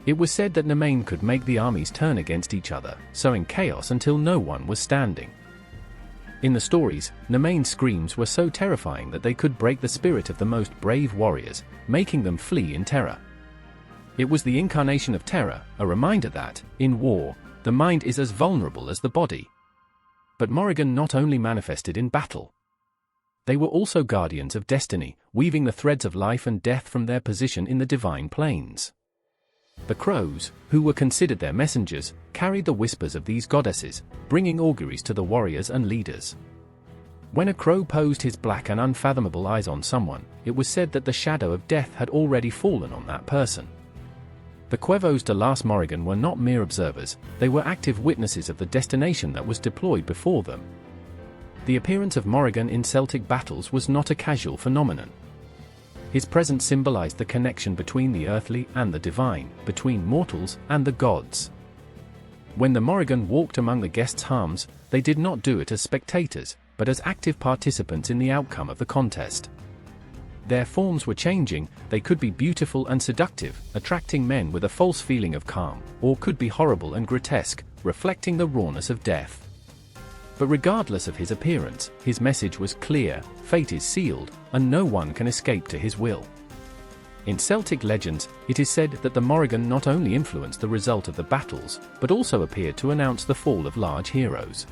It was said that Nemain could make the armies turn against each other, sowing chaos until no one was standing. In the stories, Nemain's screams were so terrifying that they could break the spirit of the most brave warriors, making them flee in terror. It was the incarnation of terror, a reminder that, in war, the mind is as vulnerable as the body. But Morrigan not only manifested in battle. They were also guardians of destiny, weaving the threads of life and death from their position in the divine planes. The crows, who were considered their messengers, carried the whispers of these goddesses, bringing auguries to the warriors and leaders. When a crow posed his black and unfathomable eyes on someone, it was said that the shadow of death had already fallen on that person. The Cuervos de las Morrigan were not mere observers, they were active witnesses of the destination that was deployed before them. The appearance of Morrigan in Celtic battles was not a casual phenomenon. His presence symbolized the connection between the earthly and the divine, between mortals and the gods. When the Morrigan walked among the guests' harms, they did not do it as spectators, but as active participants in the outcome of the contest. Their forms were changing, they could be beautiful and seductive, attracting men with a false feeling of calm, or could be horrible and grotesque, reflecting the rawness of death. But regardless of his appearance, his message was clear: fate is sealed, and no one can escape to his will. In Celtic legends, it is said that the Morrigan not only influenced the result of the battles, but also appeared to announce the fall of large heroes.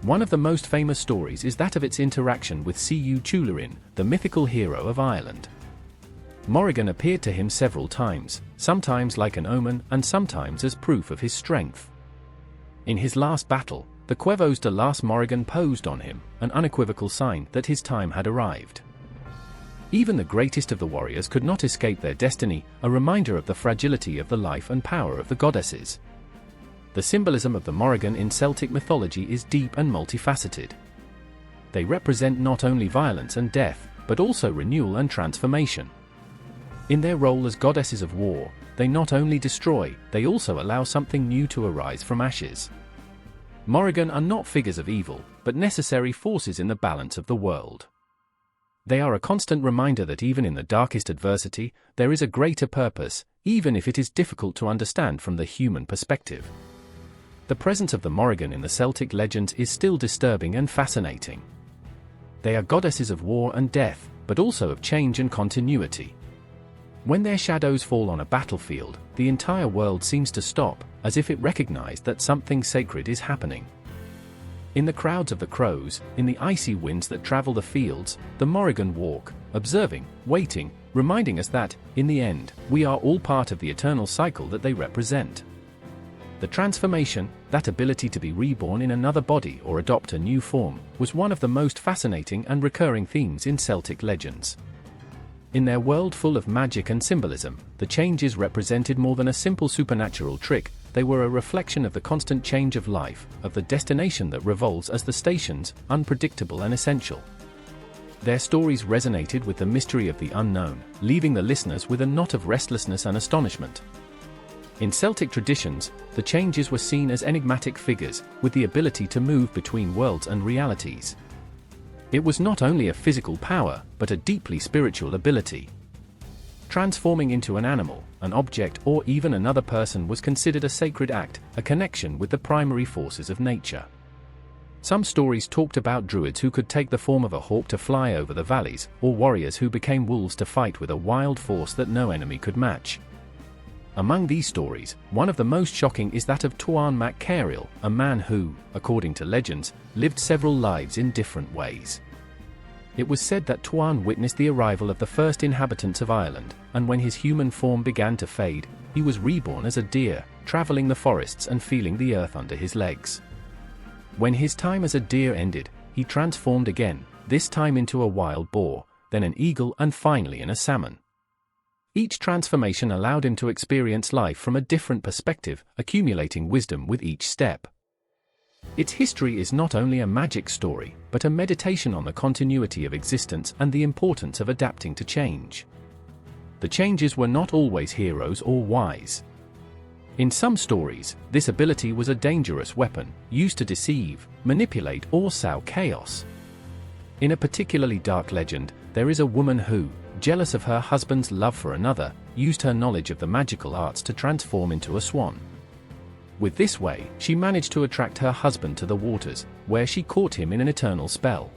One of the most famous stories is that of its interaction with Cu Chulainn, the mythical hero of Ireland. Morrigan appeared to him several times, sometimes like an omen and sometimes as proof of his strength. In his last battle, the Cuervos de las Morrigan posed on him, an unequivocal sign that his time had arrived. Even the greatest of the warriors could not escape their destiny, a reminder of the fragility of the life and power of the goddesses. The symbolism of the Morrigan in Celtic mythology is deep and multifaceted. They represent not only violence and death, but also renewal and transformation. In their role as goddesses of war, they not only destroy, they also allow something new to arise from ashes. Morrigan are not figures of evil, but necessary forces in the balance of the world. They are a constant reminder that even in the darkest adversity, there is a greater purpose, even if it is difficult to understand from the human perspective. The presence of the Morrigan in the Celtic legends is still disturbing and fascinating. They are goddesses of war and death, but also of change and continuity. When their shadows fall on a battlefield, the entire world seems to stop, as if it recognized that something sacred is happening. In the crowds of the crows, in the icy winds that travel the fields, the Morrigan walk, observing, waiting, reminding us that, in the end, we are all part of the eternal cycle that they represent. The transformation, that ability to be reborn in another body or adopt a new form, was one of the most fascinating and recurring themes in Celtic legends. In their world full of magic and symbolism, the changes represented more than a simple supernatural trick. They were a reflection of the constant change of life, of the destination that revolves as the stations, unpredictable and essential. Their stories resonated with the mystery of the unknown, leaving the listeners with a knot of restlessness and astonishment. In Celtic traditions, the changes were seen as enigmatic figures, with the ability to move between worlds and realities. It was not only a physical power, but a deeply spiritual ability. Transforming into an animal, an object, or even another person was considered a sacred act, a connection with the primary forces of nature. Some stories talked about druids who could take the form of a hawk to fly over the valleys, or warriors who became wolves to fight with a wild force that no enemy could match. Among these stories, one of the most shocking is that of Tuan mac Cairill, a man who, according to legends, lived several lives in different ways. It was said that Tuan witnessed the arrival of the first inhabitants of Ireland, and when his human form began to fade, he was reborn as a deer, traveling the forests and feeling the earth under his legs. When his time as a deer ended, he transformed again, this time into a wild boar, then an eagle and finally in a salmon. Each transformation allowed him to experience life from a different perspective, accumulating wisdom with each step. Its history is not only a magic story, but a meditation on the continuity of existence and the importance of adapting to change. The changes were not always heroes or wise. In some stories, this ability was a dangerous weapon, used to deceive, manipulate, or sow chaos. In a particularly dark legend, there is a woman who, jealous of her husband's love for another, used her knowledge of the magical arts to transform into a swan. With this way, she managed to attract her husband to the waters, where she caught him in an eternal spell.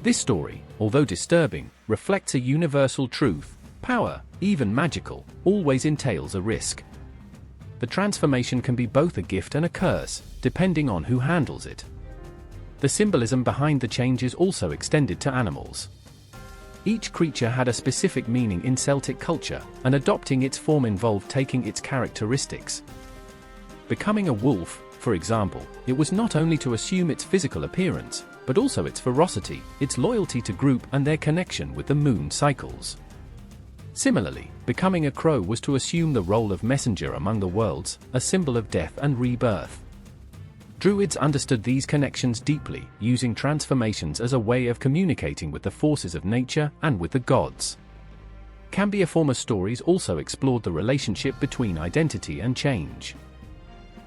This story, although disturbing, reflects a universal truth: power, even magical, always entails a risk. The transformation can be both a gift and a curse, depending on who handles it. The symbolism behind the changes also extended to animals. Each creature had a specific meaning in Celtic culture, and adopting its form involved taking its characteristics. Becoming a wolf, for example, it was not only to assume its physical appearance, but also its ferocity, its loyalty to group and their connection with the moon cycles. Similarly, becoming a crow was to assume the role of messenger among the worlds, a symbol of death and rebirth. Druids understood these connections deeply, using transformations as a way of communicating with the forces of nature and with the gods. Cambia stories also explored the relationship between identity and change.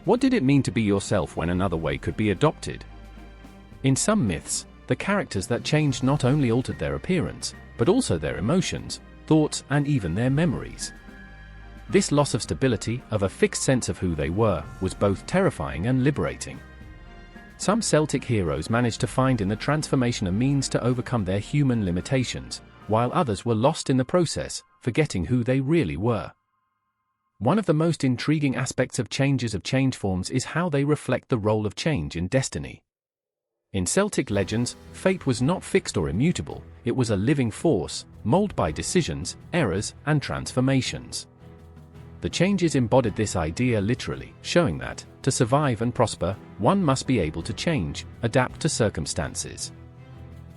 What did it mean to be yourself when another way could be adopted? In some myths, the characters that changed not only altered their appearance, but also their emotions, thoughts, and even their memories. This loss of stability, of a fixed sense of who they were, was both terrifying and liberating. Some Celtic heroes managed to find in the transformation a means to overcome their human limitations, while others were lost in the process, forgetting who they really were. One of the most intriguing aspects of changes of change forms is how they reflect the role of change in destiny. In Celtic legends, fate was not fixed or immutable, it was a living force, molded by decisions, errors, and transformations. The changes embodied this idea literally, showing that, to survive and prosper, one must be able to change, adapt to circumstances.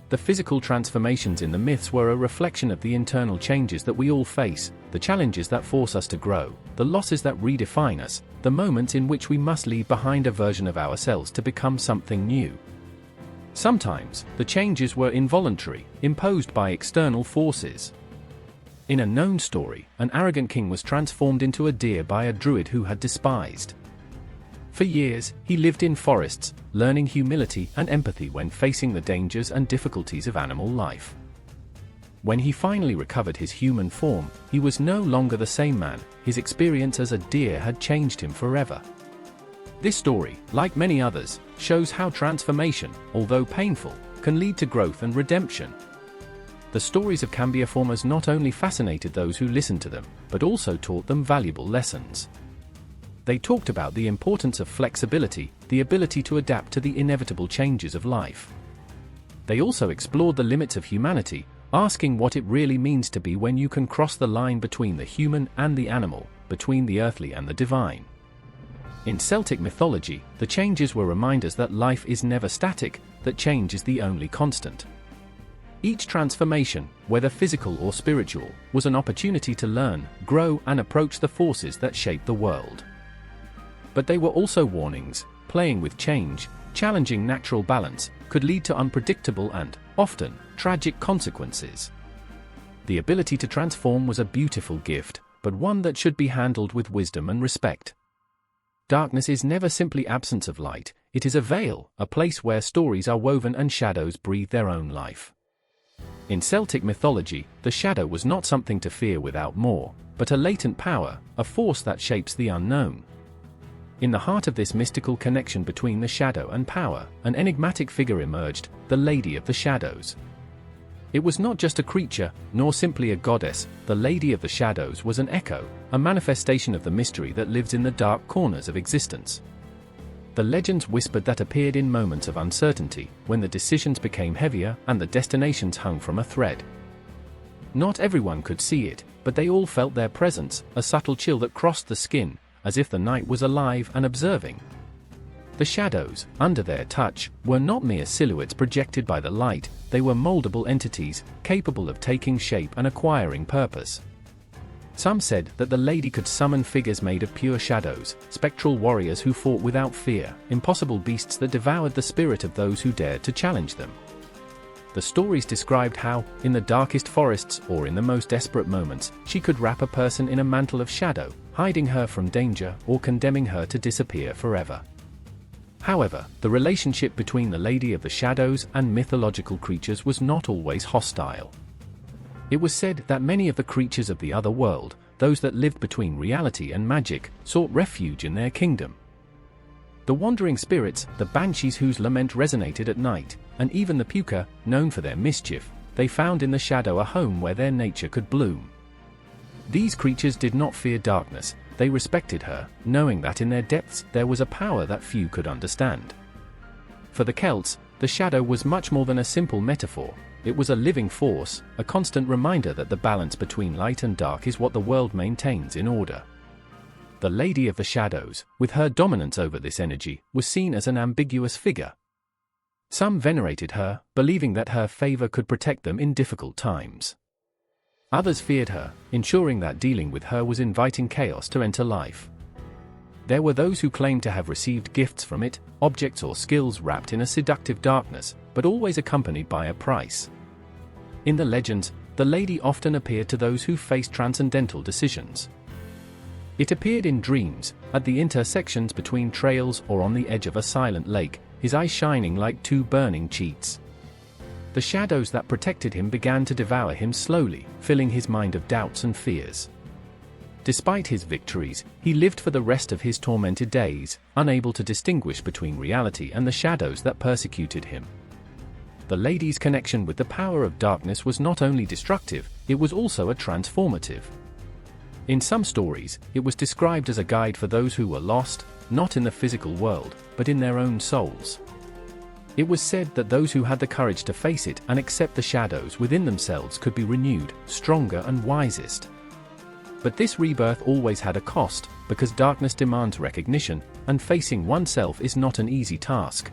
The physical transformations in the myths were a reflection of the internal changes that we all face, the challenges that force us to grow, the losses that redefine us, the moments in which we must leave behind a version of ourselves to become something new. Sometimes, the changes were involuntary, imposed by external forces. In a known story, an arrogant king was transformed into a deer by a druid who had despised. For years, he lived in forests, learning humility and empathy when facing the dangers and difficulties of animal life. When he finally recovered his human form, he was no longer the same man. His experience as a deer had changed him forever. This story, like many others, shows how transformation, although painful, can lead to growth and redemption. The stories of Cambiaformas not only fascinated those who listened to them, but also taught them valuable lessons. They talked about the importance of flexibility, the ability to adapt to the inevitable changes of life. They also explored the limits of humanity, asking what it really means to be when you can cross the line between the human and the animal, between the earthly and the divine. In Celtic mythology, the changes were reminders that life is never static, that change is the only constant. Each transformation, whether physical or spiritual, was an opportunity to learn, grow, and approach the forces that shape the world. But they were also warnings. Playing with change, challenging natural balance, could lead to unpredictable and, often, tragic consequences. The ability to transform was a beautiful gift, but one that should be handled with wisdom and respect. Darkness is never simply absence of light, it is a veil, a place where stories are woven and shadows breathe their own life. In Celtic mythology, the shadow was not something to fear without more, but a latent power, a force that shapes the unknown. In the heart of this mystical connection between the shadow and power, an enigmatic figure emerged, the Lady of the Shadows. It was not just a creature, nor simply a goddess. The Lady of the Shadows was an echo, a manifestation of the mystery that lives in the dark corners of existence. The legends whispered that appeared in moments of uncertainty, when the decisions became heavier and the destinations hung from a thread. Not everyone could see it, but they all felt their presence, a subtle chill that crossed the skin, as if the night was alive and observing. The shadows, under their touch, were not mere silhouettes projected by the light, they were moldable entities, capable of taking shape and acquiring purpose. Some said that the lady could summon figures made of pure shadows, spectral warriors who fought without fear, impossible beasts that devoured the spirit of those who dared to challenge them. The stories described how, in the darkest forests or in the most desperate moments, she could wrap a person in a mantle of shadow, hiding her from danger or condemning her to disappear forever. However, the relationship between the Lady of the Shadows and mythological creatures was not always hostile. It was said that many of the creatures of the other world, those that lived between reality and magic, sought refuge in their kingdom. The wandering spirits, the banshees whose lament resonated at night, and even the Púca, known for their mischief, they found in the shadow a home where their nature could bloom. These creatures did not fear darkness, they respected her, knowing that in their depths there was a power that few could understand. For the Celts, the shadow was much more than a simple metaphor. It was a living force, a constant reminder that the balance between light and dark is what the world maintains in order. The Lady of the Shadows, with her dominance over this energy, was seen as an ambiguous figure. Some venerated her, believing that her favor could protect them in difficult times. Others feared her, ensuring that dealing with her was inviting chaos to enter life. There were those who claimed to have received gifts from it, objects or skills wrapped in a seductive darkness, but always accompanied by a price. In the legends, the lady often appeared to those who faced transcendental decisions. It appeared in dreams, at the intersections between trails or on the edge of a silent lake, his eyes shining like two burning cheats. The shadows that protected him began to devour him slowly, filling his mind of doubts and fears. Despite his victories, he lived for the rest of his tormented days, unable to distinguish between reality and the shadows that persecuted him. The lady's connection with the power of darkness was not only destructive, it was also a transformative. In some stories, it was described as a guide for those who were lost, not in the physical world, but in their own souls. It was said that those who had the courage to face it and accept the shadows within themselves could be renewed, stronger and wisest. But this rebirth always had a cost, because darkness demands recognition, and facing oneself is not an easy task.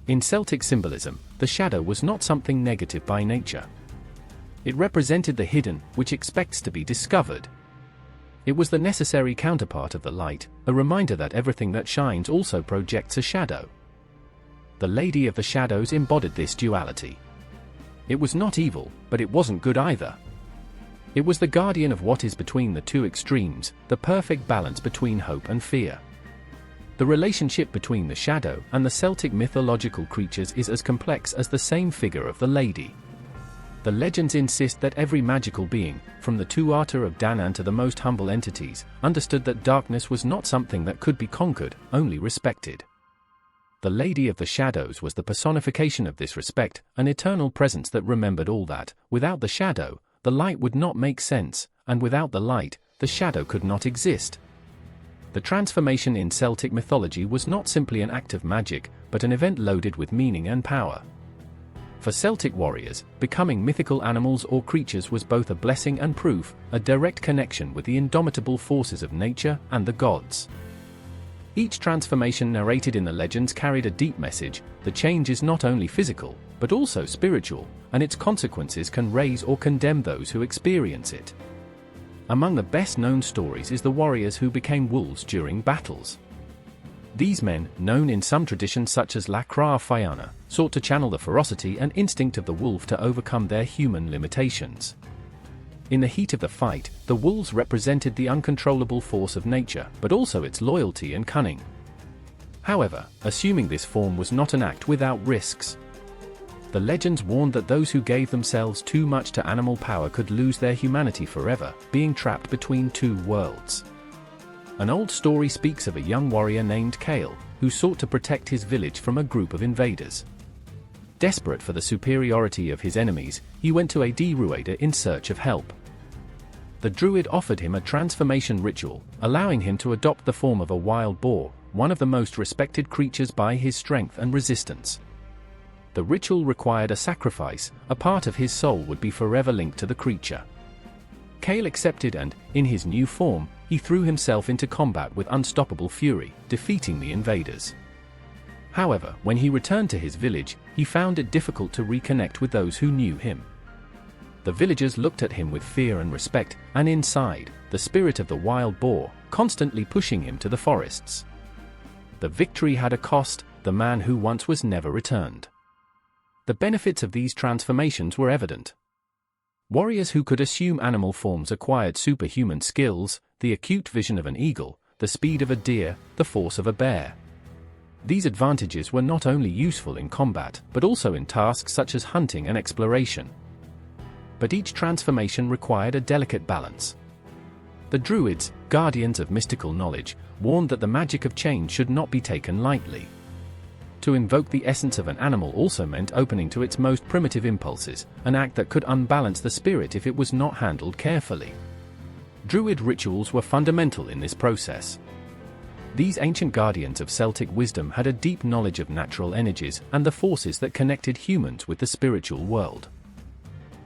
In Celtic symbolism, the the shadow was not something negative by nature. It represented the hidden, which expects to be discovered. It was the necessary counterpart of the light, a reminder that everything that shines also projects a shadow. The Lady of the Shadows embodied this duality. It was not evil, but it wasn't good either. It was the guardian of what is between the two extremes, the perfect balance between hope and fear. The relationship between the shadow and the Celtic mythological creatures is as complex as the same figure of the lady. The legends insist that every magical being, from the Tuatha of Danann to the most humble entities, understood that darkness was not something that could be conquered, only respected. The Lady of the Shadows was the personification of this respect, an eternal presence that remembered all that, without the shadow, the light would not make sense, and without the light, the shadow could not exist. The transformation in Celtic mythology was not simply an act of magic, but an event loaded with meaning and power. For Celtic warriors, becoming mythical animals or creatures was both a blessing and proof, a direct connection with the indomitable forces of nature and the gods. Each transformation narrated in the legends carried a deep message: the change is not only physical, but also spiritual, and its consequences can raise or condemn those who experience it. Among the best-known stories is the warriors who became wolves during battles. These men, known in some traditions such as La Craa Fianna, sought to channel the ferocity and instinct of the wolf to overcome their human limitations. In the heat of the fight, the wolves represented the uncontrollable force of nature, but also its loyalty and cunning. However, assuming this form was not an act without risks. The legends warned that those who gave themselves too much to animal power could lose their humanity forever, being trapped between two worlds. An old story speaks of a young warrior named Cale, who sought to protect his village from a group of invaders. Desperate for the superiority of his enemies, he went to a druid in search of help. The druid offered him a transformation ritual, allowing him to adopt the form of a wild boar, one of the most respected creatures by his strength and resistance. The ritual required a sacrifice, a part of his soul would be forever linked to the creature. Cale accepted and, in his new form, he threw himself into combat with unstoppable fury, defeating the invaders. However, when he returned to his village, he found it difficult to reconnect with those who knew him. The villagers looked at him with fear and respect, and inside, the spirit of the wild boar, constantly pushing him to the forests. The victory had a cost: the man who once was never returned. The benefits of these transformations were evident. Warriors who could assume animal forms acquired superhuman skills, the acute vision of an eagle, the speed of a deer, the force of a bear. These advantages were not only useful in combat, but also in tasks such as hunting and exploration. But each transformation required a delicate balance. The Druids, guardians of mystical knowledge, warned that the magic of change should not be taken lightly. To invoke the essence of an animal also meant opening to its most primitive impulses, an act that could unbalance the spirit if it was not handled carefully. Druid rituals were fundamental in this process. These ancient guardians of Celtic wisdom had a deep knowledge of natural energies and the forces that connected humans with the spiritual world.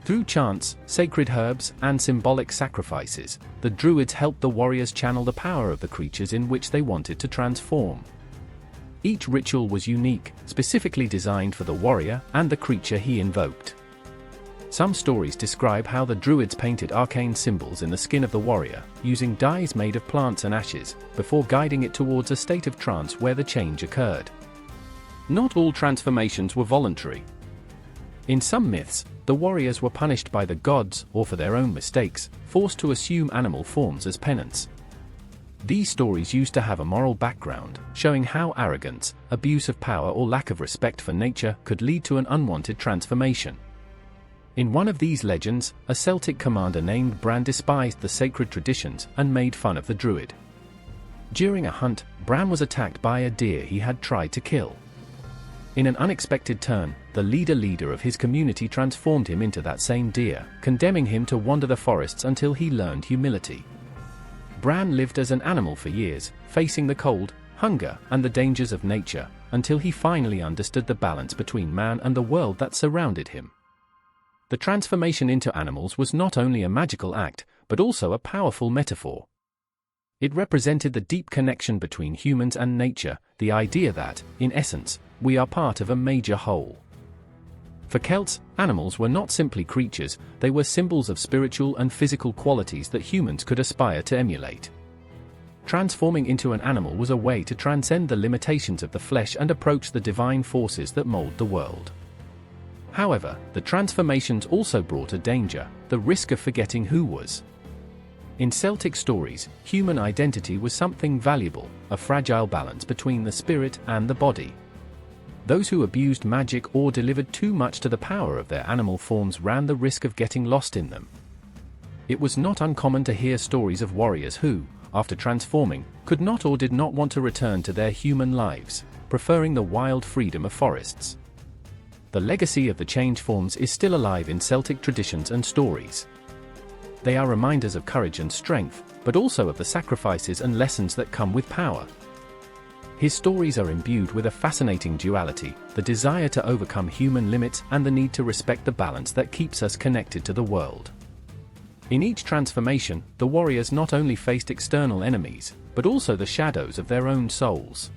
Through chants, sacred herbs, and symbolic sacrifices, the Druids helped the warriors channel the power of the creatures in which they wanted to transform. Each ritual was unique, specifically designed for the warrior and the creature he invoked. Some stories describe how the Druids painted arcane symbols in the skin of the warrior, using dyes made of plants and ashes, before guiding it towards a state of trance where the change occurred. Not all transformations were voluntary. In some myths, the warriors were punished by the gods, or for their own mistakes, forced to assume animal forms as penance. These stories used to have a moral background, showing how arrogance, abuse of power or lack of respect for nature could lead to an unwanted transformation. In one of these legends, a Celtic commander named Bran despised the sacred traditions and made fun of the druid. During a hunt, Bran was attacked by a deer he had tried to kill. In an unexpected turn, the leader of his community transformed him into that same deer, condemning him to wander the forests until he learned humility. Bran lived as an animal for years, facing the cold, hunger, and the dangers of nature, until he finally understood the balance between man and the world that surrounded him. The transformation into animals was not only a magical act, but also a powerful metaphor. It represented the deep connection between humans and nature, the idea that, in essence, we are part of a major whole. For Celts, animals were not simply creatures, they were symbols of spiritual and physical qualities that humans could aspire to emulate. Transforming into an animal was a way to transcend the limitations of the flesh and approach the divine forces that mold the world. However, the transformations also brought a danger, the risk of forgetting who was. In Celtic stories, human identity was something valuable, a fragile balance between the spirit and the body. Those who abused magic or delivered too much to the power of their animal forms ran the risk of getting lost in them. It was not uncommon to hear stories of warriors who, after transforming, could not or did not want to return to their human lives, preferring the wild freedom of forests. The legacy of the change forms is still alive in Celtic traditions and stories. They are reminders of courage and strength, but also of the sacrifices and lessons that come with power. His stories are imbued with a fascinating duality, the desire to overcome human limits and the need to respect the balance that keeps us connected to the world. In each transformation, the warriors not only faced external enemies, but also the shadows of their own souls.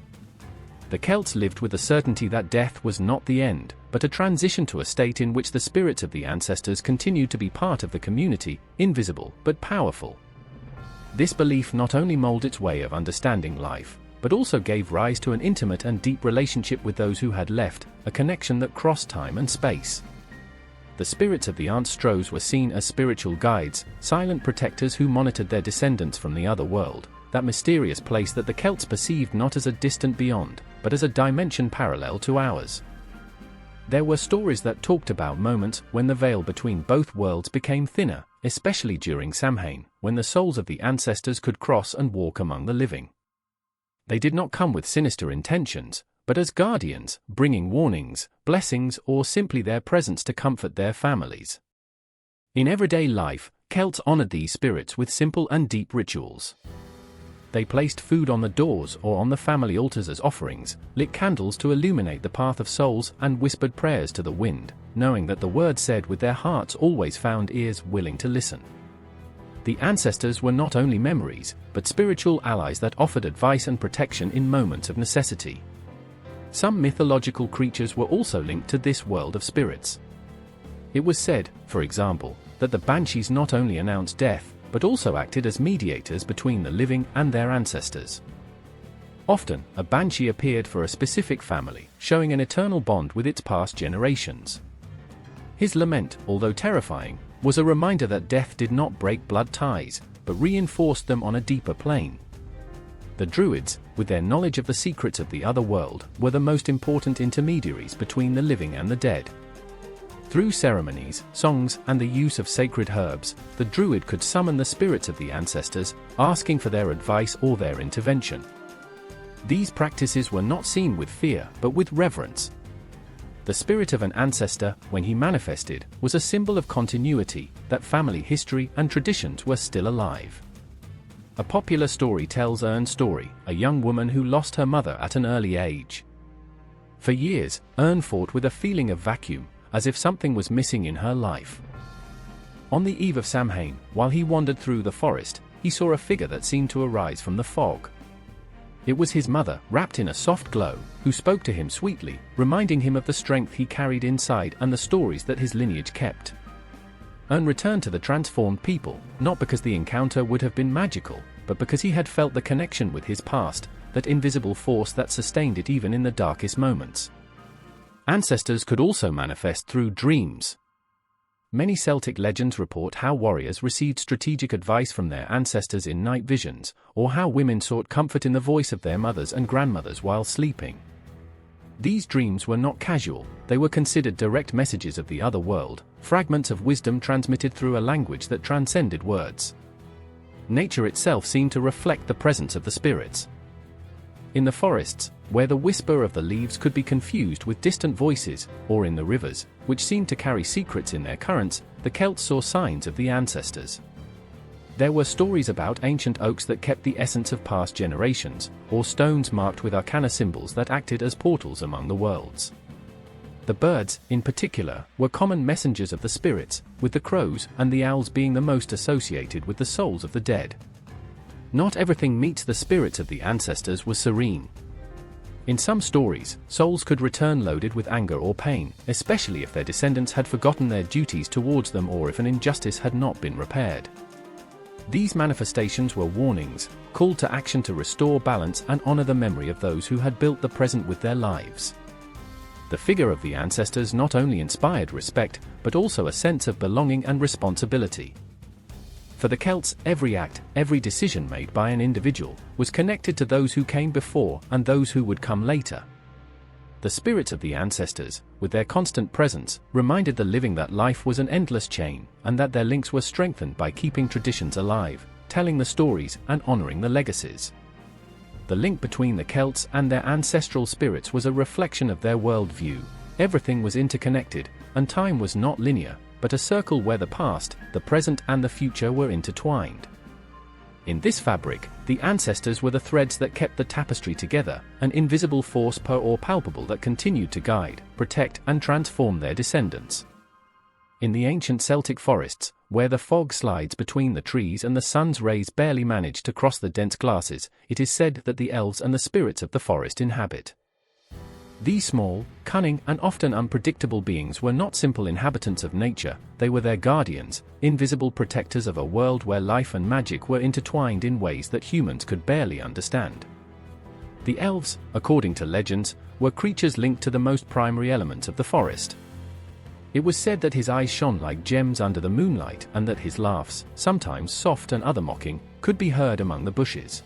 The Celts lived with the certainty that death was not the end, but a transition to a state in which the spirits of the ancestors continued to be part of the community, invisible but powerful. This belief not only molded its way of understanding life, but also gave rise to an intimate and deep relationship with those who had left, a connection that crossed time and space. The spirits of the ancestors were seen as spiritual guides, silent protectors who monitored their descendants from the other world, that mysterious place that the Celts perceived not as a distant beyond, but as a dimension parallel to ours. There were stories that talked about moments when the veil between both worlds became thinner, especially during Samhain, when the souls of the ancestors could cross and walk among the living. They did not come with sinister intentions, but as guardians, bringing warnings, blessings, or simply their presence to comfort their families. In everyday life, Celts honored these spirits with simple and deep rituals. They placed food on the doors or on the family altars as offerings, lit candles to illuminate the path of souls, and whispered prayers to the wind, knowing that the words said with their hearts always found ears willing to listen. The ancestors were not only memories, but spiritual allies that offered advice and protection in moments of necessity. Some mythological creatures were also linked to this world of spirits. It was said, for example, that the Banshees not only announced death, but also acted as mediators between the living and their ancestors. Often, a Banshee appeared for a specific family, showing an eternal bond with its past generations. His lament, although terrifying, was a reminder that death did not break blood ties, but reinforced them on a deeper plane. The Druids, with their knowledge of the secrets of the other world, were the most important intermediaries between the living and the dead. Through ceremonies, songs, and the use of sacred herbs, the Druid could summon the spirits of the ancestors, asking for their advice or their intervention. These practices were not seen with fear, but with reverence. The spirit of an ancestor, when he manifested, was a symbol of continuity, that family history and traditions were still alive. A popular story tells Ern's story, a young woman who lost her mother at an early age. For years, Ern fought with a feeling of vacuum, as if something was missing in her life. On the eve of Samhain, while he wandered through the forest, he saw a figure that seemed to arise from the fog. It was his mother, wrapped in a soft glow, who spoke to him sweetly, reminding him of the strength he carried inside and the stories that his lineage kept. Ern returned to the transformed people, not because the encounter would have been magical, but because he had felt the connection with his past, that invisible force that sustained it even in the darkest moments. Ancestors could also manifest through dreams. Many Celtic legends report how warriors received strategic advice from their ancestors in night visions, or how women sought comfort in the voice of their mothers and grandmothers while sleeping. These dreams were not casual, they were considered direct messages of the other world, fragments of wisdom transmitted through a language that transcended words. Nature itself seemed to reflect the presence of the spirits. In the forests, where the whisper of the leaves could be confused with distant voices, or in the rivers, which seemed to carry secrets in their currents, the Celts saw signs of the ancestors. There were stories about ancient oaks that kept the essence of past generations, or stones marked with arcana symbols that acted as portals among the worlds. The birds, in particular, were common messengers of the spirits, with the crows and the owls being the most associated with the souls of the dead. Not everything meets the spirits of the ancestors was serene. In some stories, souls could return loaded with anger or pain, especially if their descendants had forgotten their duties towards them or if an injustice had not been repaired. These manifestations were warnings, called to action to restore balance and honor the memory of those who had built the present with their lives. The figure of the ancestors not only inspired respect, but also a sense of belonging and responsibility. For the Celts, every act, every decision made by an individual, was connected to those who came before and those who would come later. The spirits of the ancestors, with their constant presence, reminded the living that life was an endless chain, and that their links were strengthened by keeping traditions alive, telling the stories, and honoring the legacies. The link between the Celts and their ancestral spirits was a reflection of their worldview. Everything was interconnected, and time was not linear, but a circle where the past, the present and the future were intertwined. In this fabric, the ancestors were the threads that kept the tapestry together, an invisible force or palpable that continued to guide, protect and transform their descendants. In the ancient Celtic forests, where the fog slides between the trees and the sun's rays barely manage to cross the dense grasses, it is said that the elves and the spirits of the forest inhabit. These small, cunning, and often unpredictable beings were not simple inhabitants of nature, they were their guardians, invisible protectors of a world where life and magic were intertwined in ways that humans could barely understand. The elves, according to legends, were creatures linked to the most primary elements of the forest. It was said that his eyes shone like gems under the moonlight and that his laughs, sometimes soft and other mocking, could be heard among the bushes.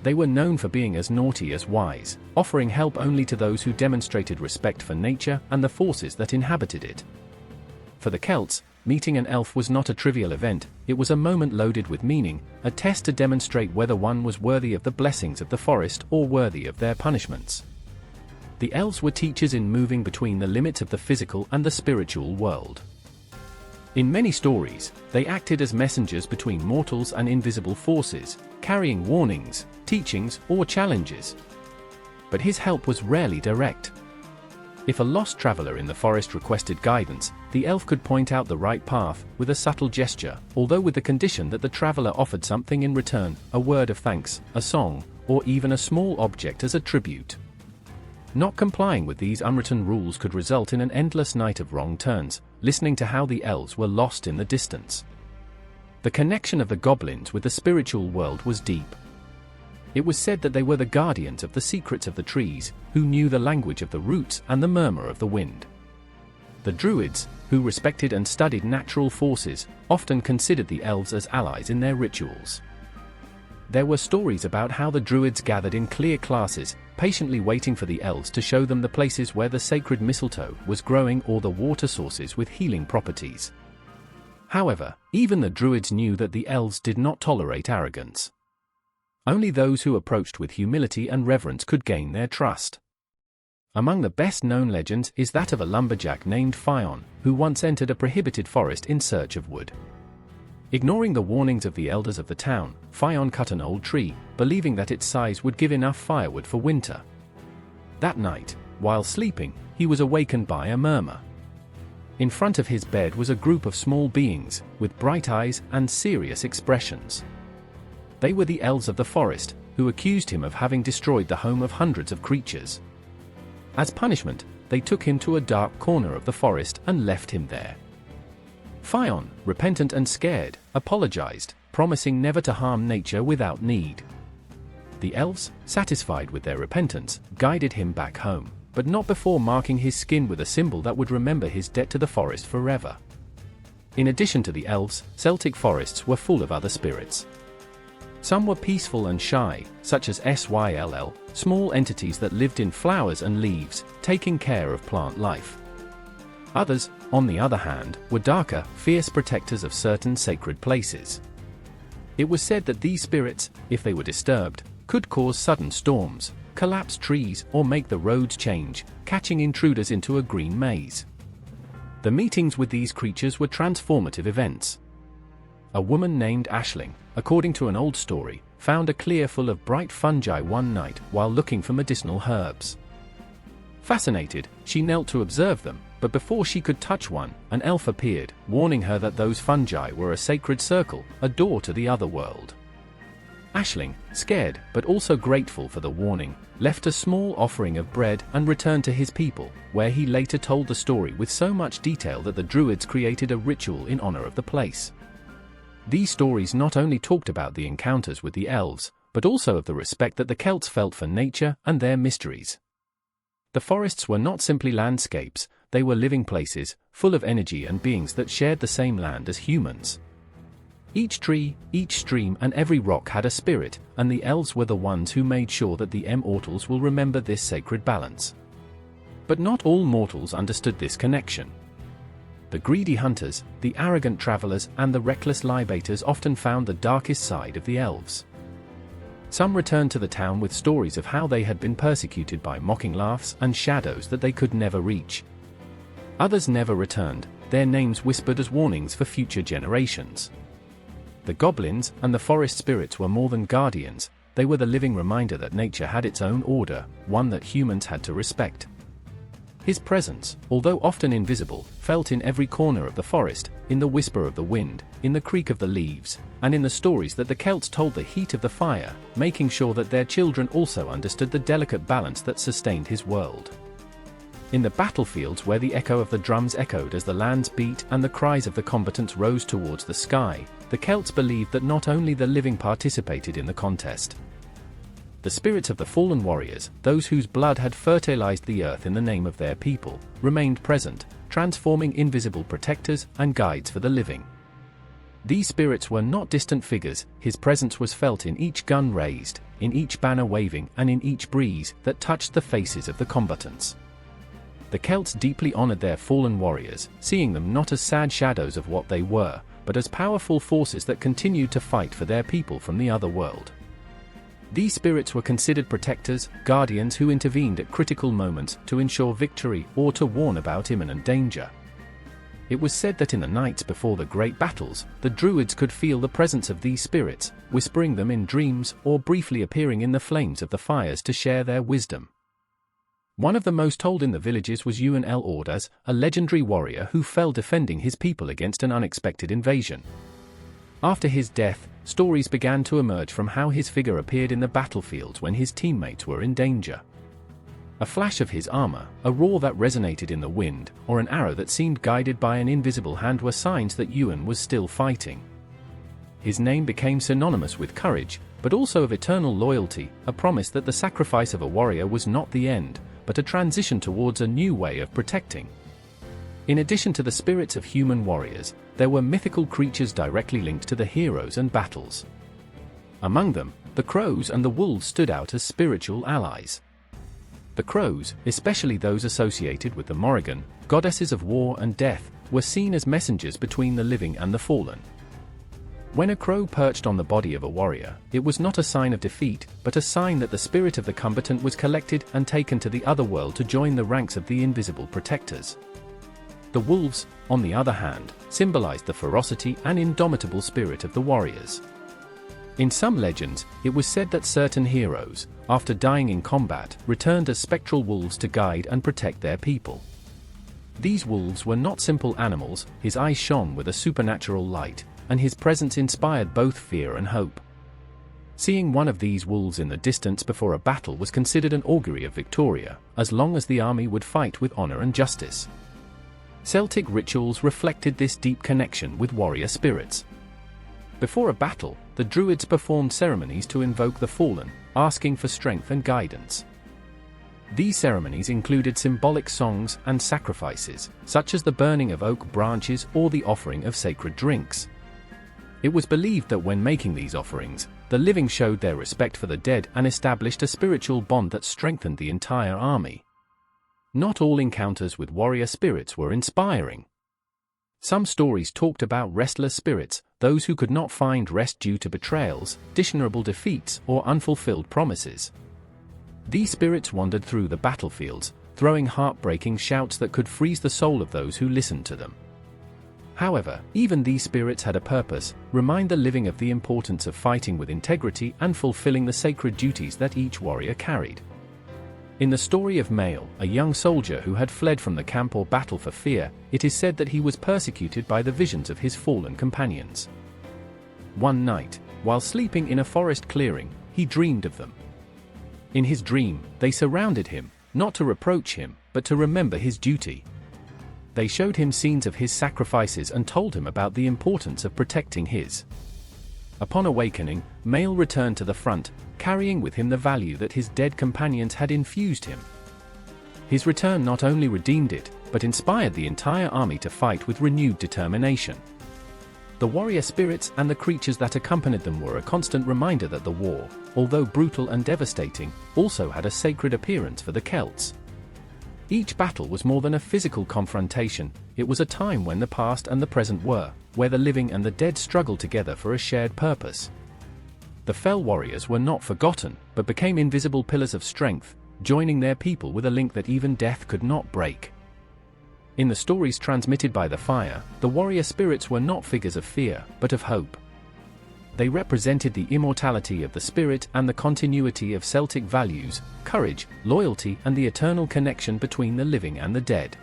They were known for being as naughty as wise, offering help only to those who demonstrated respect for nature and the forces that inhabited it. For the Celts, meeting an elf was not a trivial event, it was a moment loaded with meaning, a test to demonstrate whether one was worthy of the blessings of the forest or worthy of their punishments. The elves were teachers in moving between the limits of the physical and the spiritual world. In many stories, they acted as messengers between mortals and invisible forces, carrying warnings, teachings, or challenges. But his help was rarely direct. If a lost traveler in the forest requested guidance, the elf could point out the right path with a subtle gesture, although with the condition that the traveler offered something in return, a word of thanks, a song, or even a small object as a tribute. Not complying with these unwritten rules could result in an endless night of wrong turns, listening to how the elves were lost in the distance. The connection of the goblins with the spiritual world was deep. It was said that they were the guardians of the secrets of the trees, who knew the language of the roots and the murmur of the wind. The druids, who respected and studied natural forces, often considered the elves as allies in their rituals. There were stories about how the druids gathered in clear classes, patiently waiting for the elves to show them the places where the sacred mistletoe was growing or the water sources with healing properties. However, even the druids knew that the elves did not tolerate arrogance. Only those who approached with humility and reverence could gain their trust. Among the best-known legends is that of a lumberjack named Fion, who once entered a prohibited forest in search of wood. Ignoring the warnings of the elders of the town, Fion cut an old tree, believing that its size would give enough firewood for winter. That night, while sleeping, he was awakened by a murmur. In front of his bed was a group of small beings, with bright eyes and serious expressions. They were the elves of the forest, who accused him of having destroyed the home of hundreds of creatures. As punishment, they took him to a dark corner of the forest and left him there. Fion, repentant and scared, apologized, promising never to harm nature without need. The elves, satisfied with their repentance, guided him back home, but not before marking his skin with a symbol that would remember his debt to the forest forever. In addition to the elves, Celtic forests were full of other spirits. Some were peaceful and shy, such as Syll, small entities that lived in flowers and leaves, taking care of plant life. Others, on the other hand, were darker, fierce protectors of certain sacred places. It was said that these spirits, if they were disturbed, could cause sudden storms, collapse trees, or make the roads change, catching intruders into a green maze. The meetings with these creatures were transformative events. A woman named Aisling, according to an old story, found a clear full of bright fungi one night while looking for medicinal herbs. Fascinated, she knelt to observe them, but before she could touch one, an elf appeared, warning her that those fungi were a sacred circle, a door to the other world. Aisling, scared but also grateful for the warning, left a small offering of bread and returned to his people, where he later told the story with so much detail that the Druids created a ritual in honor of the place. These stories not only talked about the encounters with the elves, but also of the respect that the Celts felt for nature and their mysteries. The forests were not simply landscapes, they were living places, full of energy and beings that shared the same land as humans. Each tree, each stream and every rock had a spirit, and the elves were the ones who made sure that the immortals will remember this sacred balance. But not all mortals understood this connection. The greedy hunters, the arrogant travelers and the reckless libators often found the darkest side of the elves. Some returned to the town with stories of how they had been persecuted by mocking laughs and shadows that they could never reach. Others never returned, their names whispered as warnings for future generations. The goblins and the forest spirits were more than guardians, they were the living reminder that nature had its own order, one that humans had to respect. His presence, although often invisible, felt in every corner of the forest, in the whisper of the wind, in the creak of the leaves, and in the stories that the Celts told the heat of the fire, making sure that their children also understood the delicate balance that sustained his world. In the battlefields where the echo of the drums echoed as the lands beat and the cries of the combatants rose towards the sky, the Celts believed that not only the living participated in the contest. The spirits of the fallen warriors, those whose blood had fertilized the earth in the name of their people, remained present, transforming invisible protectors and guides for the living. These spirits were not distant figures, his presence was felt in each gun raised, in each banner waving and in each breeze that touched the faces of the combatants. The Celts deeply honored their fallen warriors, seeing them not as sad shadows of what they were, but as powerful forces that continued to fight for their people from the other world. These spirits were considered protectors, guardians who intervened at critical moments to ensure victory or to warn about imminent danger. It was said that in the nights before the great battles, the Druids could feel the presence of these spirits, whispering them in dreams or briefly appearing in the flames of the fires to share their wisdom. One of the most told in the villages was Ewan el Ordaz, a legendary warrior who fell defending his people against an unexpected invasion. After his death, stories began to emerge from how his figure appeared in the battlefields when his teammates were in danger. A flash of his armor, a roar that resonated in the wind, or an arrow that seemed guided by an invisible hand were signs that Ewan was still fighting. His name became synonymous with courage, but also of eternal loyalty, a promise that the sacrifice of a warrior was not the end, but a transition towards a new way of protecting. In addition to the spirits of human warriors, there were mythical creatures directly linked to the heroes and battles. Among them, the crows and the wolves stood out as spiritual allies. The crows, especially those associated with the Morrigan, goddesses of war and death, were seen as messengers between the living and the fallen. When a crow perched on the body of a warrior, it was not a sign of defeat, but a sign that the spirit of the combatant was collected and taken to the other world to join the ranks of the invisible protectors. The wolves, on the other hand, symbolized the ferocity and indomitable spirit of the warriors. In some legends, it was said that certain heroes, after dying in combat, returned as spectral wolves to guide and protect their people. These wolves were not simple animals, his eyes shone with a supernatural light, and his presence inspired both fear and hope. Seeing one of these wolves in the distance before a battle was considered an augury of victory, as long as the army would fight with honor and justice. Celtic rituals reflected this deep connection with warrior spirits. Before a battle, the Druids performed ceremonies to invoke the fallen, asking for strength and guidance. These ceremonies included symbolic songs and sacrifices, such as the burning of oak branches or the offering of sacred drinks. It was believed that when making these offerings, the living showed their respect for the dead and established a spiritual bond that strengthened the entire army. Not all encounters with warrior spirits were inspiring. Some stories talked about restless spirits, those who could not find rest due to betrayals, dishonorable defeats, or unfulfilled promises. These spirits wandered through the battlefields, throwing heartbreaking shouts that could freeze the soul of those who listened to them. However, even these spirits had a purpose: remind the living of the importance of fighting with integrity and fulfilling the sacred duties that each warrior carried. In the story of Mael, a young soldier who had fled from the camp or battle for fear, it is said that he was persecuted by the visions of his fallen companions. One night, while sleeping in a forest clearing, he dreamed of them. In his dream, they surrounded him, not to reproach him, but to remember his duty. They showed him scenes of his sacrifices and told him about the importance of protecting his. Upon awakening, Mael returned to the front, carrying with him the value that his dead companions had infused him. His return not only redeemed it, but inspired the entire army to fight with renewed determination. The warrior spirits and the creatures that accompanied them were a constant reminder that the war, although brutal and devastating, also had a sacred appearance for the Celts. Each battle was more than a physical confrontation, it was a time when the past and the present were, where the living and the dead struggled together for a shared purpose. The fell warriors were not forgotten, but became invisible pillars of strength, joining their people with a link that even death could not break. In the stories transmitted by the fire, the warrior spirits were not figures of fear, but of hope. They represented the immortality of the spirit and the continuity of Celtic values, courage, loyalty, and the eternal connection between the living and the dead.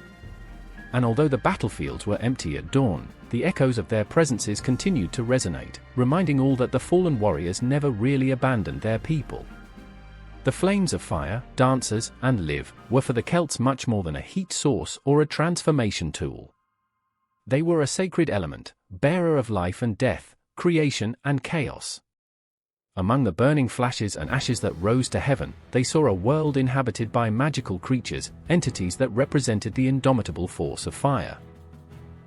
And although the battlefields were empty at dawn, the echoes of their presences continued to resonate, reminding all that the fallen warriors never really abandoned their people. The flames of fire, dancers, and live were for the Celts much more than a heat source or a transformation tool. They were a sacred element, bearer of life and death, creation and chaos. Among the burning flashes and ashes that rose to heaven, they saw a world inhabited by magical creatures, entities that represented the indomitable force of fire.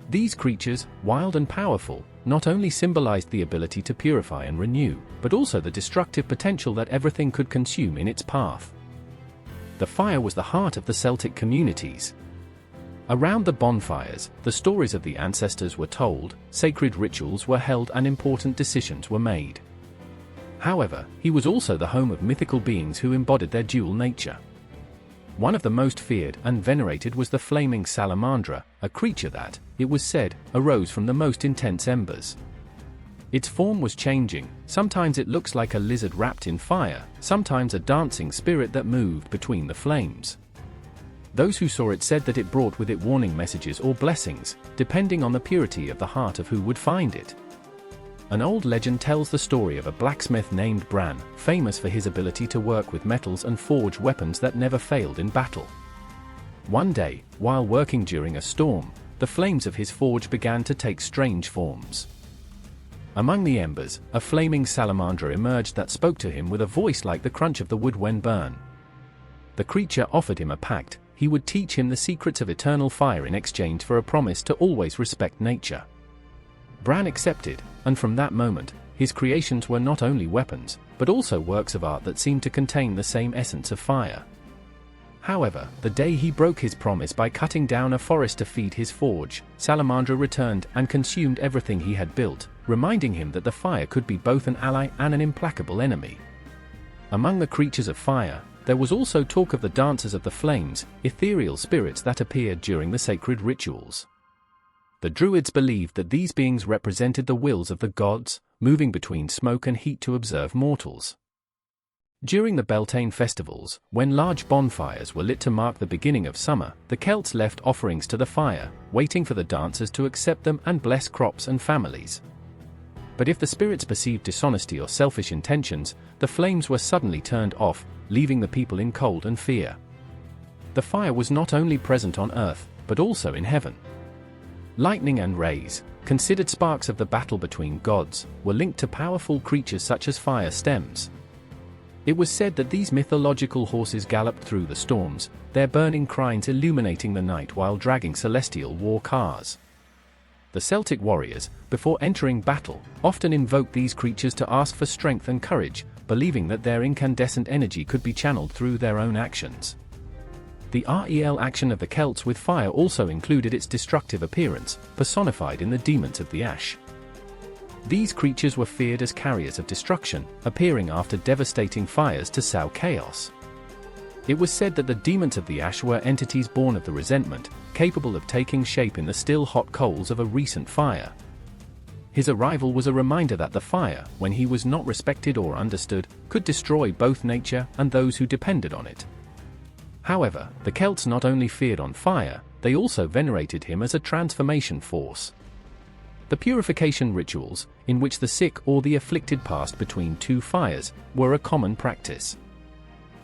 These creatures, wild and powerful, not only symbolized the ability to purify and renew, but also the destructive potential that everything could consume in its path. The fire was the heart of the Celtic communities. Around the bonfires, the stories of the ancestors were told, sacred rituals were held, and important decisions were made. However, he was also the home of mythical beings who embodied their dual nature. One of the most feared and venerated was the flaming salamandra, a creature that, it was said, arose from the most intense embers. Its form was changing, sometimes it looks like a lizard wrapped in fire, sometimes a dancing spirit that moved between the flames. Those who saw it said that it brought with it warning messages or blessings, depending on the purity of the heart of who would find it. An old legend tells the story of a blacksmith named Bran, famous for his ability to work with metals and forge weapons that never failed in battle. One day, while working during a storm, the flames of his forge began to take strange forms. Among the embers, a flaming salamander emerged that spoke to him with a voice like the crunch of the wood when burned. The creature offered him a pact: he would teach him the secrets of eternal fire in exchange for a promise to always respect nature. Bran accepted, and from that moment, his creations were not only weapons, but also works of art that seemed to contain the same essence of fire. However, the day he broke his promise by cutting down a forest to feed his forge, Salamandra returned and consumed everything he had built, reminding him that the fire could be both an ally and an implacable enemy. Among the creatures of fire, there was also talk of the dancers of the flames, ethereal spirits that appeared during the sacred rituals. The Druids believed that these beings represented the wills of the gods, moving between smoke and heat to observe mortals. During the Beltane festivals, when large bonfires were lit to mark the beginning of summer, the Celts left offerings to the fire, waiting for the dancers to accept them and bless crops and families. But if the spirits perceived dishonesty or selfish intentions, the flames were suddenly turned off, leaving the people in cold and fear. The fire was not only present on earth, but also in heaven. Lightning and rays, considered sparks of the battle between gods, were linked to powerful creatures such as fire stems. It was said that these mythological horses galloped through the storms, their burning crines illuminating the night while dragging celestial war cars. The Celtic warriors, before entering battle, often invoked these creatures to ask for strength and courage, believing that their incandescent energy could be channeled through their own actions. The real action of the Celts with fire also included its destructive appearance, personified in the demons of the ash. These creatures were feared as carriers of destruction, appearing after devastating fires to sow chaos. It was said that the demons of the ash were entities born of the resentment, capable of taking shape in the still hot coals of a recent fire. His arrival was a reminder that the fire, when he was not respected or understood, could destroy both nature and those who depended on it. However, the Celts not only feared on fire, they also venerated him as a transformation force. The purification rituals, in which the sick or the afflicted passed between two fires, were a common practice.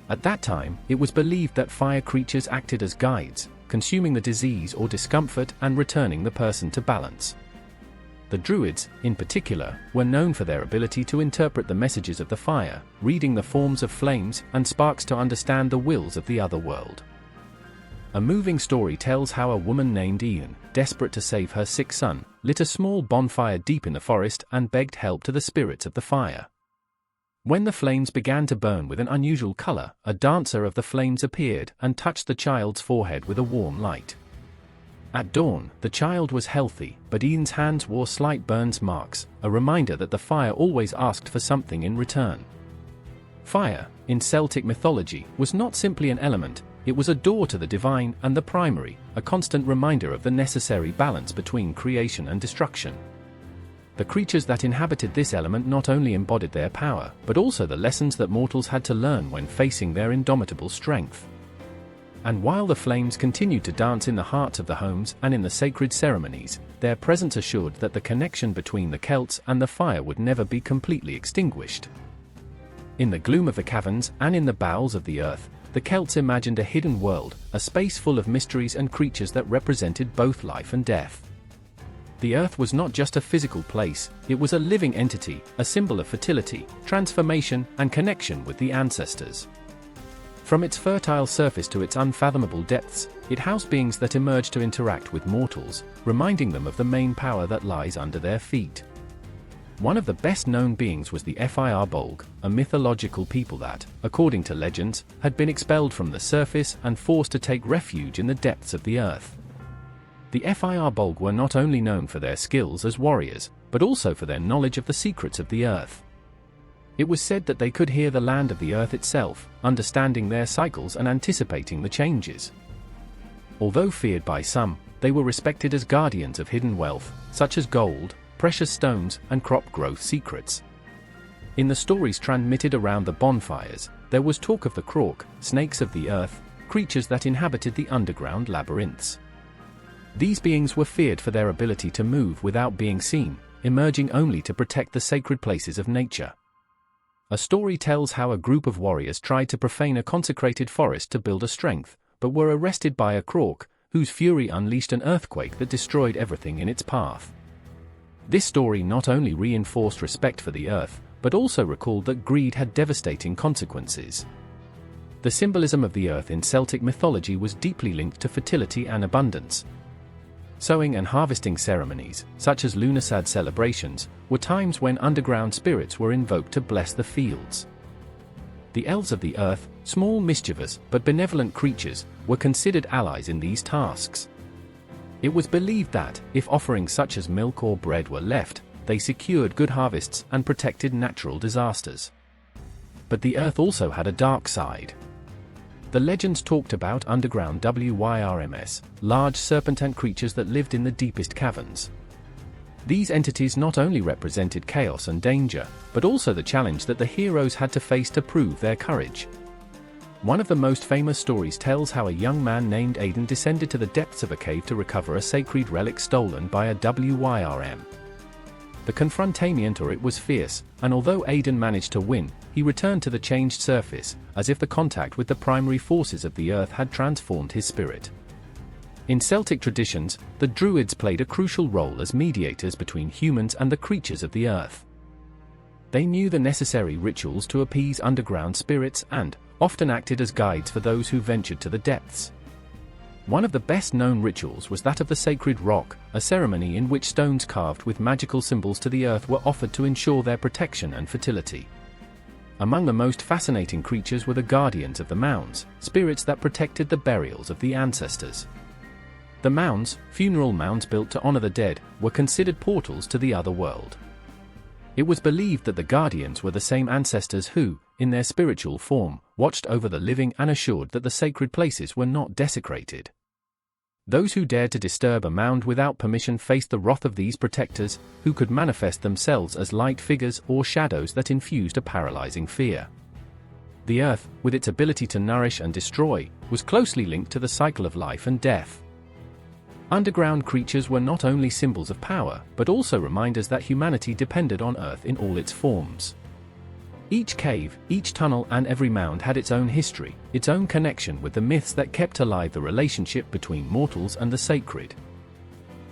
At that time, it was believed that fire creatures acted as guides, consuming the disease or discomfort and returning the person to balance. The Druids, in particular, were known for their ability to interpret the messages of the fire, reading the forms of flames and sparks to understand the wills of the other world. A moving story tells how a woman named Ian, desperate to save her sick son, lit a small bonfire deep in the forest and begged help to the spirits of the fire. When the flames began to burn with an unusual color, a dancer of the flames appeared and touched the child's forehead with a warm light. At dawn, the child was healthy, but Ian's hands wore slight burns marks, a reminder that the fire always asked for something in return. Fire, in Celtic mythology, was not simply an element, it was a door to the divine and the primary, a constant reminder of the necessary balance between creation and destruction. The creatures that inhabited this element not only embodied their power, but also the lessons that mortals had to learn when facing their indomitable strength. And while the flames continued to dance in the hearts of the homes and in the sacred ceremonies, their presence assured that the connection between the Celts and the fire would never be completely extinguished. In the gloom of the caverns and in the bowels of the earth, the Celts imagined a hidden world, a space full of mysteries and creatures that represented both life and death. The earth was not just a physical place, it was a living entity, a symbol of fertility, transformation, and connection with the ancestors. From its fertile surface to its unfathomable depths, it housed beings that emerged to interact with mortals, reminding them of the main power that lies under their feet. One of the best-known beings was the Firbolg, a mythological people that, according to legends, had been expelled from the surface and forced to take refuge in the depths of the earth. The Firbolg were not only known for their skills as warriors, but also for their knowledge of the secrets of the earth. It was said that they could hear the land of the earth itself, understanding their cycles and anticipating the changes. Although feared by some, they were respected as guardians of hidden wealth, such as gold, precious stones, and crop growth secrets. In the stories transmitted around the bonfires, there was talk of the Krork, snakes of the earth, creatures that inhabited the underground labyrinths. These beings were feared for their ability to move without being seen, emerging only to protect the sacred places of nature. A story tells how a group of warriors tried to profane a consecrated forest to build a strength, but were arrested by a Krork, whose fury unleashed an earthquake that destroyed everything in its path. This story not only reinforced respect for the earth, but also recalled that greed had devastating consequences. The symbolism of the earth in Celtic mythology was deeply linked to fertility and abundance. Sowing and harvesting ceremonies, such as Lunasad celebrations, were times when underground spirits were invoked to bless the fields. The elves of the earth, small mischievous but benevolent creatures, were considered allies in these tasks. It was believed that, if offerings such as milk or bread were left, they secured good harvests and protected natural disasters. But the earth also had a dark side. The legends talked about underground wyrms, large serpentine creatures that lived in the deepest caverns. These entities not only represented chaos and danger, but also the challenge that the heroes had to face to prove their courage. One of the most famous stories tells how a young man named Aidan descended to the depths of a cave to recover a sacred relic stolen by a wyrm. The confrontation was fierce, and although Aidan managed to win, he returned to the changed surface, as if the contact with the primary forces of the earth had transformed his spirit. In Celtic traditions, the Druids played a crucial role as mediators between humans and the creatures of the earth. They knew the necessary rituals to appease underground spirits and, often acted as guides for those who ventured to the depths. One of the best-known rituals was that of the Sacred Rock, a ceremony in which stones carved with magical symbols to the earth were offered to ensure their protection and fertility. Among the most fascinating creatures were the guardians of the mounds, spirits that protected the burials of the ancestors. The mounds, funeral mounds built to honor the dead, were considered portals to the other world. It was believed that the guardians were the same ancestors who, in their spiritual form, watched over the living and assured that the sacred places were not desecrated. Those who dared to disturb a mound without permission faced the wrath of these protectors, who could manifest themselves as light figures or shadows that infused a paralyzing fear. The earth, with its ability to nourish and destroy, was closely linked to the cycle of life and death. Underground creatures were not only symbols of power, but also reminders that humanity depended on Earth in all its forms. Each cave, each tunnel, and every mound had its own history, its own connection with the myths that kept alive the relationship between mortals and the sacred.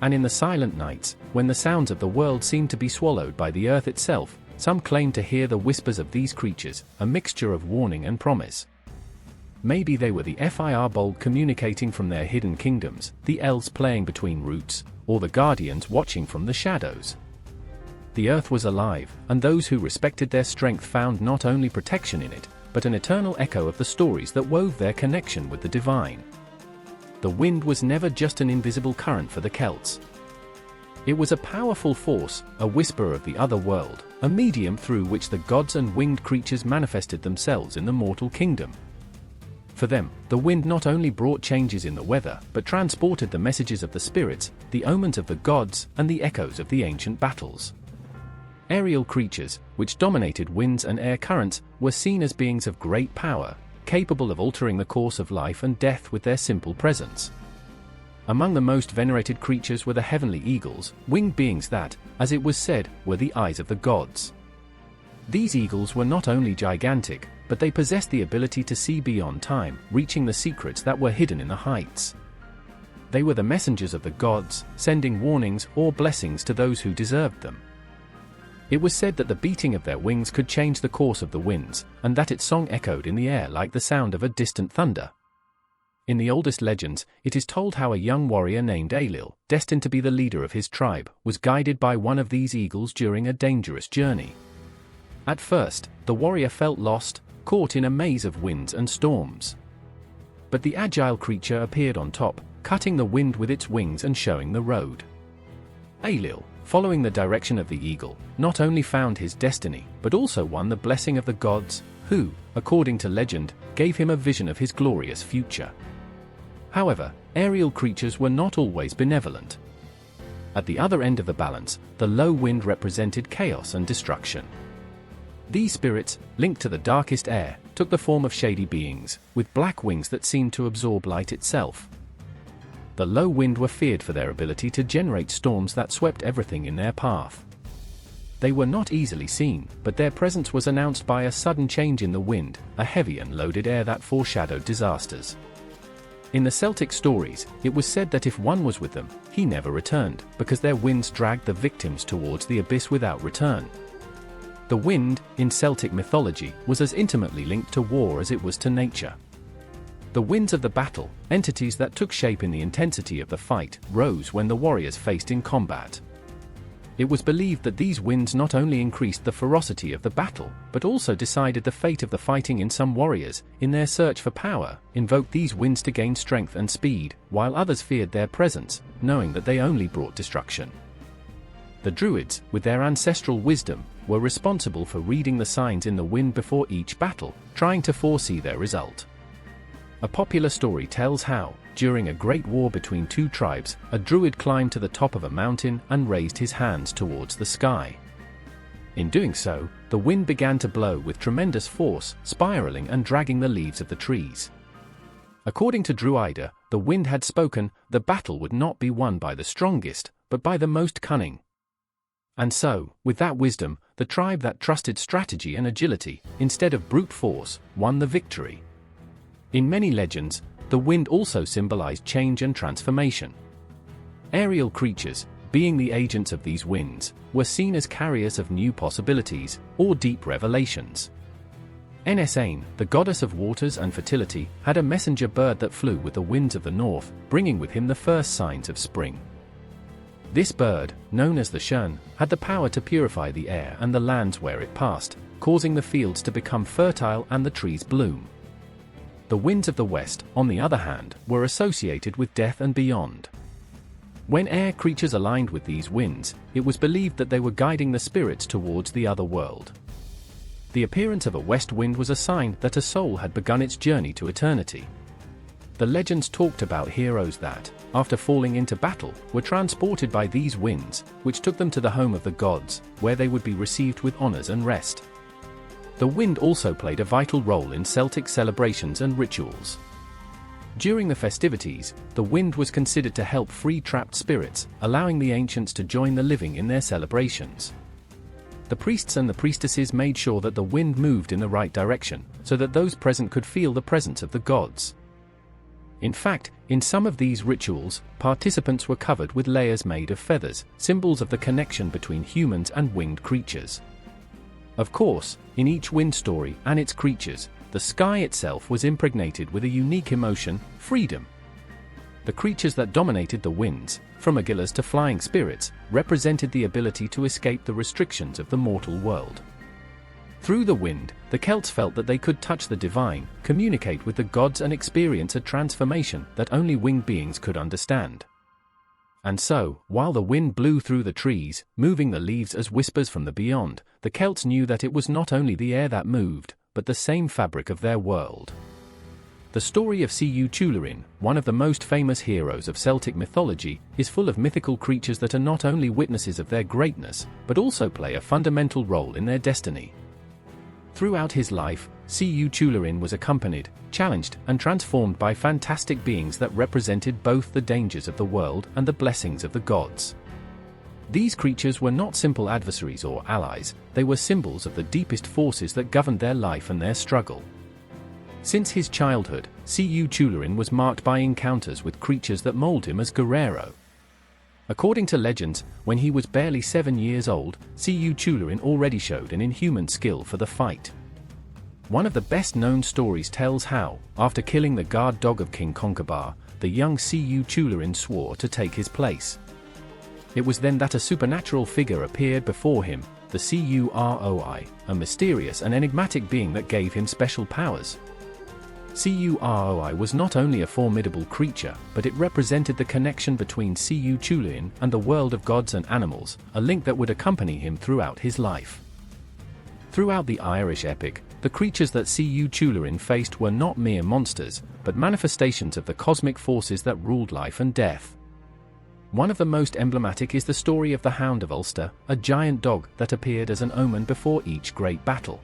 And in the silent nights, when the sounds of the world seemed to be swallowed by the earth itself, some claimed to hear the whispers of these creatures, a mixture of warning and promise. Maybe they were the firbolg communicating from their hidden kingdoms, the elves playing between roots, or the guardians watching from the shadows. The earth was alive, and those who respected their strength found not only protection in it, but an eternal echo of the stories that wove their connection with the divine. The wind was never just an invisible current for the Celts. It was a powerful force, a whisper of the other world, a medium through which the gods and winged creatures manifested themselves in the mortal kingdom. For them, the wind not only brought changes in the weather, but transported the messages of the spirits, the omens of the gods, and the echoes of the ancient battles. Aerial creatures, which dominated winds and air currents, were seen as beings of great power, capable of altering the course of life and death with their simple presence. Among the most venerated creatures were the heavenly eagles, winged beings that, as it was said, were the eyes of the gods. These eagles were not only gigantic, but they possessed the ability to see beyond time, reaching the secrets that were hidden in the heights. They were the messengers of the gods, sending warnings or blessings to those who deserved them. It was said that the beating of their wings could change the course of the winds, and that its song echoed in the air like the sound of a distant thunder. In the oldest legends, it is told how a young warrior named Ailill, destined to be the leader of his tribe, was guided by one of these eagles during a dangerous journey. At first, the warrior felt lost, caught in a maze of winds and storms. But the agile creature appeared on top, cutting the wind with its wings and showing the road. Ailill, following the direction of the eagle, not only found his destiny, but also won the blessing of the gods, who, according to legend, gave him a vision of his glorious future. However, aerial creatures were not always benevolent. At the other end of the balance, the low wind represented chaos and destruction. These spirits, linked to the darkest air, took the form of shady beings, with black wings that seemed to absorb light itself. The low wind were feared for their ability to generate storms that swept everything in their path. They were not easily seen, but their presence was announced by a sudden change in the wind, a heavy and loaded air that foreshadowed disasters. In the Celtic stories, it was said that if one was with them, he never returned, because their winds dragged the victims towards the abyss without return. The wind, in Celtic mythology, was as intimately linked to war as it was to nature. The winds of the battle, entities that took shape in the intensity of the fight, rose when the warriors faced in combat. It was believed that these winds not only increased the ferocity of the battle, but also decided the fate of the fighting. In some warriors, in their search for power, invoked these winds to gain strength and speed, while others feared their presence, knowing that they only brought destruction. The Druids, with their ancestral wisdom, were responsible for reading the signs in the wind before each battle, trying to foresee their result. A popular story tells how, during a great war between two tribes, a druid climbed to the top of a mountain and raised his hands towards the sky. In doing so, the wind began to blow with tremendous force, spiraling and dragging the leaves of the trees. According to Druida, the wind had spoken, the battle would not be won by the strongest, but by the most cunning. And so, with that wisdom, the tribe that trusted strategy and agility, instead of brute force, won the victory. In many legends, the wind also symbolized change and transformation. Aerial creatures, being the agents of these winds, were seen as carriers of new possibilities, or deep revelations. Nesane, the goddess of waters and fertility, had a messenger bird that flew with the winds of the north, bringing with him the first signs of spring. This bird, known as the Shern, had the power to purify the air and the lands where it passed, causing the fields to become fertile and the trees bloom. The winds of the west, on the other hand, were associated with death and beyond. When air creatures aligned with these winds, it was believed that they were guiding the spirits towards the other world. The appearance of a west wind was a sign that a soul had begun its journey to eternity. The legends talked about heroes that, after falling into battle, were transported by these winds, which took them to the home of the gods, where they would be received with honors and rest. The wind also played a vital role in Celtic celebrations and rituals. During the festivities, the wind was considered to help free trapped spirits, allowing the ancients to join the living in their celebrations. The priests and the priestesses made sure that the wind moved in the right direction, so that those present could feel the presence of the gods. In fact, in some of these rituals, participants were covered with layers made of feathers, symbols of the connection between humans and winged creatures. Of course, in each wind story and its creatures, the sky itself was impregnated with a unique emotion: freedom. The creatures that dominated the winds, from aguilas to flying spirits, represented the ability to escape the restrictions of the mortal world. Through the wind, the Celts felt that they could touch the divine, communicate with the gods, and experience a transformation that only winged beings could understand. And so, while the wind blew through the trees, moving the leaves as whispers from the beyond, the Celts knew that it was not only the air that moved, but the same fabric of their world. The story of Tulúrin, one of the most famous heroes of Celtic mythology, is full of mythical creatures that are not only witnesses of their greatness, but also play a fundamental role in their destiny. Throughout his life, Tulúrin was accompanied, challenged, and transformed by fantastic beings that represented both the dangers of the world and the blessings of the gods. These creatures were not simple adversaries or allies, they were symbols of the deepest forces that governed their life and their struggle. Since his childhood, Tulúrin was marked by encounters with creatures that molded him as guerrero. According to legends, when he was barely 7 years old, Tulúrin already showed an inhuman skill for the fight. One of the best-known stories tells how, after killing the guard dog of King Concobar, the young Tulúrin swore to take his place. It was then that a supernatural figure appeared before him, the Curoi, a mysterious and enigmatic being that gave him special powers. Curoi was not only a formidable creature, but it represented the connection between Tulúrin and the world of gods and animals, a link that would accompany him throughout his life. Throughout the Irish epic, the creatures that Tulúrin faced were not mere monsters, but manifestations of the cosmic forces that ruled life and death. One of the most emblematic is the story of the Hound of Ulster, a giant dog that appeared as an omen before each great battle.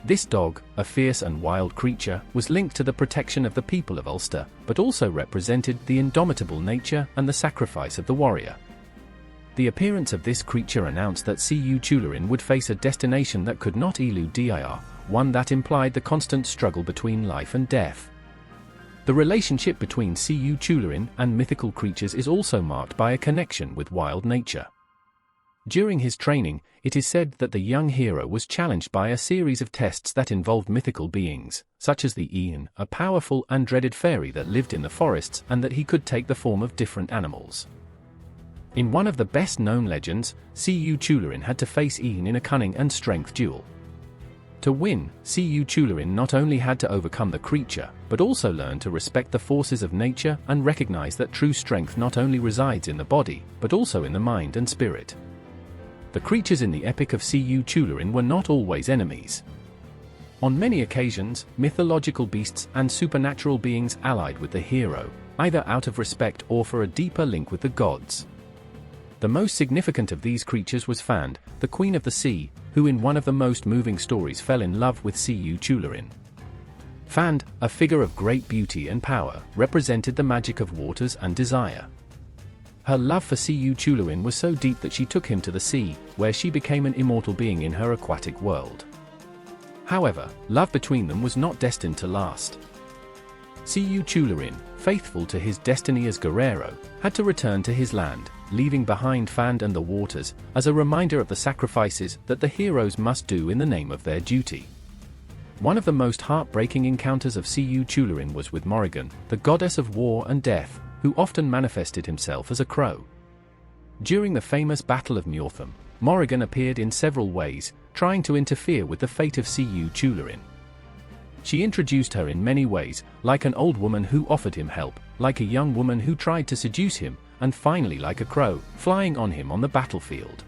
This dog, a fierce and wild creature, was linked to the protection of the people of Ulster, but also represented the indomitable nature and the sacrifice of the warrior. The appearance of this creature announced that Tulúrin would face a destination that could not elude dir, one that implied the constant struggle between life and death. The relationship between Tulúrin and mythical creatures is also marked by a connection with wild nature. During his training, it is said that the young hero was challenged by a series of tests that involved mythical beings, such as the Ian, a powerful and dreaded fairy that lived in the forests, and that he could take the form of different animals. In one of the best-known legends, Tulúrin had to face Ian in a cunning and strength duel. To win, Tulúrin not only had to overcome the creature, but also learn to respect the forces of nature and recognize that true strength not only resides in the body, but also in the mind and spirit. The creatures in the epic of Tulúrin were not always enemies. On many occasions, mythological beasts and supernatural beings allied with the hero, either out of respect or for a deeper link with the gods. The most significant of these creatures was Fand, the Queen of the Sea, who in one of the most moving stories fell in love with Tulúrin. Fand, a figure of great beauty and power, represented the magic of waters and desire. Her love for Tulúrin was so deep that she took him to the sea, where she became an immortal being in her aquatic world. However, love between them was not destined to last. Tulúrin, faithful to his destiny as guerrero, had to return to his land, leaving behind Fand and the waters, as a reminder of the sacrifices that the heroes must do in the name of their duty. One of the most heartbreaking encounters of Tulúrin was with Morrigan, the goddess of war and death, who often manifested himself as a crow. During the famous Battle of Muirtham, Morrigan appeared in several ways, trying to interfere with the fate of Tulúrin. She introduced her in many ways, like an old woman who offered him help, like a young woman who tried to seduce him, and finally like a crow, flying on him on the battlefield.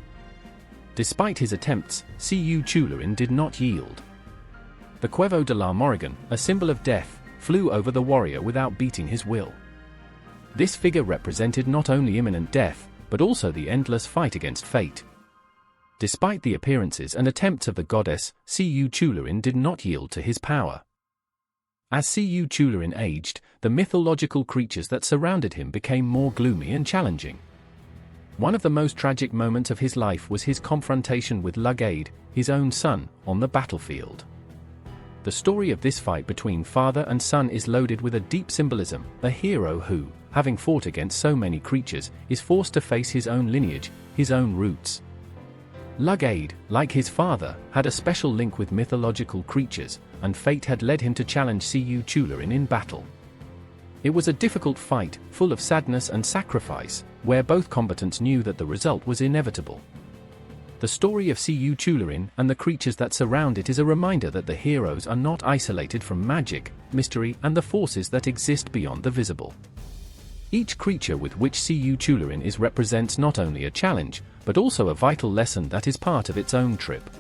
Despite his attempts, Tulúrin did not yield. The Cuevo de la Morrigan, a symbol of death, flew over the warrior without beating his will. This figure represented not only imminent death, but also the endless fight against fate. Despite the appearances and attempts of the goddess, Tulúrin did not yield to his power. As C.U. Tularin aged, the mythological creatures that surrounded him became more gloomy and challenging. One of the most tragic moments of his life was his confrontation with Lugaid, his own son, on the battlefield. The story of this fight between father and son is loaded with a deep symbolism, a hero who, having fought against so many creatures, is forced to face his own lineage, his own roots. Lugaid, like his father, had a special link with mythological creatures, and fate had led him to challenge C.U. Tularin in battle. It was a difficult fight, full of sadness and sacrifice, where both combatants knew that the result was inevitable. The story of C.U. Tularin and the creatures that surround it is a reminder that the heroes are not isolated from magic, mystery, and the forces that exist beyond the visible. Each creature with which C.U. Tularin is represents not only a challenge, but also a vital lesson that is part of its own trip.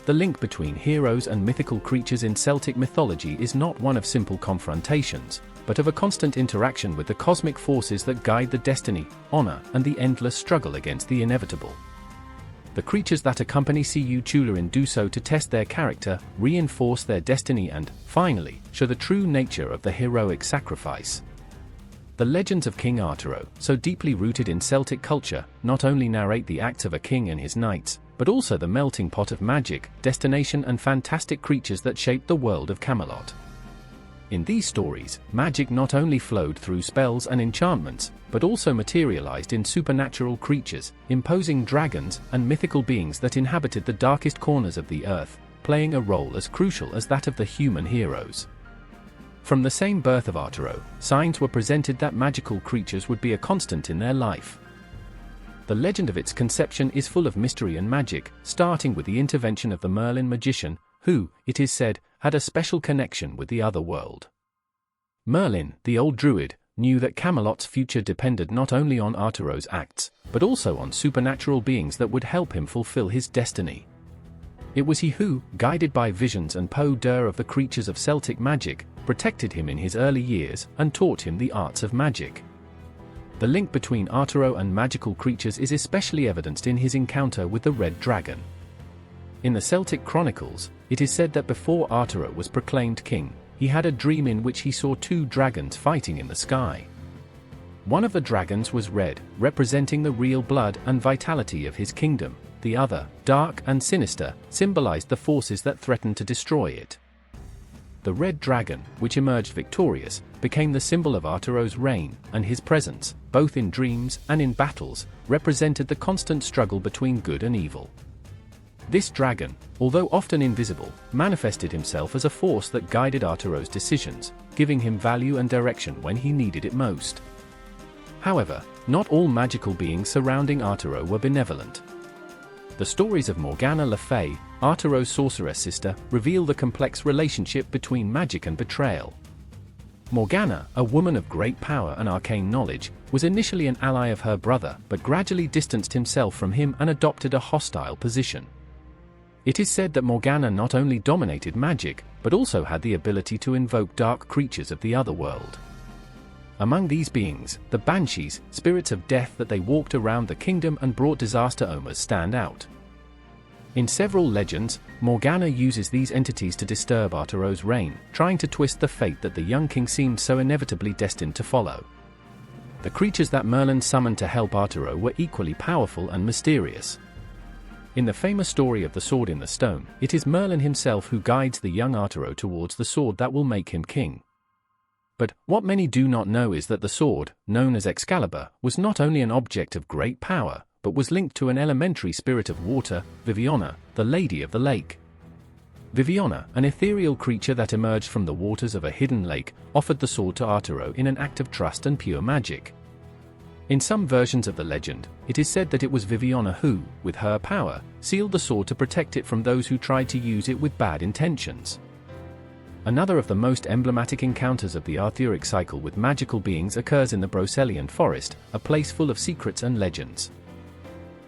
The link between heroes and mythical creatures in Celtic mythology is not one of simple confrontations, but of a constant interaction with the cosmic forces that guide the destiny, honor, and the endless struggle against the inevitable. The creatures that accompany C.U. Tularin do so to test their character, reinforce their destiny and, finally, show the true nature of the heroic sacrifice. The legends of King Arturo, so deeply rooted in Celtic culture, not only narrate the acts of a king and his knights, but also the melting pot of magic, destination and fantastic creatures that shaped the world of Camelot. In these stories, magic not only flowed through spells and enchantments, but also materialized in supernatural creatures, imposing dragons and mythical beings that inhabited the darkest corners of the earth, playing a role as crucial as that of the human heroes. From the same birth of Arturo, signs were presented that magical creatures would be a constant in their life. The legend of its conception is full of mystery and magic, starting with the intervention of the Merlin magician, who, it is said, had a special connection with the other world. Merlin, the old druid, knew that Camelot's future depended not only on Arturo's acts, but also on supernatural beings that would help him fulfill his destiny. It was he who, guided by visions and poder of the creatures of Celtic magic, protected him in his early years and taught him the arts of magic. The link between Arturo and magical creatures is especially evidenced in his encounter with the Red Dragon. In the Celtic chronicles, it is said that before Arturo was proclaimed king, he had a dream in which he saw two dragons fighting in the sky. One of the dragons was red, representing the real blood and vitality of his kingdom. The other, dark and sinister, symbolized the forces that threatened to destroy it. The red dragon, which emerged victorious, became the symbol of Arturo's reign, and his presence, both in dreams and in battles, represented the constant struggle between good and evil. This dragon, although often invisible, manifested himself as a force that guided Arturo's decisions, giving him value and direction when he needed it most. However, not all magical beings surrounding Arturo were benevolent. The stories of Morgana le Fay, Arturo's sorceress sister, reveal the complex relationship between magic and betrayal. Morgana, a woman of great power and arcane knowledge, was initially an ally of her brother but gradually distanced himself from him and adopted a hostile position. It is said that Morgana not only dominated magic, but also had the ability to invoke dark creatures of the other world. Among these beings, the Banshees, spirits of death that they walked around the kingdom and brought disaster omens, stand out. In several legends, Morgana uses these entities to disturb Arturo's reign, trying to twist the fate that the young king seemed so inevitably destined to follow. The creatures that Merlin summoned to help Arturo were equally powerful and mysterious. In the famous story of the Sword in the Stone, it is Merlin himself who guides the young Arturo towards the sword that will make him king. But what many do not know is that the sword, known as Excalibur, was not only an object of great power, but was linked to an elementary spirit of water, Viviana, the Lady of the Lake. Viviana, an ethereal creature that emerged from the waters of a hidden lake, offered the sword to Arturo in an act of trust and pure magic. In some versions of the legend, it is said that it was Viviana who, with her power, sealed the sword to protect it from those who tried to use it with bad intentions. Another of the most emblematic encounters of the Arthuric cycle with magical beings occurs in the Brocelian forest, a place full of secrets and legends.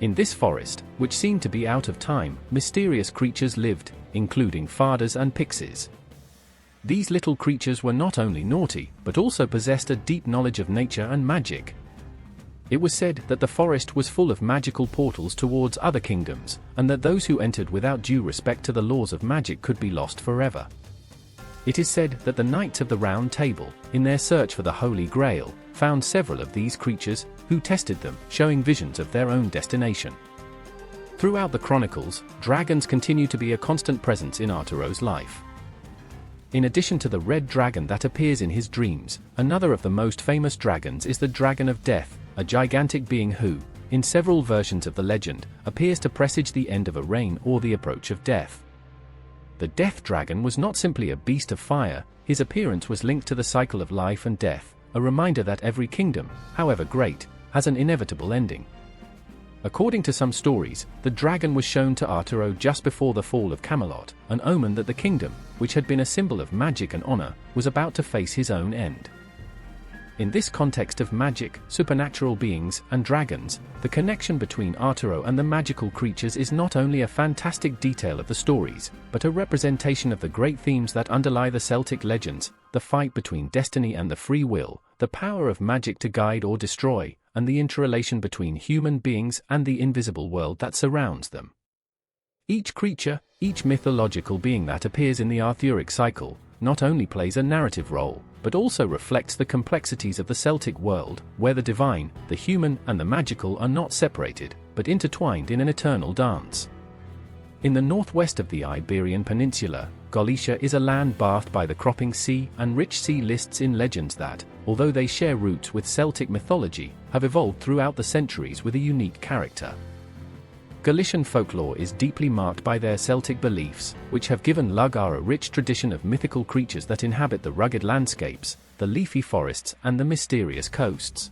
In this forest, which seemed to be out of time, mysterious creatures lived, including Fadas and Pixies. These little creatures were not only naughty, but also possessed a deep knowledge of nature and magic. It was said that the forest was full of magical portals towards other kingdoms, and that those who entered without due respect to the laws of magic could be lost forever. It is said that the Knights of the Round Table, in their search for the Holy Grail, found several of these creatures, who tested them, showing visions of their own destination. Throughout the chronicles, dragons continue to be a constant presence in Arturo's life. In addition to the red dragon that appears in his dreams, another of the most famous dragons is the Dragon of Death, a gigantic being who, in several versions of the legend, appears to presage the end of a reign or the approach of death. The Death Dragon was not simply a beast of fire, his appearance was linked to the cycle of life and death, a reminder that every kingdom, however great, has an inevitable ending. According to some stories, the dragon was shown to Arturo just before the fall of Camelot, an omen that the kingdom, which had been a symbol of magic and honor, was about to face his own end. In this context of magic, supernatural beings, and dragons, the connection between Arturo and the magical creatures is not only a fantastic detail of the stories, but a representation of the great themes that underlie the Celtic legends: the fight between destiny and the free will, the power of magic to guide or destroy, and the interrelation between human beings and the invisible world that surrounds them. Each creature, each mythological being that appears in the Arthuric cycle, not only plays a narrative role, but also reflects the complexities of the Celtic world, where the divine, the human, and the magical are not separated, but intertwined in an eternal dance. In the northwest of the Iberian Peninsula, Galicia is a land bathed by the cropping sea and rich sea lists in legends that, although they share roots with Celtic mythology, have evolved throughout the centuries with a unique character. Galician folklore is deeply marked by their Celtic beliefs, which have given Lugar a rich tradition of mythical creatures that inhabit the rugged landscapes, the leafy forests, and the mysterious coasts.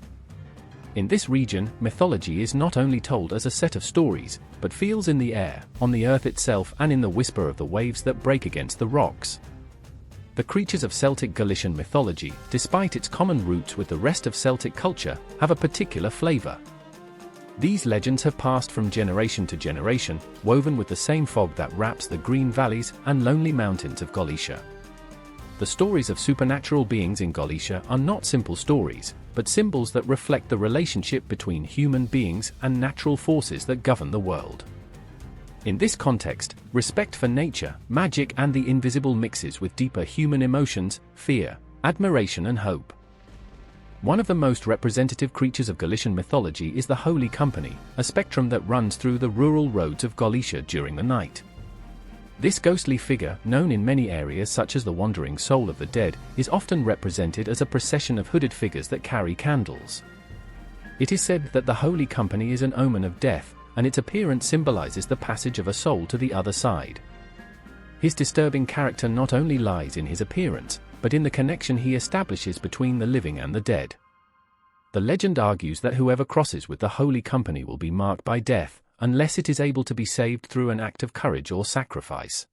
In this region, mythology is not only told as a set of stories, but feels in the air, on the earth itself, and in the whisper of the waves that break against the rocks. The creatures of Celtic Galician mythology, despite its common roots with the rest of Celtic culture, have a particular flavor. These legends have passed from generation to generation, woven with the same fog that wraps the green valleys and lonely mountains of Galicia. The stories of supernatural beings in Galicia are not simple stories, but symbols that reflect the relationship between human beings and natural forces that govern the world. In this context, respect for nature, magic, and the invisible mixes with deeper human emotions, fear, admiration, and hope. One of the most representative creatures of Galician mythology is the Holy Company, a spectrum that runs through the rural roads of Galicia during the night. This ghostly figure, known in many areas such as the wandering soul of the dead, is often represented as a procession of hooded figures that carry candles. It is said that the Holy Company is an omen of death, and its appearance symbolizes the passage of a soul to the other side. His disturbing character not only lies in his appearance, but in the connection he establishes between the living and the dead. The legend argues that whoever crosses with the Holy Company will be marked by death, unless it is able to be saved through an act of courage or sacrifice.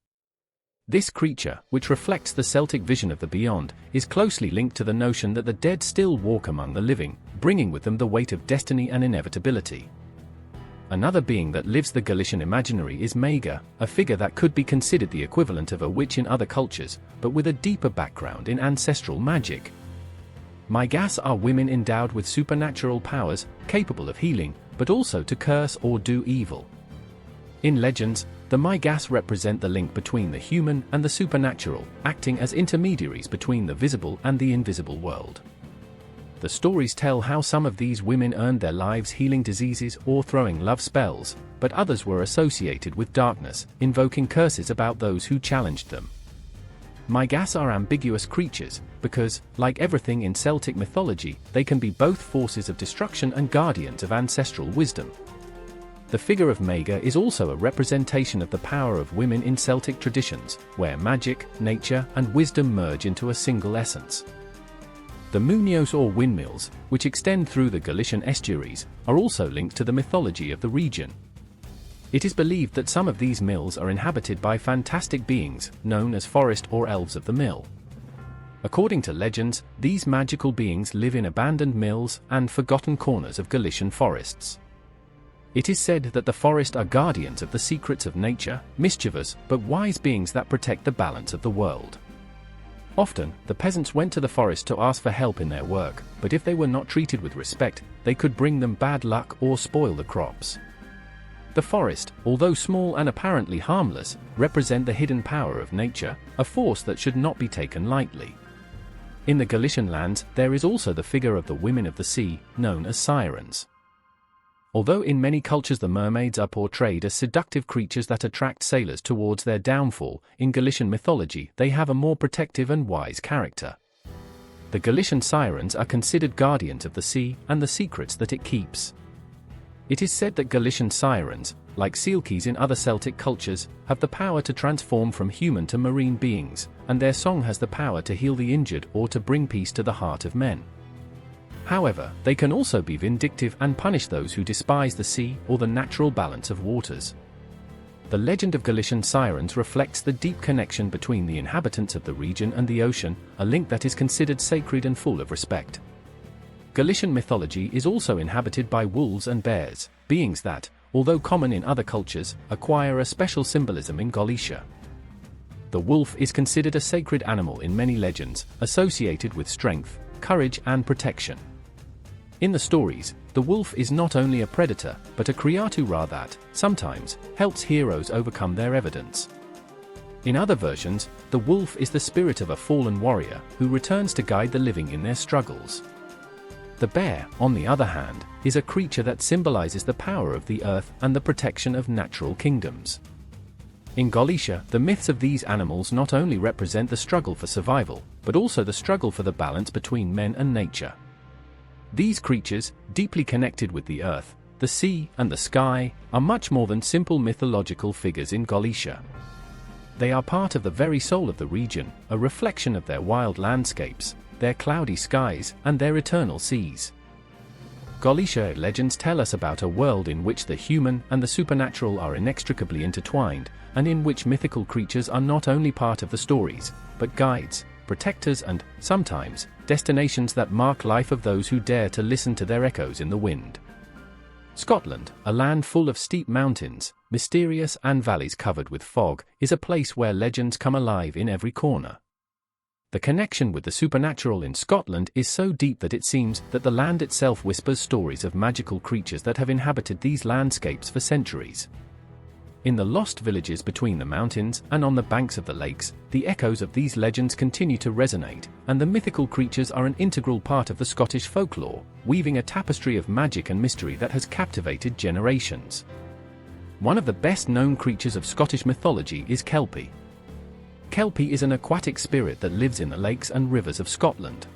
This creature, which reflects the Celtic vision of the beyond, is closely linked to the notion that the dead still walk among the living, bringing with them the weight of destiny and inevitability. Another being that lives the Galician imaginary is Maiga, a figure that could be considered the equivalent of a witch in other cultures, but with a deeper background in ancestral magic. Maigas are women endowed with supernatural powers, capable of healing, but also to curse or do evil. In legends, the Maigas represent the link between the human and the supernatural, acting as intermediaries between the visible and the invisible world. The stories tell how some of these women earned their lives healing diseases or throwing love spells, but others were associated with darkness, invoking curses about those who challenged them. Maigas are ambiguous creatures, because, like everything in Celtic mythology, they can be both forces of destruction and guardians of ancestral wisdom. The figure of Maiga is also a representation of the power of women in Celtic traditions, where magic, nature, and wisdom merge into a single essence. The Muños or windmills, which extend through the Galician estuaries, are also linked to the mythology of the region. It is believed that some of these mills are inhabited by fantastic beings, known as forest or elves of the mill. According to legends, these magical beings live in abandoned mills and forgotten corners of Galician forests. It is said that the forest are guardians of the secrets of nature, mischievous but wise beings that protect the balance of the world. Often, the peasants went to the forest to ask for help in their work, but if they were not treated with respect, they could bring them bad luck or spoil the crops. The forest, although small and apparently harmless, represent the hidden power of nature, a force that should not be taken lightly. In the Galician lands, there is also the figure of the women of the sea, known as sirens. Although in many cultures the mermaids are portrayed as seductive creatures that attract sailors towards their downfall, in Galician mythology they have a more protective and wise character. The Galician sirens are considered guardians of the sea and the secrets that it keeps. It is said that Galician sirens, like sealkeys in other Celtic cultures, have the power to transform from human to marine beings, and their song has the power to heal the injured or to bring peace to the heart of men. However, they can also be vindictive and punish those who despise the sea or the natural balance of waters. The legend of Galician sirens reflects the deep connection between the inhabitants of the region and the ocean, a link that is considered sacred and full of respect. Galician mythology is also inhabited by wolves and bears, beings that, although common in other cultures, acquire a special symbolism in Galicia. The wolf is considered a sacred animal in many legends, associated with strength, courage and protection. In the stories, the wolf is not only a predator, but a creatura that, sometimes, helps heroes overcome their evidence. In other versions, the wolf is the spirit of a fallen warrior who returns to guide the living in their struggles. The bear, on the other hand, is a creature that symbolizes the power of the earth and the protection of natural kingdoms. In Galicia, the myths of these animals not only represent the struggle for survival, but also the struggle for the balance between men and nature. These creatures, deeply connected with the earth, the sea, and the sky, are much more than simple mythological figures in Galicia. They are part of the very soul of the region, a reflection of their wild landscapes, their cloudy skies, and their eternal seas. Galicia legends tell us about a world in which the human and the supernatural are inextricably intertwined, and in which mythical creatures are not only part of the stories, but guides, protectors and, sometimes, destinations that mark life of those who dare to listen to their echoes in the wind. Scotland, a land full of steep mountains, mysterious and valleys covered with fog, is a place where legends come alive in every corner. The connection with the supernatural in Scotland is so deep that it seems that the land itself whispers stories of magical creatures that have inhabited these landscapes for centuries. In the lost villages between the mountains and on the banks of the lakes, the echoes of these legends continue to resonate, and the mythical creatures are an integral part of the Scottish folklore, weaving a tapestry of magic and mystery that has captivated generations. One of the best-known creatures of Scottish mythology is Kelpie. Kelpie is an aquatic spirit that lives in the lakes and rivers of Scotland.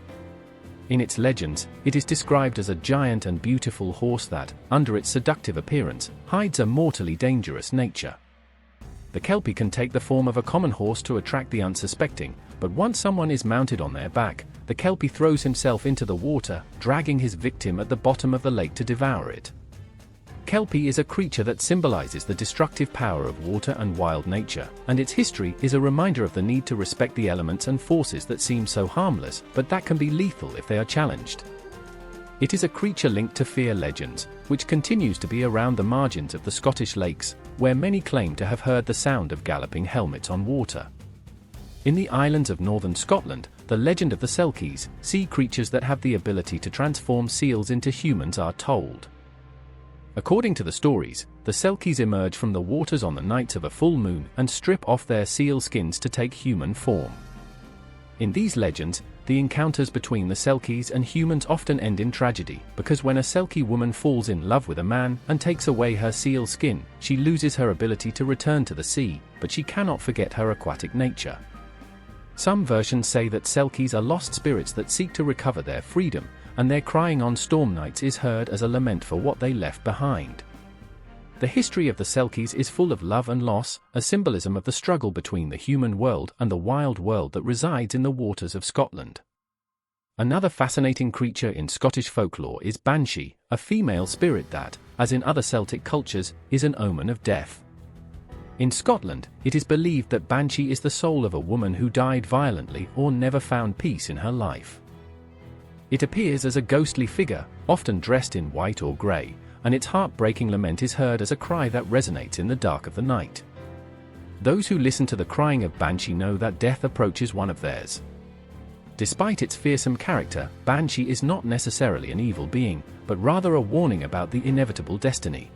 In its legends, it is described as a giant and beautiful horse that, under its seductive appearance, hides a mortally dangerous nature. The Kelpie can take the form of a common horse to attract the unsuspecting, but once someone is mounted on their back, the Kelpie throws himself into the water, dragging his victim at the bottom of the lake to devour it. Kelpie is a creature that symbolizes the destructive power of water and wild nature, and its history is a reminder of the need to respect the elements and forces that seem so harmless, but that can be lethal if they are challenged. It is a creature linked to fear legends, which continues to be around the margins of the Scottish lakes, where many claim to have heard the sound of galloping helmets on water. In the islands of northern Scotland, the legend of the Selkies, sea creatures that have the ability to transform seals into humans, are told. According to the stories, the Selkies emerge from the waters on the nights of a full moon and strip off their seal skins to take human form. In these legends, the encounters between the Selkies and humans often end in tragedy, because when a Selkie woman falls in love with a man and takes away her seal skin, she loses her ability to return to the sea, but she cannot forget her aquatic nature. Some versions say that Selkies are lost spirits that seek to recover their freedom, and their crying on storm nights is heard as a lament for what they left behind. The history of the Selkies is full of love and loss, a symbolism of the struggle between the human world and the wild world that resides in the waters of Scotland. Another fascinating creature in Scottish folklore is Banshee, a female spirit that, as in other Celtic cultures, is an omen of death. In Scotland, it is believed that Banshee is the soul of a woman who died violently or never found peace in her life. It appears as a ghostly figure, often dressed in white or grey, and its heartbreaking lament is heard as a cry that resonates in the dark of the night. Those who listen to the crying of Banshee know that death approaches one of theirs. Despite its fearsome character, Banshee is not necessarily an evil being, but rather a warning about the inevitable destiny.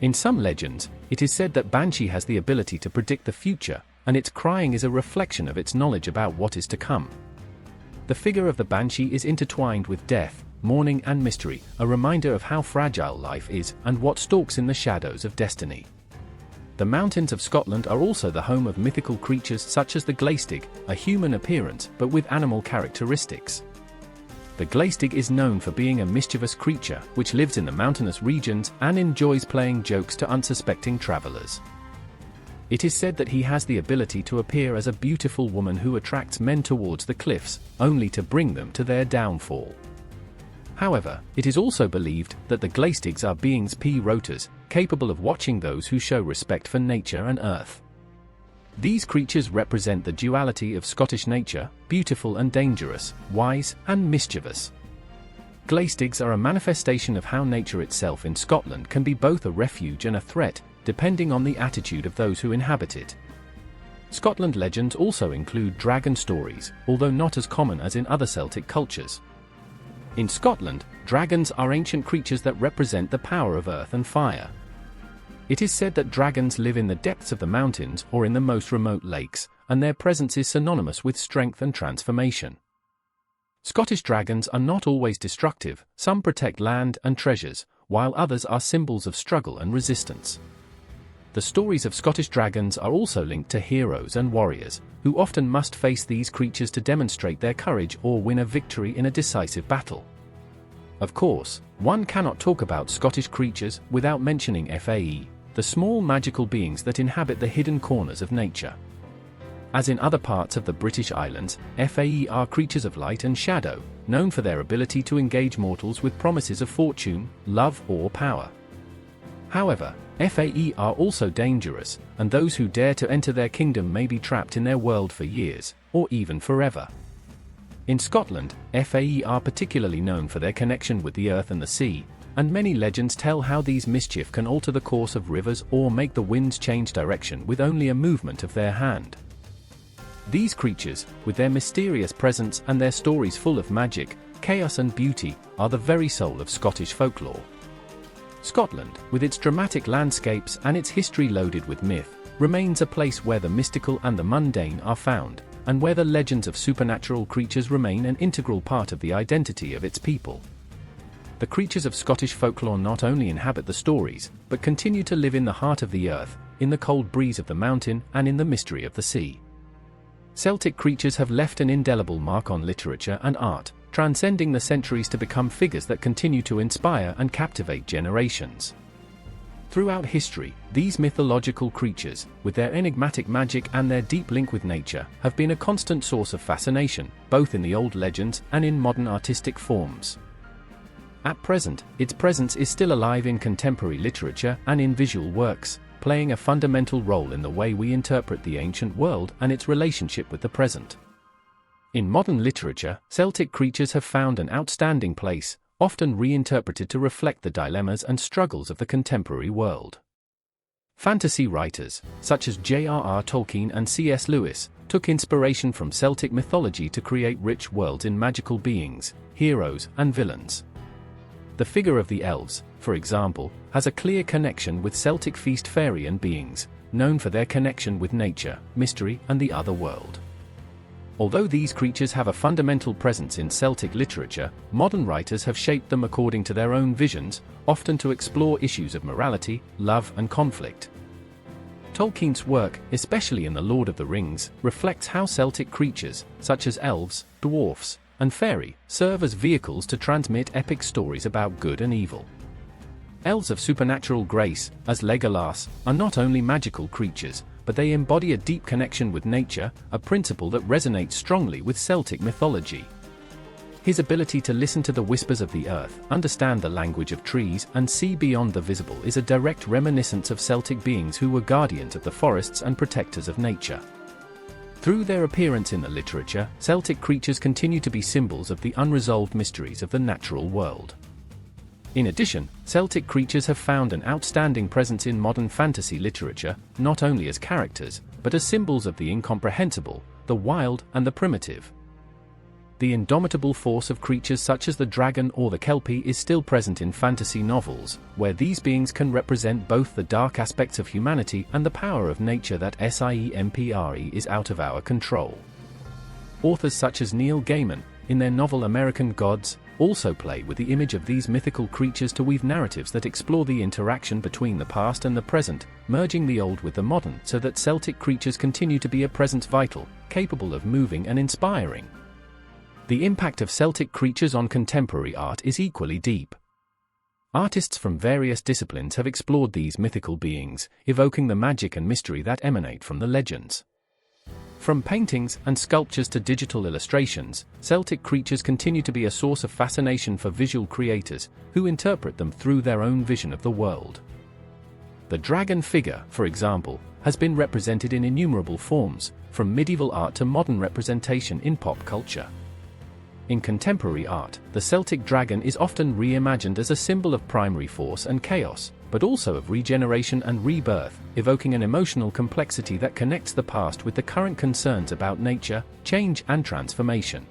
In some legends, it is said that Banshee has the ability to predict the future, and its crying is a reflection of its knowledge about what is to come. The figure of the Banshee is intertwined with death, mourning and mystery, a reminder of how fragile life is and what stalks in the shadows of destiny. The mountains of Scotland are also the home of mythical creatures such as the Glaistig, a human appearance but with animal characteristics. The Glaistig is known for being a mischievous creature which lives in the mountainous regions and enjoys playing jokes to unsuspecting travelers. It is said that he has the ability to appear as a beautiful woman who attracts men towards the cliffs, only to bring them to their downfall. However, it is also believed that the Glaistigs are beings rotors, capable of watching those who show respect for nature and earth. These creatures represent the duality of Scottish nature, beautiful and dangerous, wise and mischievous. Glaistigs are a manifestation of how nature itself in Scotland can be both a refuge and a threat, depending on the attitude of those who inhabit it. Scotland legends also include dragon stories, although not as common as in other Celtic cultures. In Scotland, dragons are ancient creatures that represent the power of earth and fire. It is said that dragons live in the depths of the mountains or in the most remote lakes, and their presence is synonymous with strength and transformation. Scottish dragons are not always destructive, some protect land and treasures, while others are symbols of struggle and resistance. The stories of Scottish dragons are also linked to heroes and warriors, who often must face these creatures to demonstrate their courage or win a victory in a decisive battle. Of course, one cannot talk about Scottish creatures without mentioning Fae, the small magical beings that inhabit the hidden corners of nature. As in other parts of the British Islands, Fae are creatures of light and shadow, known for their ability to engage mortals with promises of fortune, love or power. However, Fae are also dangerous, and those who dare to enter their kingdom may be trapped in their world for years, or even forever. In Scotland, Fae are particularly known for their connection with the earth and the sea, and many legends tell how these mischief can alter the course of rivers or make the winds change direction with only a movement of their hand. These creatures, with their mysterious presence and their stories full of magic, chaos and beauty, are the very soul of Scottish folklore. Scotland, with its dramatic landscapes and its history loaded with myth, remains a place where the mystical and the mundane are found, and where the legends of supernatural creatures remain an integral part of the identity of its people. The creatures of Scottish folklore not only inhabit the stories, but continue to live in the heart of the earth, in the cold breeze of the mountain, and in the mystery of the sea. Celtic creatures have left an indelible mark on literature and art, transcending the centuries to become figures that continue to inspire and captivate generations. Throughout history, these mythological creatures, with their enigmatic magic and their deep link with nature, have been a constant source of fascination, both in the old legends and in modern artistic forms. At present, its presence is still alive in contemporary literature and in visual works, playing a fundamental role in the way we interpret the ancient world and its relationship with the present. In modern literature, Celtic creatures have found an outstanding place, often reinterpreted to reflect the dilemmas and struggles of the contemporary world. Fantasy writers, such as J.R.R. Tolkien and C.S. Lewis, took inspiration from Celtic mythology to create rich worlds in magical beings, heroes, and villains. The figure of the elves, for example, has a clear connection with Celtic feast fairy beings, known for their connection with nature, mystery, and the other world. Although these creatures have a fundamental presence in Celtic literature, modern writers have shaped them according to their own visions, often to explore issues of morality, love, and conflict. Tolkien's work, especially in The Lord of the Rings, reflects how Celtic creatures, such as elves, dwarfs, and fairy, serve as vehicles to transmit epic stories about good and evil. Elves of supernatural grace, as Legolas, are not only magical creatures, but they embody a deep connection with nature, a principle that resonates strongly with Celtic mythology. His ability to listen to the whispers of the earth, understand the language of trees, and see beyond the visible is a direct reminiscence of Celtic beings who were guardians of the forests and protectors of nature. Through their appearance in the literature, Celtic creatures continue to be symbols of the unresolved mysteries of the natural world. In addition, Celtic creatures have found an outstanding presence in modern fantasy literature, not only as characters, but as symbols of the incomprehensible, the wild, and the primitive. The indomitable force of creatures such as the dragon or the kelpie is still present in fantasy novels, where these beings can represent both the dark aspects of humanity and the power of nature that simpre is out of our control. Authors such as Neil Gaiman, in their novel American Gods, also play with the image of these mythical creatures to weave narratives that explore the interaction between the past and the present, merging the old with the modern so that Celtic creatures continue to be a presence vital, capable of moving and inspiring. The impact of Celtic creatures on contemporary art is equally deep. Artists from various disciplines have explored these mythical beings, evoking the magic and mystery that emanate from the legends. From paintings and sculptures to digital illustrations, Celtic creatures continue to be a source of fascination for visual creators, who interpret them through their own vision of the world. The dragon figure, for example, has been represented in innumerable forms, from medieval art to modern representation in pop culture. In contemporary art, the Celtic dragon is often reimagined as a symbol of primary force and chaos, but also of regeneration and rebirth, evoking an emotional complexity that connects the past with the current concerns about nature, change and transformation.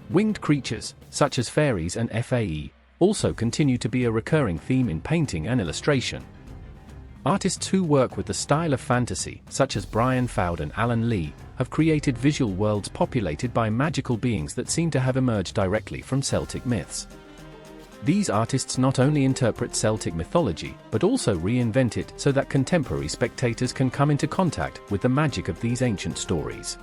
Winged creatures, such as fairies and fae, also continue to be a recurring theme in painting and illustration. Artists who work with the style of fantasy, such as Brian Fowd and Alan Lee, have created visual worlds populated by magical beings that seem to have emerged directly from Celtic myths. These artists not only interpret Celtic mythology, but also reinvent it so that contemporary spectators can come into contact with the magic of these ancient stories.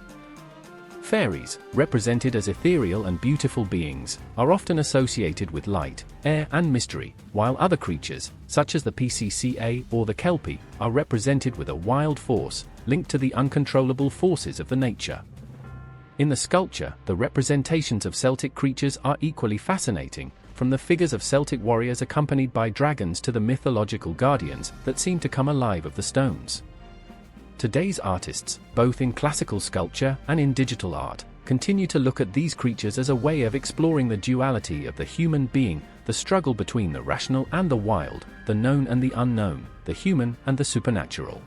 Fairies, represented as ethereal and beautiful beings, are often associated with light, air and mystery, while other creatures, such as the PCCA or the kelpie, are represented with a wild force, linked to the uncontrollable forces of the nature. In the sculpture, the representations of Celtic creatures are equally fascinating, from the figures of Celtic warriors accompanied by dragons to the mythological guardians that seem to come alive of the stones. Today's artists, both in classical sculpture and in digital art, continue to look at these creatures as a way of exploring the duality of the human being, the struggle between the rational and the wild, the known and the unknown, the human and the supernatural.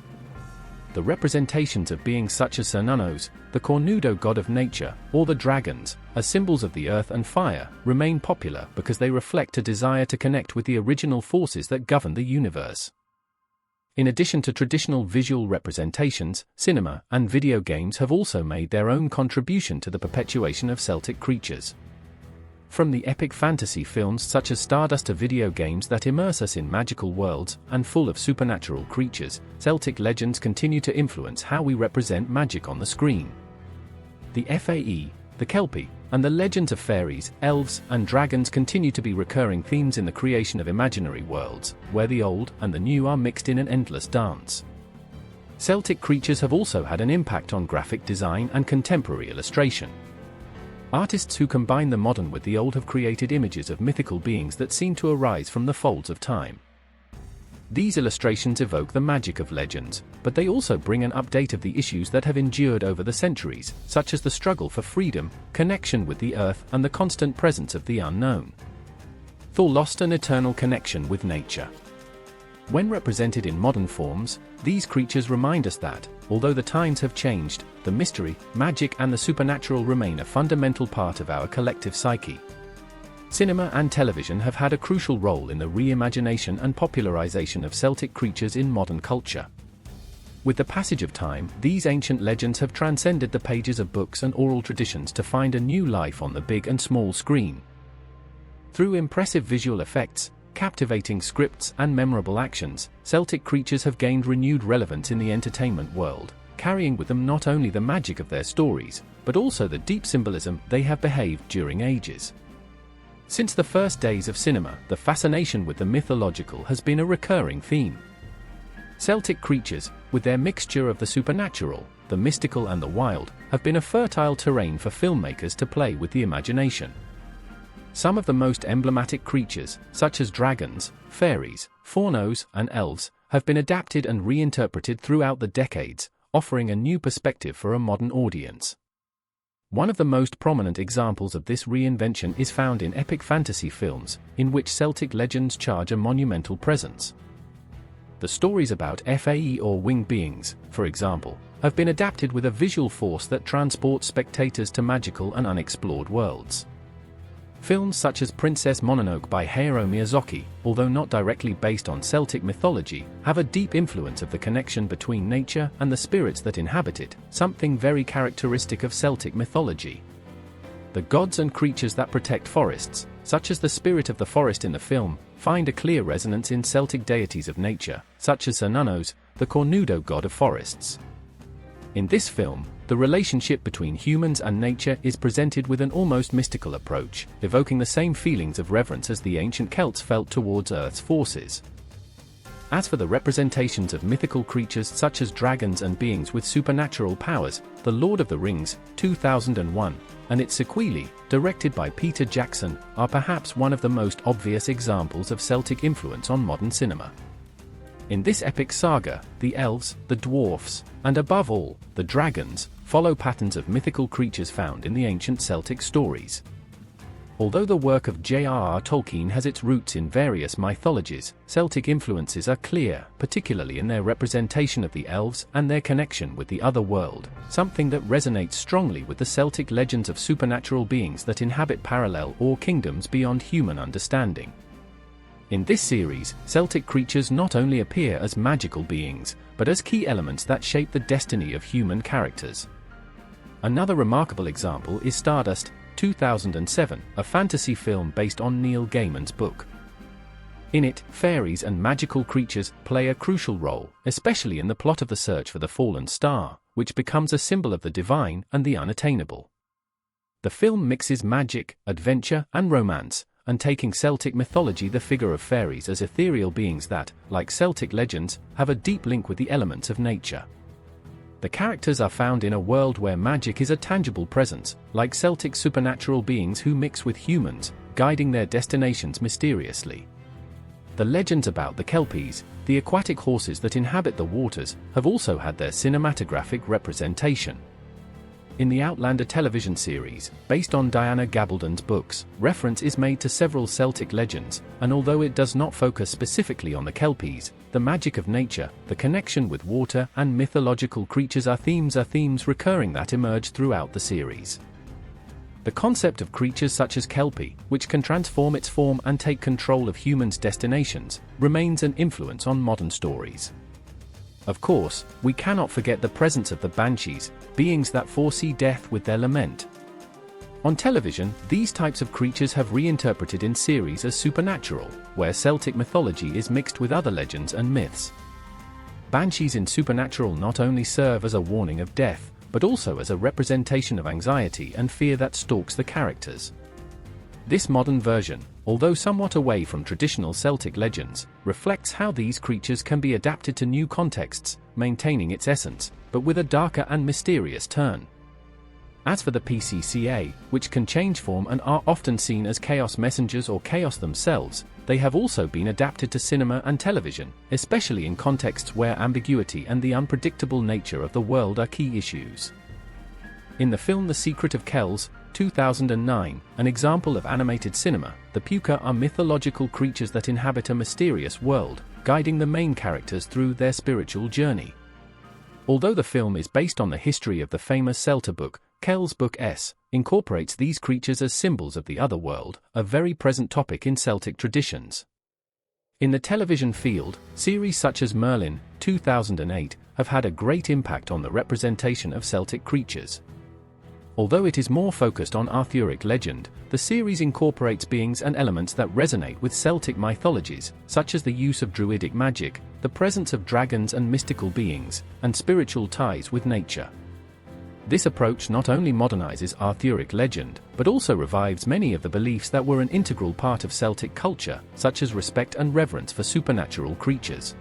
The representations of beings such as Cernunnos, the Cornudo god of nature, or the dragons, as symbols of the earth and fire, remain popular because they reflect a desire to connect with the original forces that govern the universe. In addition to traditional visual representations, cinema and video games have also made their own contribution to the perpetuation of Celtic creatures. From the epic fantasy films such as Stardust to video games that immerse us in magical worlds and full of supernatural creatures, Celtic legends continue to influence how we represent magic on the screen. The fae, the kelpie, and the legends of fairies, elves, and dragons continue to be recurring themes in the creation of imaginary worlds, where the old and the new are mixed in an endless dance. Celtic creatures have also had an impact on graphic design and contemporary illustration. Artists who combine the modern with the old have created images of mythical beings that seem to arise from the folds of time. These illustrations evoke the magic of legends, but they also bring an update of the issues that have endured over the centuries, such as the struggle for freedom, connection with the earth, and the constant presence of the unknown. Thor lost an eternal connection with nature. When represented in modern forms, these creatures remind us that, although the times have changed, the mystery, magic, and the supernatural remain a fundamental part of our collective psyche. Cinema and television have had a crucial role in the reimagination and popularization of Celtic creatures in modern culture. With the passage of time, these ancient legends have transcended the pages of books and oral traditions to find a new life on the big and small screen. Through impressive visual effects, captivating scripts, and memorable actions, Celtic creatures have gained renewed relevance in the entertainment world, carrying with them not only the magic of their stories, but also the deep symbolism they have behaved during ages. Since the first days of cinema, the fascination with the mythological has been a recurring theme. Celtic creatures, with their mixture of the supernatural, the mystical and the wild, have been a fertile terrain for filmmakers to play with the imagination. Some of the most emblematic creatures, such as dragons, fairies, faunos, and elves, have been adapted and reinterpreted throughout the decades, offering a new perspective for a modern audience. One of the most prominent examples of this reinvention is found in epic fantasy films, in which Celtic legends charge a monumental presence. The stories about fae or winged beings, for example, have been adapted with a visual force that transports spectators to magical and unexplored worlds. Films such as Princess Mononoke by Hayao Miyazaki, although not directly based on Celtic mythology, have a deep influence of the connection between nature and the spirits that inhabit it, something very characteristic of Celtic mythology. The gods and creatures that protect forests, such as the spirit of the forest in the film, find a clear resonance in Celtic deities of nature, such as Sir Nunnos, the Cornudo god of forests. In this film, the relationship between humans and nature is presented with an almost mystical approach, evoking the same feelings of reverence as the ancient Celts felt towards Earth's forces. As for the representations of mythical creatures such as dragons and beings with supernatural powers, The Lord of the Rings, 2001, and its sequelae, directed by Peter Jackson, are perhaps one of the most obvious examples of Celtic influence on modern cinema. In this epic saga, the elves, the dwarfs, and above all, the dragons, follow patterns of mythical creatures found in the ancient Celtic stories. Although the work of J.R.R. Tolkien has its roots in various mythologies, Celtic influences are clear, particularly in their representation of the elves and their connection with the other world, something that resonates strongly with the Celtic legends of supernatural beings that inhabit parallel or kingdoms beyond human understanding. In this series, Celtic creatures not only appear as magical beings, but as key elements that shape the destiny of human characters. Another remarkable example is Stardust, 2007, a fantasy film based on Neil Gaiman's book. In it, fairies and magical creatures play a crucial role, especially in the plot of the search for the fallen star, which becomes a symbol of the divine and the unattainable. The film mixes magic, adventure, and romance, and taking Celtic mythology, the figure of fairies as ethereal beings that, like Celtic legends, have a deep link with the elements of nature. The characters are found in a world where magic is a tangible presence, like Celtic supernatural beings who mix with humans, guiding their destinations mysteriously. The legends about the Kelpies, the aquatic horses that inhabit the waters, have also had their cinematographic representation. In the Outlander television series, based on Diana Gabaldon's books, reference is made to several Celtic legends, and although it does not focus specifically on the Kelpies, the magic of nature, the connection with water, and mythological creatures are themes recurring that emerge throughout the series. The concept of creatures such as Kelpie, which can transform its form and take control of humans' destinations, remains an influence on modern stories. Of course, we cannot forget the presence of the Banshees, beings that foresee death with their lament. On television, these types of creatures have reinterpreted in series as supernatural, where Celtic mythology is mixed with other legends and myths. Banshees in Supernatural not only serve as a warning of death, but also as a representation of anxiety and fear that stalks the characters. This modern version, although somewhat away from traditional Celtic legends, reflects how these creatures can be adapted to new contexts, maintaining its essence, but with a darker and mysterious turn. As for the PCCA, which can change form and are often seen as chaos messengers or chaos themselves, they have also been adapted to cinema and television, especially in contexts where ambiguity and the unpredictable nature of the world are key issues. In the film The Secret of Kells, 2009, an example of animated cinema, the Púca are mythological creatures that inhabit a mysterious world, guiding the main characters through their spiritual journey. Although the film is based on the history of the famous Celta book, Kells Book S incorporates these creatures as symbols of the other world, a very present topic in Celtic traditions. In the television field, series such as Merlin, 2008, have had a great impact on the representation of Celtic creatures. Although it is more focused on Arthuric legend, the series incorporates beings and elements that resonate with Celtic mythologies, such as the use of druidic magic, the presence of dragons and mystical beings, and spiritual ties with nature. This approach not only modernizes Arthuric legend, but also revives many of the beliefs that were an integral part of Celtic culture, such as respect and reverence for supernatural creatures.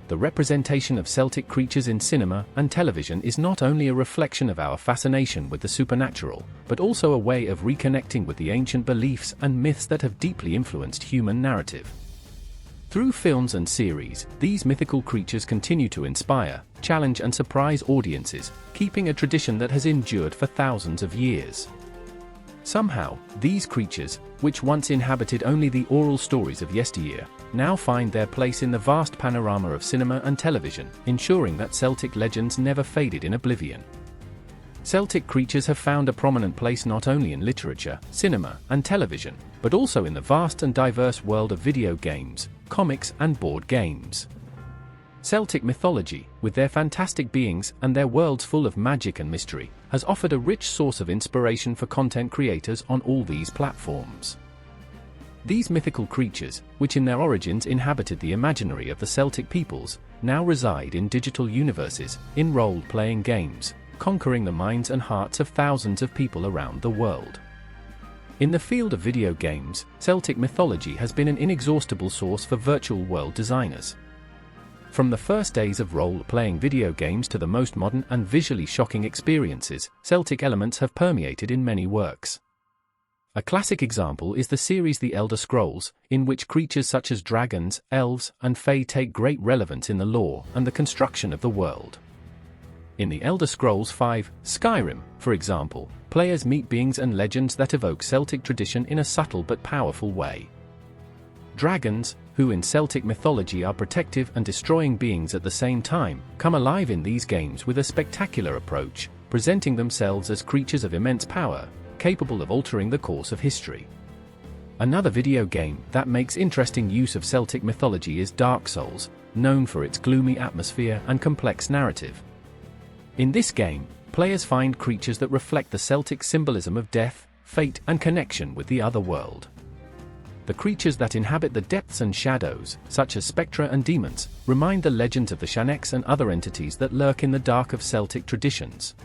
The representation of Celtic creatures in cinema and television is not only a reflection of our fascination with the supernatural, but also a way of reconnecting with the ancient beliefs and myths that have deeply influenced human narrative. Through films and series, these mythical creatures continue to inspire, challenge and surprise audiences, keeping a tradition that has endured for thousands of years. Somehow, these creatures, which once inhabited only the oral stories of yesteryear, now find their place in the vast panorama of cinema and television, ensuring that Celtic legends never faded in oblivion. Celtic creatures have found a prominent place not only in literature, cinema, and television, but also in the vast and diverse world of video games, comics, and board games. Celtic mythology, with their fantastic beings and their worlds full of magic and mystery, has offered a rich source of inspiration for content creators on all these platforms. These mythical creatures, which in their origins inhabited the imaginary of the Celtic peoples, now reside in digital universes, in role-playing games, conquering the minds and hearts of thousands of people around the world. In the field of video games, Celtic mythology has been an inexhaustible source for virtual world designers. From the first days of role-playing video games to the most modern and visually shocking experiences, Celtic elements have permeated in many works. A classic example is the series The Elder Scrolls, in which creatures such as dragons, elves, and fae take great relevance in the lore and the construction of the world. In The Elder Scrolls V, Skyrim, for example, players meet beings and legends that evoke Celtic tradition in a subtle but powerful way. Dragons, who in Celtic mythology are protective and destroying beings at the same time, come alive in these games with a spectacular approach, presenting themselves as creatures of immense power, capable of altering the course of history. Another video game that makes interesting use of Celtic mythology is Dark Souls, known for its gloomy atmosphere and complex narrative. In this game, players find creatures that reflect the Celtic symbolism of death, fate, and connection with the other world. The creatures that inhabit the depths and shadows, such as spectra and demons, remind the legends of the Shaneks and other entities that lurk in the dark of Celtic traditions.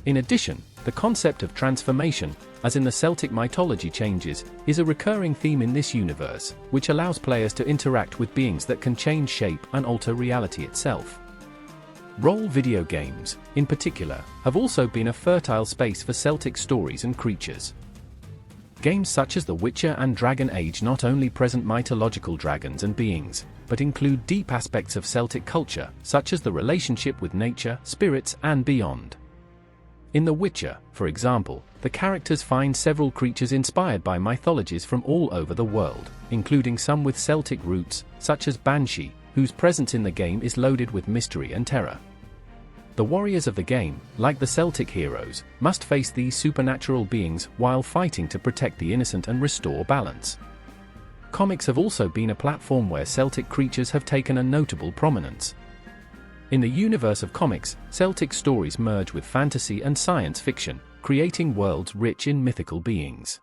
In addition, the concept of transformation, as in the Celtic mythology changes, is a recurring theme in this universe, which allows players to interact with beings that can change shape and alter reality itself. Role video games, in particular, have also been a fertile space for Celtic stories and creatures. Games such as The Witcher and Dragon Age not only present mythological dragons and beings, but include deep aspects of Celtic culture, such as the relationship with nature, spirits, and beyond. In The Witcher, for example, the characters find several creatures inspired by mythologies from all over the world, including some with Celtic roots, such as Banshee, whose presence in the game is loaded with mystery and terror. The warriors of the game, like the Celtic heroes, must face these supernatural beings while fighting to protect the innocent and restore balance. Comics have also been a platform where Celtic creatures have taken a notable prominence. In the universe of comics, Celtic stories merge with fantasy and science fiction, creating worlds rich in mythical beings.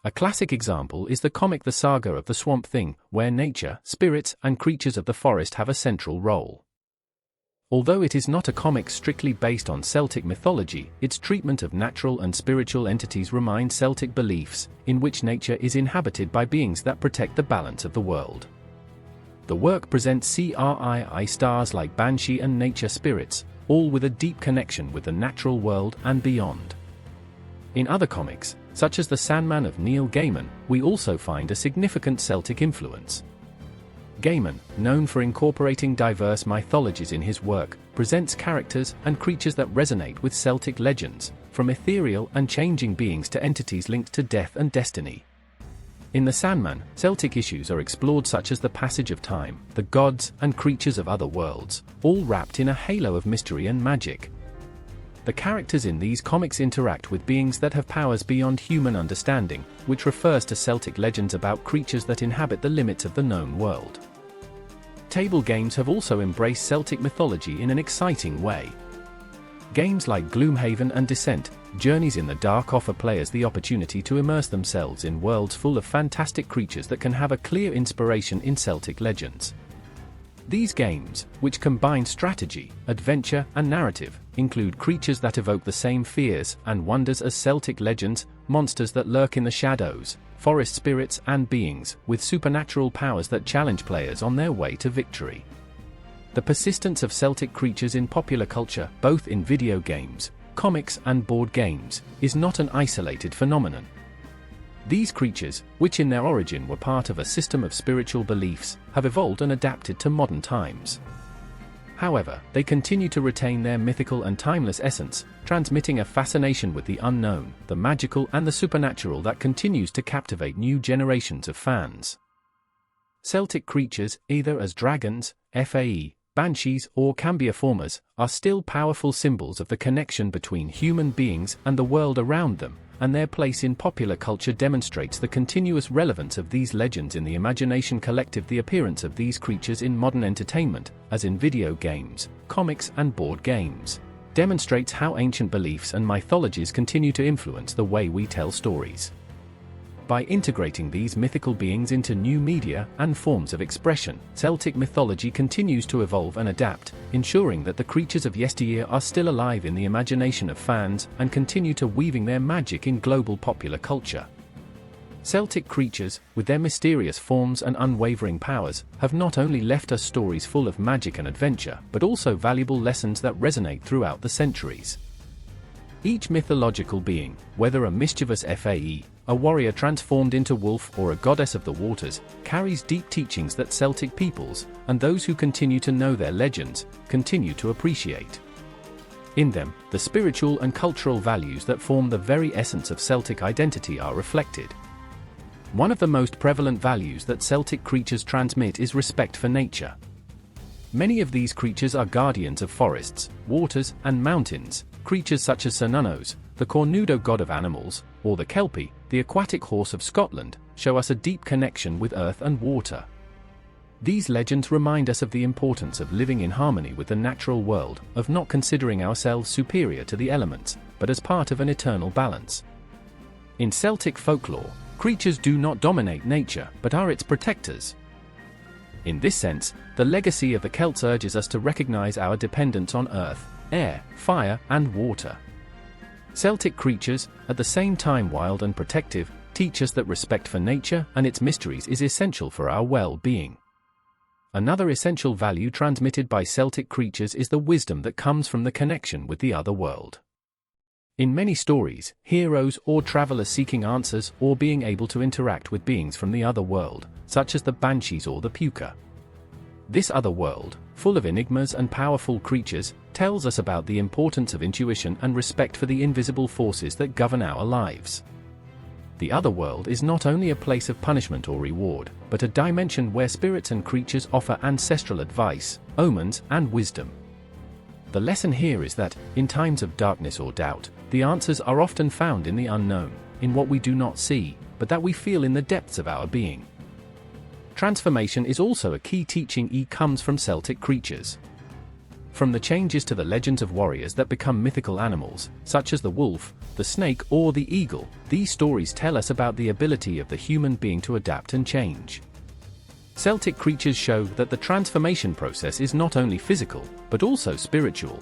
A classic example is the comic The Saga of the Swamp Thing, where nature, spirits, and creatures of the forest have a central role. Although it is not a comic strictly based on Celtic mythology, its treatment of natural and spiritual entities reminds Celtic beliefs, in which nature is inhabited by beings that protect the balance of the world. The work presents CRII stars like Banshee and nature spirits, all with a deep connection with the natural world and beyond. In other comics, such as The Sandman of Neil Gaiman, we also find a significant Celtic influence. Gaiman, known for incorporating diverse mythologies in his work, presents characters and creatures that resonate with Celtic legends, from ethereal and changing beings to entities linked to death and destiny. In The Sandman, Celtic issues are explored such as the passage of time, the gods, and creatures of other worlds, all wrapped in a halo of mystery and magic. The characters in these comics interact with beings that have powers beyond human understanding, which refers to Celtic legends about creatures that inhabit the limits of the known world. Table games have also embraced Celtic mythology in an exciting way. Games like Gloomhaven and Descent, Journeys in the Dark offer players the opportunity to immerse themselves in worlds full of fantastic creatures that can have a clear inspiration in Celtic legends. These games, which combine strategy, adventure, and narrative, include creatures that evoke the same fears and wonders as Celtic legends, monsters that lurk in the shadows, forest spirits, and beings with supernatural powers that challenge players on their way to victory. The persistence of Celtic creatures in popular culture, both in video games, comics, and board games, is not an isolated phenomenon. These creatures, which in their origin were part of a system of spiritual beliefs, have evolved and adapted to modern times. However, they continue to retain their mythical and timeless essence, transmitting a fascination with the unknown, the magical, and the supernatural that continues to captivate new generations of fans. Celtic creatures, either as dragons, banshees or cambiaformas, are still powerful symbols of the connection between human beings and the world around them, and their place in popular culture demonstrates the continuous relevance of these legends in the imagination collective. The appearance of these creatures in modern entertainment, as in video games, comics and board games, demonstrates how ancient beliefs and mythologies continue to influence the way we tell stories. By integrating these mythical beings into new media and forms of expression, Celtic mythology continues to evolve and adapt, ensuring that the creatures of yesteryear are still alive in the imagination of fans and continue to weaving their magic in global popular culture. Celtic creatures, with their mysterious forms and unwavering powers, have not only left us stories full of magic and adventure, but also valuable lessons that resonate throughout the centuries. Each mythological being, whether a mischievous a warrior transformed into wolf or a goddess of the waters, carries deep teachings that Celtic peoples, and those who continue to know their legends, continue to appreciate. In them, the spiritual and cultural values that form the very essence of Celtic identity are reflected. One of the most prevalent values that Celtic creatures transmit is respect for nature. Many of these creatures are guardians of forests, waters, and mountains. Creatures such as Cernunnos, the Cornudo god of animals, or the Kelpie, the aquatic horse of Scotland, show us a deep connection with earth and water. These legends remind us of the importance of living in harmony with the natural world, of not considering ourselves superior to the elements, but as part of an eternal balance. In Celtic folklore, creatures do not dominate nature, but are its protectors. In this sense, the legacy of the Celts urges us to recognize our dependence on earth, air, fire, and water. Celtic creatures, at the same time wild and protective, teach us that respect for nature and its mysteries is essential for our well-being. Another essential value transmitted by Celtic creatures is the wisdom that comes from the connection with the other world. In many stories, heroes or travelers seeking answers or being able to interact with beings from the other world, such as the Banshees or the Púca. This other world, full of enigmas and powerful creatures, tells us about the importance of intuition and respect for the invisible forces that govern our lives. The other world is not only a place of punishment or reward, but a dimension where spirits and creatures offer ancestral advice, omens, and wisdom. The lesson here is that, in times of darkness or doubt, the answers are often found in the unknown, in what we do not see, but that we feel in the depths of our being. Transformation is also a key teaching. Comes from Celtic creatures. From the changes to the legends of warriors that become mythical animals, such as the wolf, the snake, or the eagle, these stories tell us about the ability of the human being to adapt and change. Celtic creatures show that the transformation process is not only physical, but also spiritual.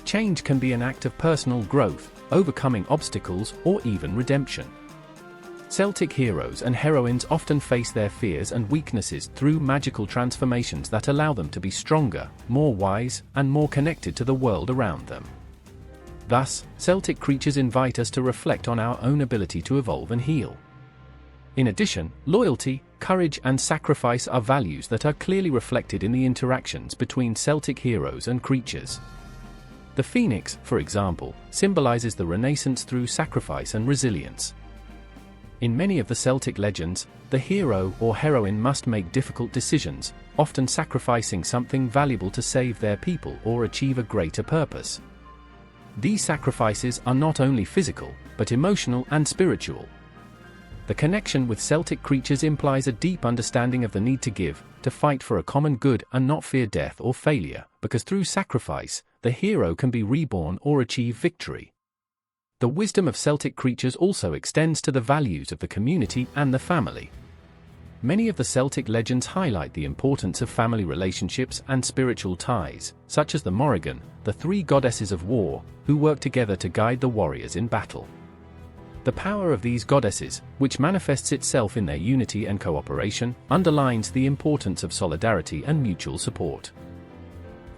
Change can be an act of personal growth, overcoming obstacles, or even redemption. Celtic heroes and heroines often face their fears and weaknesses through magical transformations that allow them to be stronger, more wise, and more connected to the world around them. Thus, Celtic creatures invite us to reflect on our own ability to evolve and heal. In addition, loyalty, courage, and sacrifice are values that are clearly reflected in the interactions between Celtic heroes and creatures. The phoenix, for example, symbolizes the Renaissance through sacrifice and resilience. In many of the Celtic legends, the hero or heroine must make difficult decisions, often sacrificing something valuable to save their people or achieve a greater purpose. These sacrifices are not only physical, but emotional and spiritual. The connection with Celtic creatures implies a deep understanding of the need to give, to fight for a common good and not fear death or failure, because through sacrifice, the hero can be reborn or achieve victory. The wisdom of Celtic creatures also extends to the values of the community and the family. Many of the Celtic legends highlight the importance of family relationships and spiritual ties, such as the Morrigan, the three goddesses of war, who work together to guide the warriors in battle. The power of these goddesses, which manifests itself in their unity and cooperation, underlines the importance of solidarity and mutual support.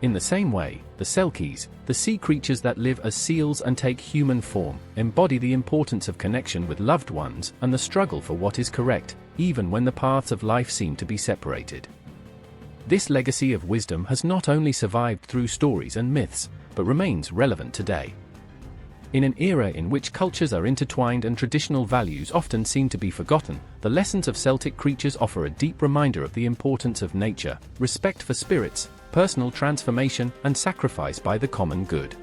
In the same way, the Selkies, the sea creatures that live as seals and take human form, embody the importance of connection with loved ones and the struggle for what is correct, even when the paths of life seem to be separated. This legacy of wisdom has not only survived through stories and myths, but remains relevant today. In an era in which cultures are intertwined and traditional values often seem to be forgotten, the lessons of Celtic creatures offer a deep reminder of the importance of nature, respect for spirits, personal transformation, and sacrifice by the common good.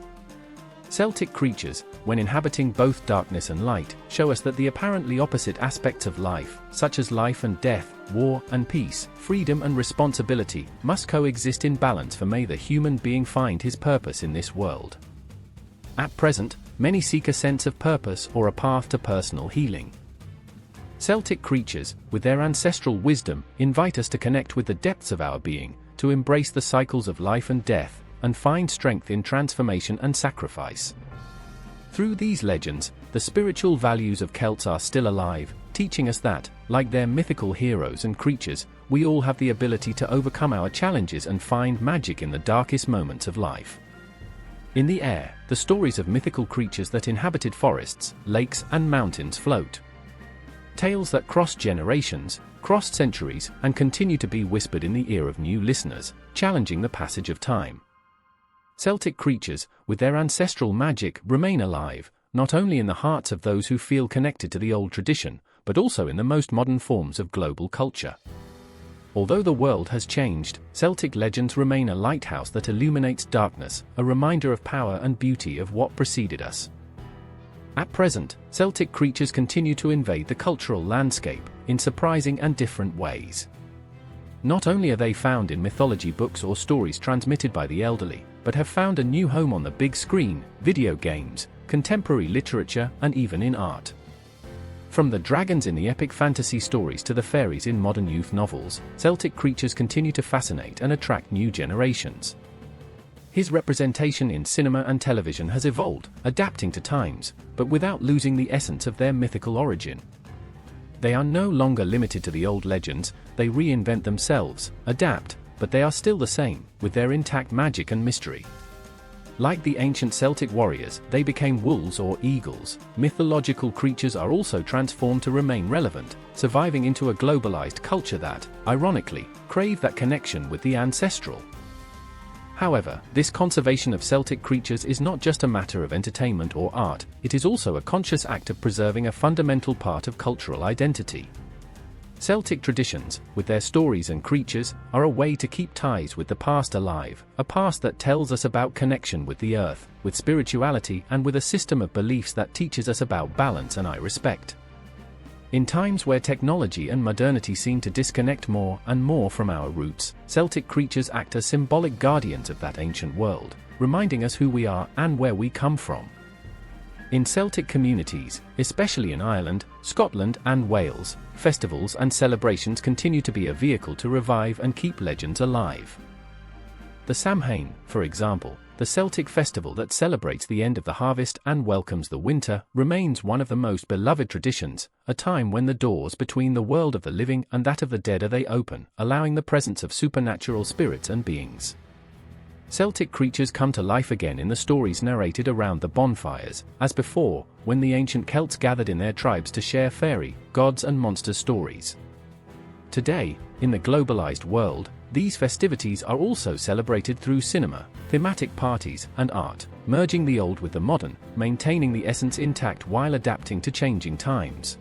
Celtic creatures, when inhabiting both darkness and light, show us that the apparently opposite aspects of life, such as life and death, war and peace, freedom and responsibility, must coexist in balance, for may the human being find his purpose in this world. At present, many seek a sense of purpose or a path to personal healing. Celtic creatures, with their ancestral wisdom, invite us to connect with the depths of our being, to embrace the cycles of life and death, and find strength in transformation and sacrifice. Through these legends, the spiritual values of Celts are still alive, teaching us that, like their mythical heroes and creatures, we all have the ability to overcome our challenges and find magic in the darkest moments of life. In the air, the stories of mythical creatures that inhabited forests, lakes, and mountains float. Tales that cross generations, cross centuries, and continue to be whispered in the ear of new listeners, challenging the passage of time. Celtic creatures, with their ancestral magic, remain alive, not only in the hearts of those who feel connected to the old tradition, but also in the most modern forms of global culture. Although the world has changed, Celtic legends remain a lighthouse that illuminates darkness, a reminder of power and beauty of what preceded us. At present, Celtic creatures continue to invade the cultural landscape, in surprising and different ways. Not only are they found in mythology books or stories transmitted by the elderly, but have found a new home on the big screen, video games, contemporary literature, and even in art. From the dragons in the epic fantasy stories to the fairies in modern youth novels, Celtic creatures continue to fascinate and attract new generations. His representation in cinema and television has evolved, adapting to times, but without losing the essence of their mythical origin. They are no longer limited to the old legends, they reinvent themselves, adapt, but they are still the same, with their intact magic and mystery. Like the ancient Celtic warriors, they became wolves or eagles. Mythological creatures are also transformed to remain relevant, surviving into a globalized culture that, ironically, crave that connection with the ancestral. However, this conservation of Celtic creatures is not just a matter of entertainment or art, it is also a conscious act of preserving a fundamental part of cultural identity. Celtic traditions, with their stories and creatures, are a way to keep ties with the past alive, a past that tells us about connection with the earth, with spirituality, and with a system of beliefs that teaches us about balance and respect. In times where technology and modernity seem to disconnect more and more from our roots, Celtic creatures act as symbolic guardians of that ancient world, reminding us who we are and where we come from. In Celtic communities, especially in Ireland, Scotland, and Wales, festivals and celebrations continue to be a vehicle to revive and keep legends alive. The Samhain, for example, the Celtic festival that celebrates the end of the harvest and welcomes the winter, remains one of the most beloved traditions, a time when the doors between the world of the living and that of the dead are open, allowing the presence of supernatural spirits and beings. Celtic creatures come to life again in the stories narrated around the bonfires, as before, when the ancient Celts gathered in their tribes to share fairy, gods and monster stories. Today, in the globalized world, these festivities are also celebrated through cinema, thematic parties, and art, merging the old with the modern, maintaining the essence intact while adapting to changing times.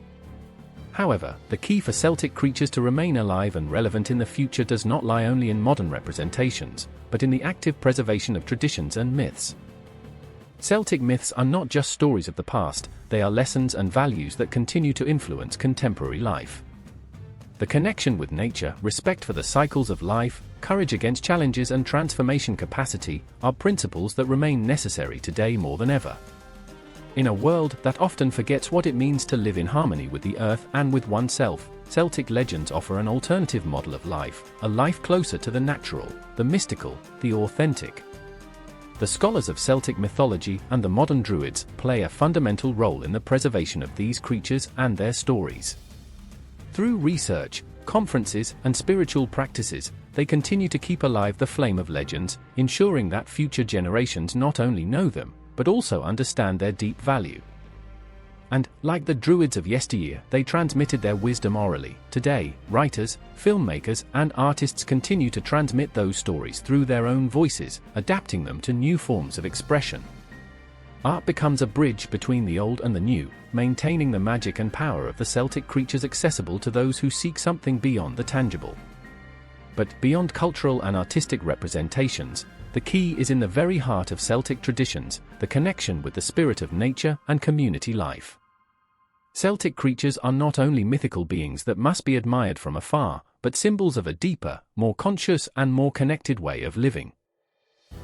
However, the key for Celtic creatures to remain alive and relevant in the future does not lie only in modern representations, but in the active preservation of traditions and myths. Celtic myths are not just stories of the past, they are lessons and values that continue to influence contemporary life. The connection with nature, respect for the cycles of life, courage against challenges, and transformation capacity are principles that remain necessary today more than ever. In a world that often forgets what it means to live in harmony with the earth and with oneself, Celtic legends offer an alternative model of life, a life closer to the natural, the mystical, the authentic. The scholars of Celtic mythology and the modern Druids play a fundamental role in the preservation of these creatures and their stories. Through research, conferences, and spiritual practices, they continue to keep alive the flame of legends, ensuring that future generations not only know them, but also understand their deep value. And, like the Druids of yesteryear, they transmitted their wisdom orally. Today, writers, filmmakers, and artists continue to transmit those stories through their own voices, adapting them to new forms of expression. Art becomes a bridge between the old and the new, maintaining the magic and power of the Celtic creatures accessible to those who seek something beyond the tangible. But beyond cultural and artistic representations, the key is in the very heart of Celtic traditions, the connection with the spirit of nature and community life. Celtic creatures are not only mythical beings that must be admired from afar, but symbols of a deeper, more conscious and more connected way of living.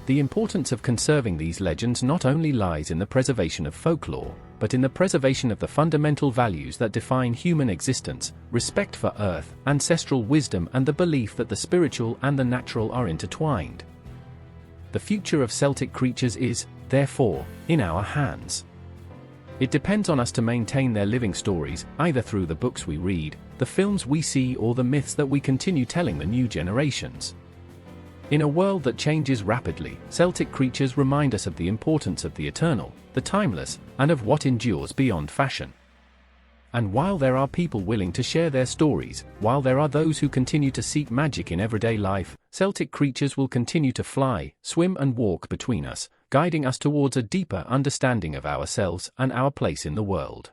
The importance of conserving these legends not only lies in the preservation of folklore, but in the preservation of the fundamental values that define human existence: respect for earth, ancestral wisdom, and the belief that the spiritual and the natural are intertwined. The future of Celtic creatures is, therefore, in our hands. It depends on us to maintain their living stories, either through the books we read, the films we see, or the myths that we continue telling the new generations. In a world that changes rapidly, Celtic creatures remind us of the importance of the eternal, the timeless, and of what endures beyond fashion. And while there are people willing to share their stories, while there are those who continue to seek magic in everyday life, Celtic creatures will continue to fly, swim, and walk between us, guiding us towards a deeper understanding of ourselves and our place in the world.